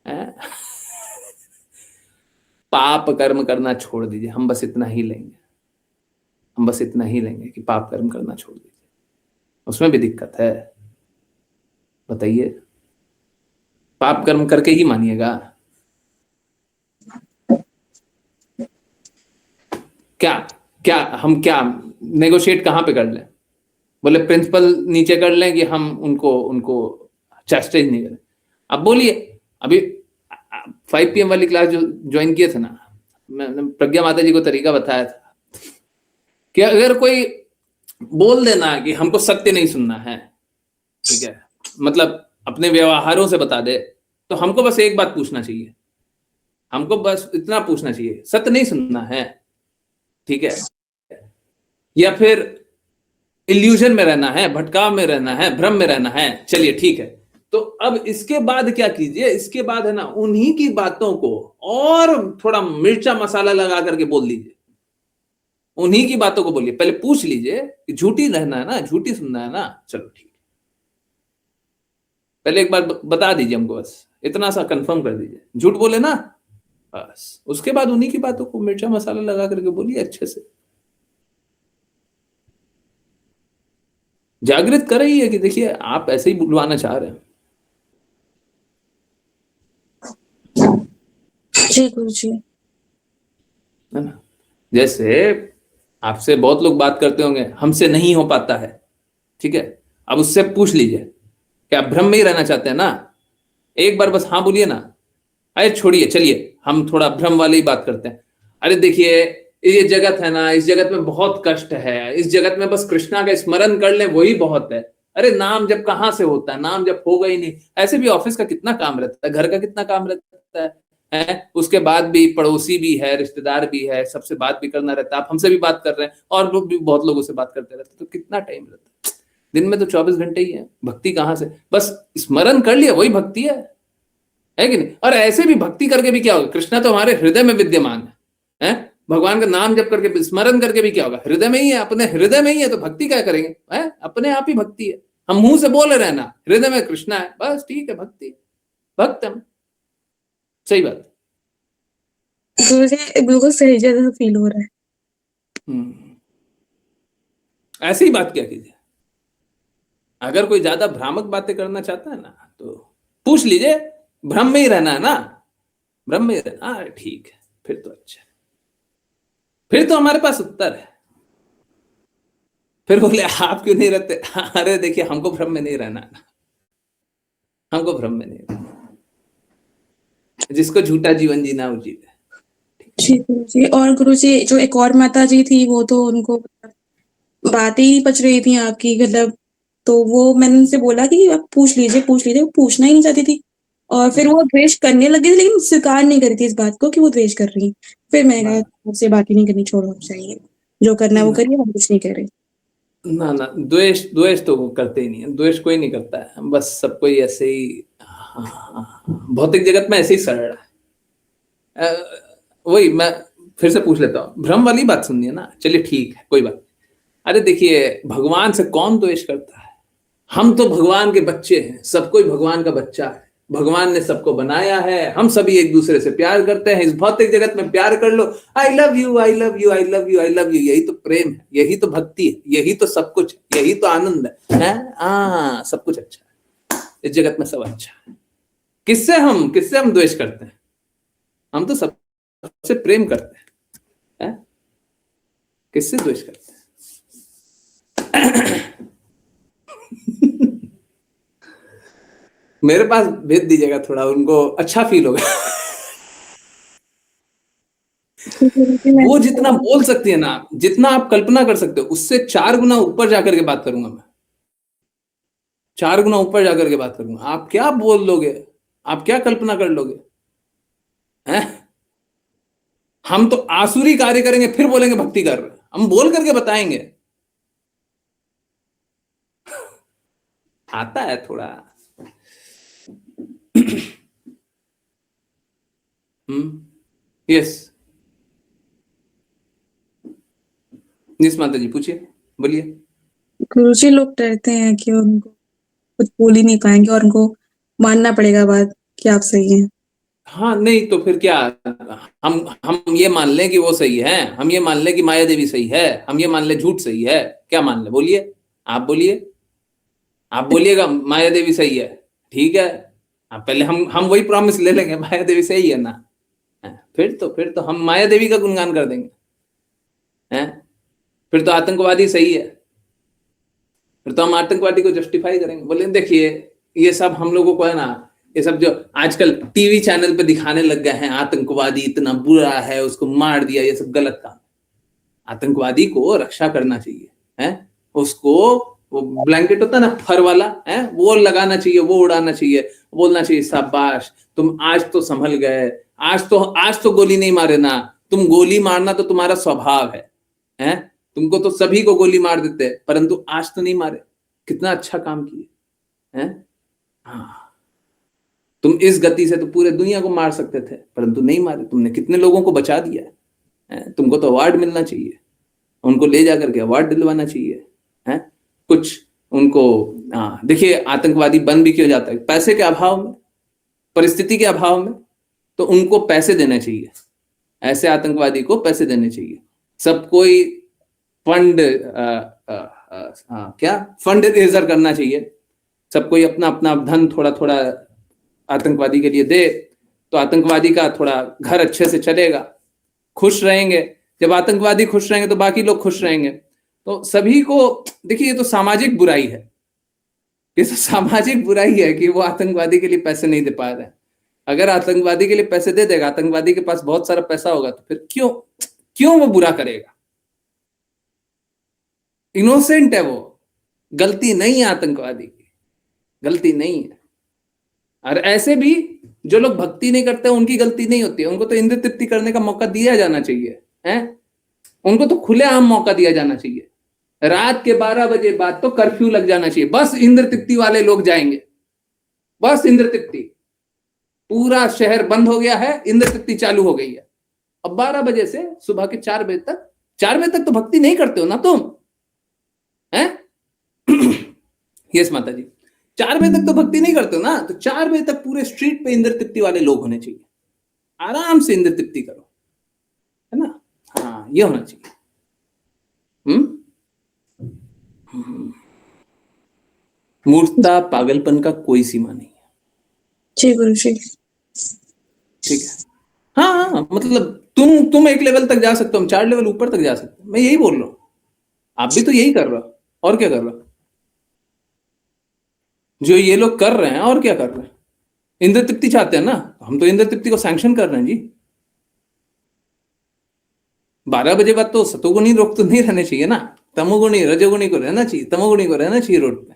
हैं? पाप कर्म करना छोड़ दीजिए, हम बस इतना ही लेंगे, हम बस इतना ही लेंगे कि पाप कर्म करना छोड़ दीजिए। उसमें भी दिक्कत है, बताइए, पाप कर्म करके ही मानिएगा क्या? क्या हम क्या नेगोशिएट कहाँ पे कर लें? बोले प्रिंसिपल नीचे कर लें कि हम उनको उनको चैस्टेज नहीं करें। अब बोलिए, अभी 5 PM वाली क्लास जो ज्वाइन किए थे ना, मैंने प्रज्ञा माता जी को तरीका बताया था कि अगर कोई बोल देना कि हमको सत्य नहीं सुनना है, ठीक है, मतलब अपने व्यवहारों से बता दे, तो हमको बस एक बात पूछना चाहिए, हमको बस इतना पूछना चाहिए, सत्य नहीं सुनना है, ठीक है, या फिर इल्यूजन में रहना है, भटकाव में रहना है, भ्रम में रहना है, चलिए ठीक है। तो अब इसके बाद क्या कीजिए, इसके बाद है ना उन्हीं की बातों को और थोड़ा मिर्चा मसाला लगा करके बोल दीजिए, उन्हीं की बातों को बोलिए। पहले पूछ लीजिए कि झूठी रहना है ना, झूठी सुनना है ना, चलो ठीक है, पहले एक बार बता दीजिए हमको, बस इतना सा कंफर्म कर दीजिए, झूठ बोले ना, बस उसके बाद उन्हीं की बातों को मिर्चा मसाला लगा करके बोलिए अच्छे से। जागृत कर रही है कि देखिए आप ऐसे ही बुलवाना चाह रहे हैं, जी गुरुजी। है ना। जैसे आपसे बहुत लोग बात करते होंगे, हमसे नहीं हो पाता है, ठीक है, अब उससे पूछ लीजिए कि आप भ्रम में ही रहना चाहते हैं ना, एक बार बस हाँ बोलिए ना। अरे छोड़िए, चलिए हम थोड़ा भ्रम वाली ही बात करते हैं। अरे देखिए ये जगत है ना, इस जगत में बहुत कष्ट है, इस जगत में बस कृष्णा का स्मरण कर ले वही बहुत है। अरे नाम जब कहाँ से होता है, नाम जब होगा ही नहीं। ऐसे भी ऑफिस का कितना काम रहता है, घर का कितना काम रहता है, उसके बाद भी पड़ोसी भी है, रिश्तेदार भी है, सबसे बात भी करना रहता है। आप हमसे भी बात कर रहे हैं और लोग भी बहुत लोगों से बात करते रहते हैं, तो कितना टाइम रहता है। दिन में तो 24 घंटे ही है, भक्ति कहाँ से, बस स्मरण कर लिया वही भक्ति है कि नहीं। और ऐसे भी भक्ति करके भी क्या होगा, कृष्णा तो हमारे हृदय में विद्यमान है? भगवान का नाम जप करके स्मरण करके भी क्या होगा, हृदय में ही है, अपने हृदय में ही है, तो भक्ति क्या करेंगे, है? अपने आप ही भक्ति है। हम मुंह से बोले रहना हृदय में कृष्णा है, बस ठीक है, भक्ति, भक्त हम। सही बात। गुरुजी बिल्कुल सही जैसा फील हो रहा है। ऐसे ही बात क्या कीजिए। अगर कोई ज्यादा भ्रामक बातें करना चाहता है ना, तो पूछ लीजिए, भ्रम में ही रहना है ना, भ्रम में ही रहना, हाँ ठीक है, फिर तो अच्छा, फिर तो हमारे पास उत्तर है। फिर बोले आप क्यों नहीं रहते, अरे देखिए हमको भ्रम में नहीं रहना है ना, हमको भ्रम में नहीं रहना, जिसको झूठा जीवन जीना वो जीवे। जी गुरुजी। और गुरुजी जो एक और माता जी थी वो तो उनको बातें ही पच रही थी आपकी, मतलब तो वो मैंने उनसे बोला कि आप पूछ लीजिए, वो पूछना ही नहीं चाहती थी। और फिर वो द्वेष करने लगी थी, लेकिन स्वीकार नहीं करी थी इस बात को कि वो द्वेष कर रही हैं। फिर मैंने कहा मुझसे बात ही नहीं करनी, छोड़ो अब चाहिए। जो करना है वो करिए, हम कुछ नहीं कह रहे। ना ना, द्वेष द्वेष तो वो करते ही नहीं है, द्वेष कोई नहीं करता है, बस सबको ही ऐसे ही, भौतिक जगत में ऐसे ही सरल है। वही मैं फिर से पूछ लेता हूँ, भ्रम वाली बात सुननी है ना, चलिए ठीक है, कोई बात नहीं। अरे देखिए भगवान से कौन द्वेष करता है, हम तो भगवान के बच्चे हैं, सब कोई भगवान का बच्चा है, भगवान ने सबको बनाया है, हम सभी एक दूसरे से प्यार करते हैं। इस भौतिक जगत में प्यार कर लो, I love you, I love you, I love you, I love you, यही तो प्रेम है, यही तो भक्ति है, यही तो सब कुछ, यही तो आनंद है? सब कुछ अच्छा है इस जगत में, सब अच्छा है। किससे हम द्वेष करते हैं? हम तो सबसे प्रेम करते हैं, किससे द्वेष करते हैं? मेरे पास भेज दीजिएगा, थोड़ा उनको अच्छा फील होगा। वो जितना बोल सकती है ना, जितना आप कल्पना कर सकते हो, उससे 4 गुना ऊपर जाकर के बात करूंगा मैं, 4 गुना ऊपर जाकर के बात करूंगा। आप क्या बोल लोगे, आप क्या कल्पना कर लोगे, हैं? हम तो आसुरी कार्य करेंगे फिर बोलेंगे भक्ति कर रहे हैं, हम बोल करके बताएंगे। आता है थोड़ा। यस यस माता जी, पूछिए, बोलिए। गुरुजी लोग डरते हैं कि उनको कुछ बोल ही नहीं पाएंगे और उनको मानना पड़ेगा बात कि आप सही हैं। हाँ नहीं तो फिर क्या, हम ये मान लें कि वो सही है, हम ये मान लें कि माया देवी सही है, हम ये मान लें झूठ सही है, क्या मान ले, बोलिए, आप बोलिए, आप बोलिएगा माया देवी सही है, ठीक है। पहले हम वही प्रॉमिस ले लेंगे माया देवी सही है ना, फिर तो हम माया देवी का गुणगान कर देंगे, हैं? फिर तो आतंकवादी सही है, फिर तो हम आतंकवादी को जस्टिफाई करेंगे, बोले देखिए ये सब हम लोगों को है ना, ये सब जो आजकल टीवी चैनल पे दिखाने लग गए हैं, आतंकवादी इतना बुरा है, उसको मार दिया, ये सब गलत काम। आतंकवादी को रक्षा करना चाहिए, है? उसको वो ब्लैंकेट होता है ना फर वाला, है, वो लगाना चाहिए, वो उड़ाना चाहिए, बोलना चाहिए शाबाश तुम आज तो संभल गए, आज तो गोली नहीं मारे ना, तुम गोली मारना तो तुम्हारा स्वभाव है? तुमको तो सभी को गोली मार देते, परंतु आज तो नहीं मारे, कितना अच्छा काम किए, हैं? हाँ, तुम इस गति से तो पूरे दुनिया को मार सकते थे, परंतु नहीं मारे, तुमने कितने लोगों को बचा दिया है? तुमको तो अवार्ड मिलना चाहिए, उनको ले जाकर के अवार्ड दिलवाना चाहिए, है? कुछ उनको, देखिए आतंकवादी बन भी क्यों जाता है, पैसे के अभाव में, परिस्थिति के अभाव में, तो उनको पैसे देना चाहिए, ऐसे आतंकवादी को पैसे देने चाहिए। सब कोई फंड क्या फंड रेजर करना चाहिए, सब कोई अपना अपना धन थोड़ा थोड़ा आतंकवादी के लिए दे, तो आतंकवादी का थोड़ा घर अच्छे से चलेगा, खुश रहेंगे। जब आतंकवादी खुश रहेंगे तो बाकी लोग खुश रहेंगे। तो सभी को देखिए, ये तो सामाजिक बुराई है, ये तो सामाजिक बुराई है कि वो आतंकवादी के लिए पैसे नहीं दे पा रहे हैं। अगर आतंकवादी के लिए पैसे दे देगा, आतंकवादी के पास बहुत सारा पैसा होगा, तो फिर क्यों वो बुरा करेगा? इनोसेंट है वो, गलती नहीं है आतंकवादी की, गलती नहीं है। और ऐसे भी जो लोग भक्ति नहीं करते उनकी गलती नहीं होती है, उनको तो इंद्र तृप्ति करने का मौका दिया जाना चाहिए, हैं? उनको तो खुलेआम मौका दिया जाना चाहिए। रात के 12 बजे बाद तो कर्फ्यू लग जाना चाहिए, बस इंद्र तृप्ति वाले लोग जाएंगे, बस इंद्र तृप्ति। पूरा शहर बंद हो गया है, इंद्र तृप्ति चालू हो गई है। अब 12 बजे से सुबह के 4 बजे तक, 4 बजे तक तो भक्ति नहीं करते हो ना तुम, हैं? यस माता जी, 4 बजे तक तो भक्ति नहीं करते हो ना, तो 4 बजे तक पूरे स्ट्रीट पे इंद्र तृप्ति वाले लोग होने चाहिए, आराम से इंद्र तृप्ति करो, है ना? हाँ, ये होना चाहिए। मूर्खता पागलपन का कोई सीमा नहीं है। जी गुरुजी। ठीक है, हाँ, मतलब तुम एक लेवल तक जा सकते हो, हम 4 लेवल ऊपर तक जा सकते हो। मैं यही बोल रहा हूं, आप भी तो यही कर रहे हो, और क्या कर रहे हो? जो ये लोग कर रहे हैं, और क्या कर रहे हैं? इंद्र तृप्ति चाहते हैं ना, हम तो इंद्र तृप्ति को सैंक्शन कर रहे हैं जी। 12 बजे बाद तो सतोगुणी लोग तो नहीं रहने चाहिए ना, तमोगुणी रजोगुणी को रहना चाहिए, तमोगुणी को रहना चाहिए रोड पे।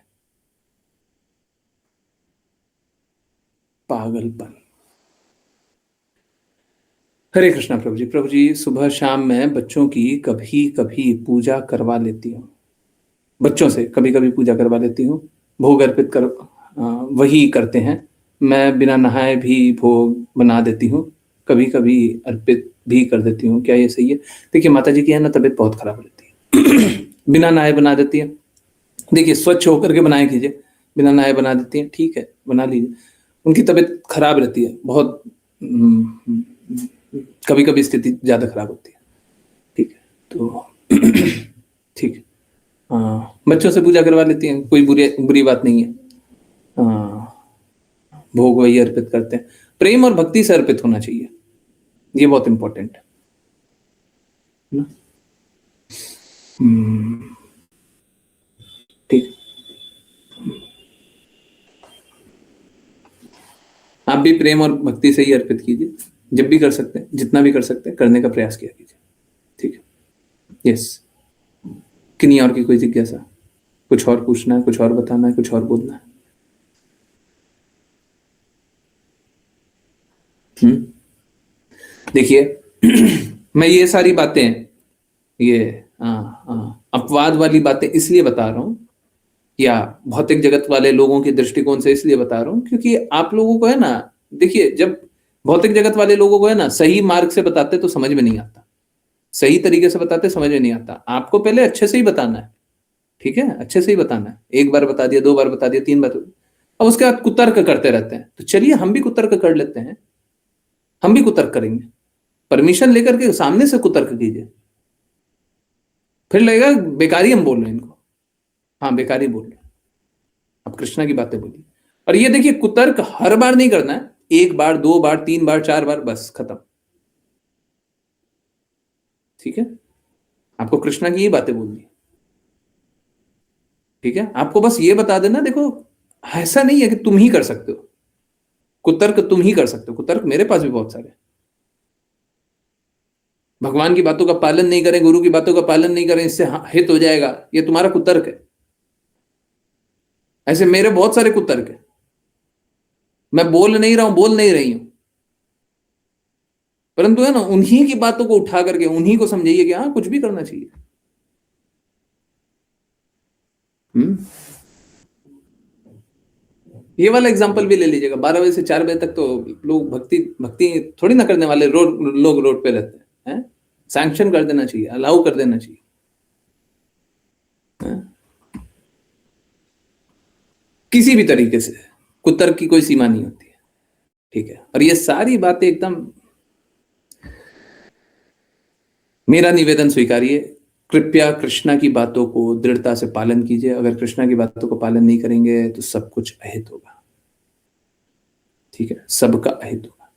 पागलपन। हरे कृष्णा प्रभु जी। प्रभु जी, सुबह शाम मैं बच्चों की कभी कभी पूजा करवा लेती हूँ, बच्चों से कभी कभी पूजा करवा लेती हूँ, भोग अर्पित कर वही करते हैं, मैं बिना नहाए भी भोग बना देती हूँ, कभी कभी अर्पित भी कर देती हूँ, क्या ये सही है? देखिए माता जी की है ना तबीयत बहुत खराब रहती है, बिना नहाए बना देती है। देखिए स्वच्छ होकर के बनाए कीजिए, बिना नहाए बना देती है, ठीक है बना लीजिए। उनकी तबीयत खराब रहती है बहुत, कभी कभी स्थिति ज्यादा खराब होती है, ठीक है, तो ठीक है, बच्चों से पूजा करवा लेती हैं, कोई बुरी बात नहीं है। भोग वही अर्पित करते हैं, प्रेम और भक्ति से अर्पित होना चाहिए, ये बहुत इंपॉर्टेंट है ना? ठीक, आप भी प्रेम और भक्ति से ही अर्पित कीजिए, जब भी कर सकते हैं, जितना भी कर सकते हैं करने का प्रयास किया कीजिए, ठीक है? यस, किन्हीं और की कोई जिज्ञासा, कुछ और पूछना है, कुछ और बताना है, कुछ और बोलना है? देखिए मैं ये सारी बातें, ये अपवाद वाली बातें इसलिए बता रहा हूं, या भौतिक जगत वाले लोगों के दृष्टिकोण से इसलिए बता रहा हूं, क्योंकि आप लोगों को है ना, देखिए जब भौतिक जगत वाले लोगों को है ना सही मार्ग से बताते तो समझ में नहीं आता, सही तरीके से बताते समझ में नहीं आता। आपको पहले अच्छे से ही बताना है, ठीक है, अच्छे से ही बताना है। 1 बार बता दिया, 2 बार बता दिया, 3 बार, अब उसके बाद कुतर्क करते रहते हैं। तो चलिए हम भी कुतर्क कर लेते हैं, हम भी कुतर्क करेंगे, परमिशन लेकर के सामने से कुतर्क कीजिए, फिर लगेगा बेकारी हम बोल रहे हैं इनको, हाँ बेकारी बोल रहे हैं। अब कृष्णा की बातें बोलिए, और ये देखिए कुतर्क हर बार नहीं करना है, 1 बार 2 बार 3 बार 4 बार, बस खत्म, ठीक है? आपको कृष्णा की ये बातें बोलनी, ठीक है? आपको बस ये बता देना, देखो ऐसा नहीं है कि तुम ही कर सकते हो कुतर्क, तुम ही कर सकते हो कुतर्क, मेरे पास भी बहुत सारे। भगवान की बातों का पालन नहीं करें, गुरु की बातों का पालन नहीं करें, इससे हित हो जाएगा, ये तुम्हारा कुतर्क है। ऐसे मेरे बहुत सारे कुतर्क है, मैं बोल नहीं रहा हूं, बोल नहीं रही हूं, परंतु है ना उन्हीं की बातों को उठा करके उन्हीं को समझाइए कि हाँ कुछ भी करना चाहिए। ये वाला एग्जांपल भी ले लीजिएगा, 12 बजे से 4 बजे तक तो लोग भक्ति थोड़ी ना करने वाले लोग रोड पे रहते हैं, सैंक्शन कर देना चाहिए, अलाउ कर देना चाहिए, किसी भी तरीके से कुतर्क की कोई सीमा नहीं होती है, ठीक है? और ये सारी बातें एकदम, मेरा निवेदन स्वीकारिए, कृपया कृष्णा की बातों को दृढ़ता से पालन कीजिए। अगर कृष्णा की बातों को पालन नहीं करेंगे तो सब कुछ अहित होगा, ठीक है, सबका अहित होगा।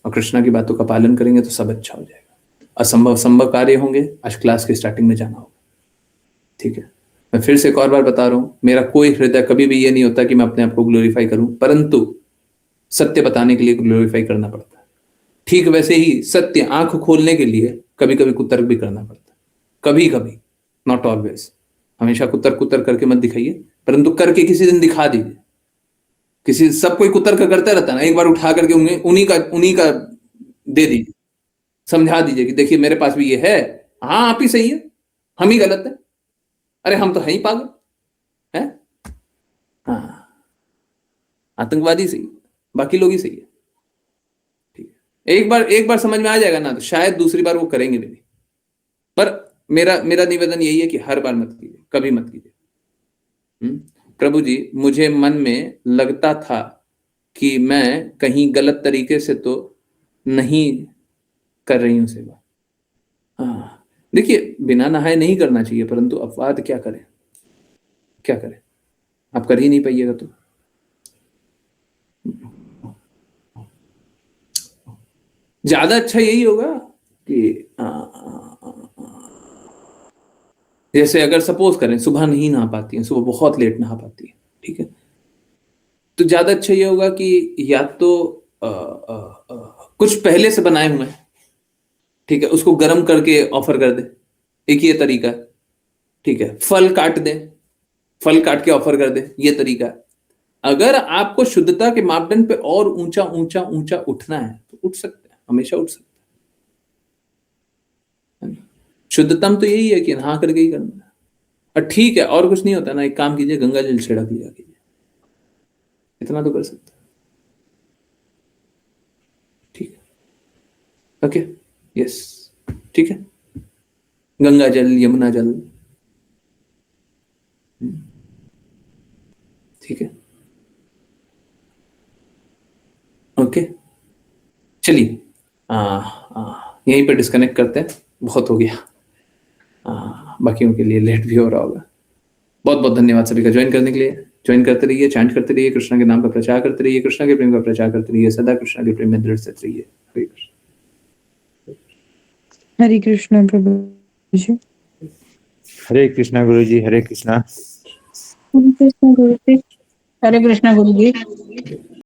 और कृष्णा की बातों का पालन करेंगे तो सब अच्छा हो जाएगा। असंभव संभव कार्य होंगे, आज क्लास के स्टार्टिंग में जाना होगा, ठीक है। मैं फिर से एक और बार बता रहा हूं, मेरा कोई हृदय कभी भी ये नहीं होता कि मैं अपने आप को ग्लोरीफाई करूं, परंतु सत्य बताने के लिए ग्लोरीफाई करना पड़ता है। ठीक वैसे ही सत्य आंख खोलने के लिए कभी कभी कुतर्क भी करना पड़ता है, कभी कभी, नॉट ऑलवेज। हमेशा कुतर्क कुतर्क करके मत दिखाइए, परंतु करके किसी दिन दिखा दीजिए। किसी सब कोई कुतर्क करता रहता ना, एक बार उठा करके उन्हीं का दे दीजिए, समझा दीजिए कि देखिए मेरे पास भी ये है, हाँ आप ही सही है, हम ही गलत है, अरे हम तो है ही पागल है, हाँ आतंकवादी सही है, बाकी लोग ही सही है, ठीक है। एक बार समझ में आ जाएगा ना तो शायद दूसरी बार वो करेंगे भी नहीं। पर मेरा निवेदन यही है कि हर बार मत कीजिए, कभी मत कीजिए। प्रभु जी, मुझे मन में लगता था कि मैं कहीं गलत तरीके से तो नहीं कर रही हूं सेवा। हाँ, देखिए बिना नहाए नहीं करना चाहिए, परंतु अपवाद क्या करें, क्या करें, आप कर ही नहीं पाइएगा तो। ज्यादा अच्छा यही होगा कि जैसे अगर सपोज करें सुबह नहीं नहा पाती हैं, सुबह बहुत लेट नहा पाती है, ठीक है, तो ज्यादा अच्छा ये होगा कि या तो कुछ पहले से बनाए हुए हैं, ठीक है, उसको गर्म करके ऑफर कर दे, एक ये तरीका है, ठीक है। फल काट दे, फल काट के ऑफर कर दे, ये तरीका है। अगर आपको शुद्धता के मापदंड पे और ऊंचा ऊंचा ऊंचा उठना है तो उठ सकते हैं, हमेशा उठ सकते हैं। शुद्धतम तो यही है कि नहा करके ही करना है, और ठीक है और कुछ नहीं होता ना, एक काम कीजिए, गंगा जल छिड़क लिया कीजिए, इतना तो कर सकते हैं, ठीक है, ओके, यस, ठीक है, गंगा जल, यमुना जल, ठीक है, ओके। चलिए यहीं पे डिस्कनेक्ट करते हैं, बहुत हो गया, बाकियों के लिए लेट भी हो रहा होगा। बहुत बहुत धन्यवाद सभी का ज्वाइन करने के लिए। ज्वाइन करते रहिए, चैंट करते रहिए, कृष्णा के नाम का प्रचार करते रहिए, कृष्णा के प्रेम का प्रचार करते रहिए, सदा कृष्णा के प्रेम में दृढ़ स्थित रहिए। हरे कृष्ण। हरे कृष्ण प्रभु जी। हरे कृष्णा गुरु जी, हरे कृष्णा। हरे कृष्ण गुरु जी। हरे कृष्णा गुरु जी।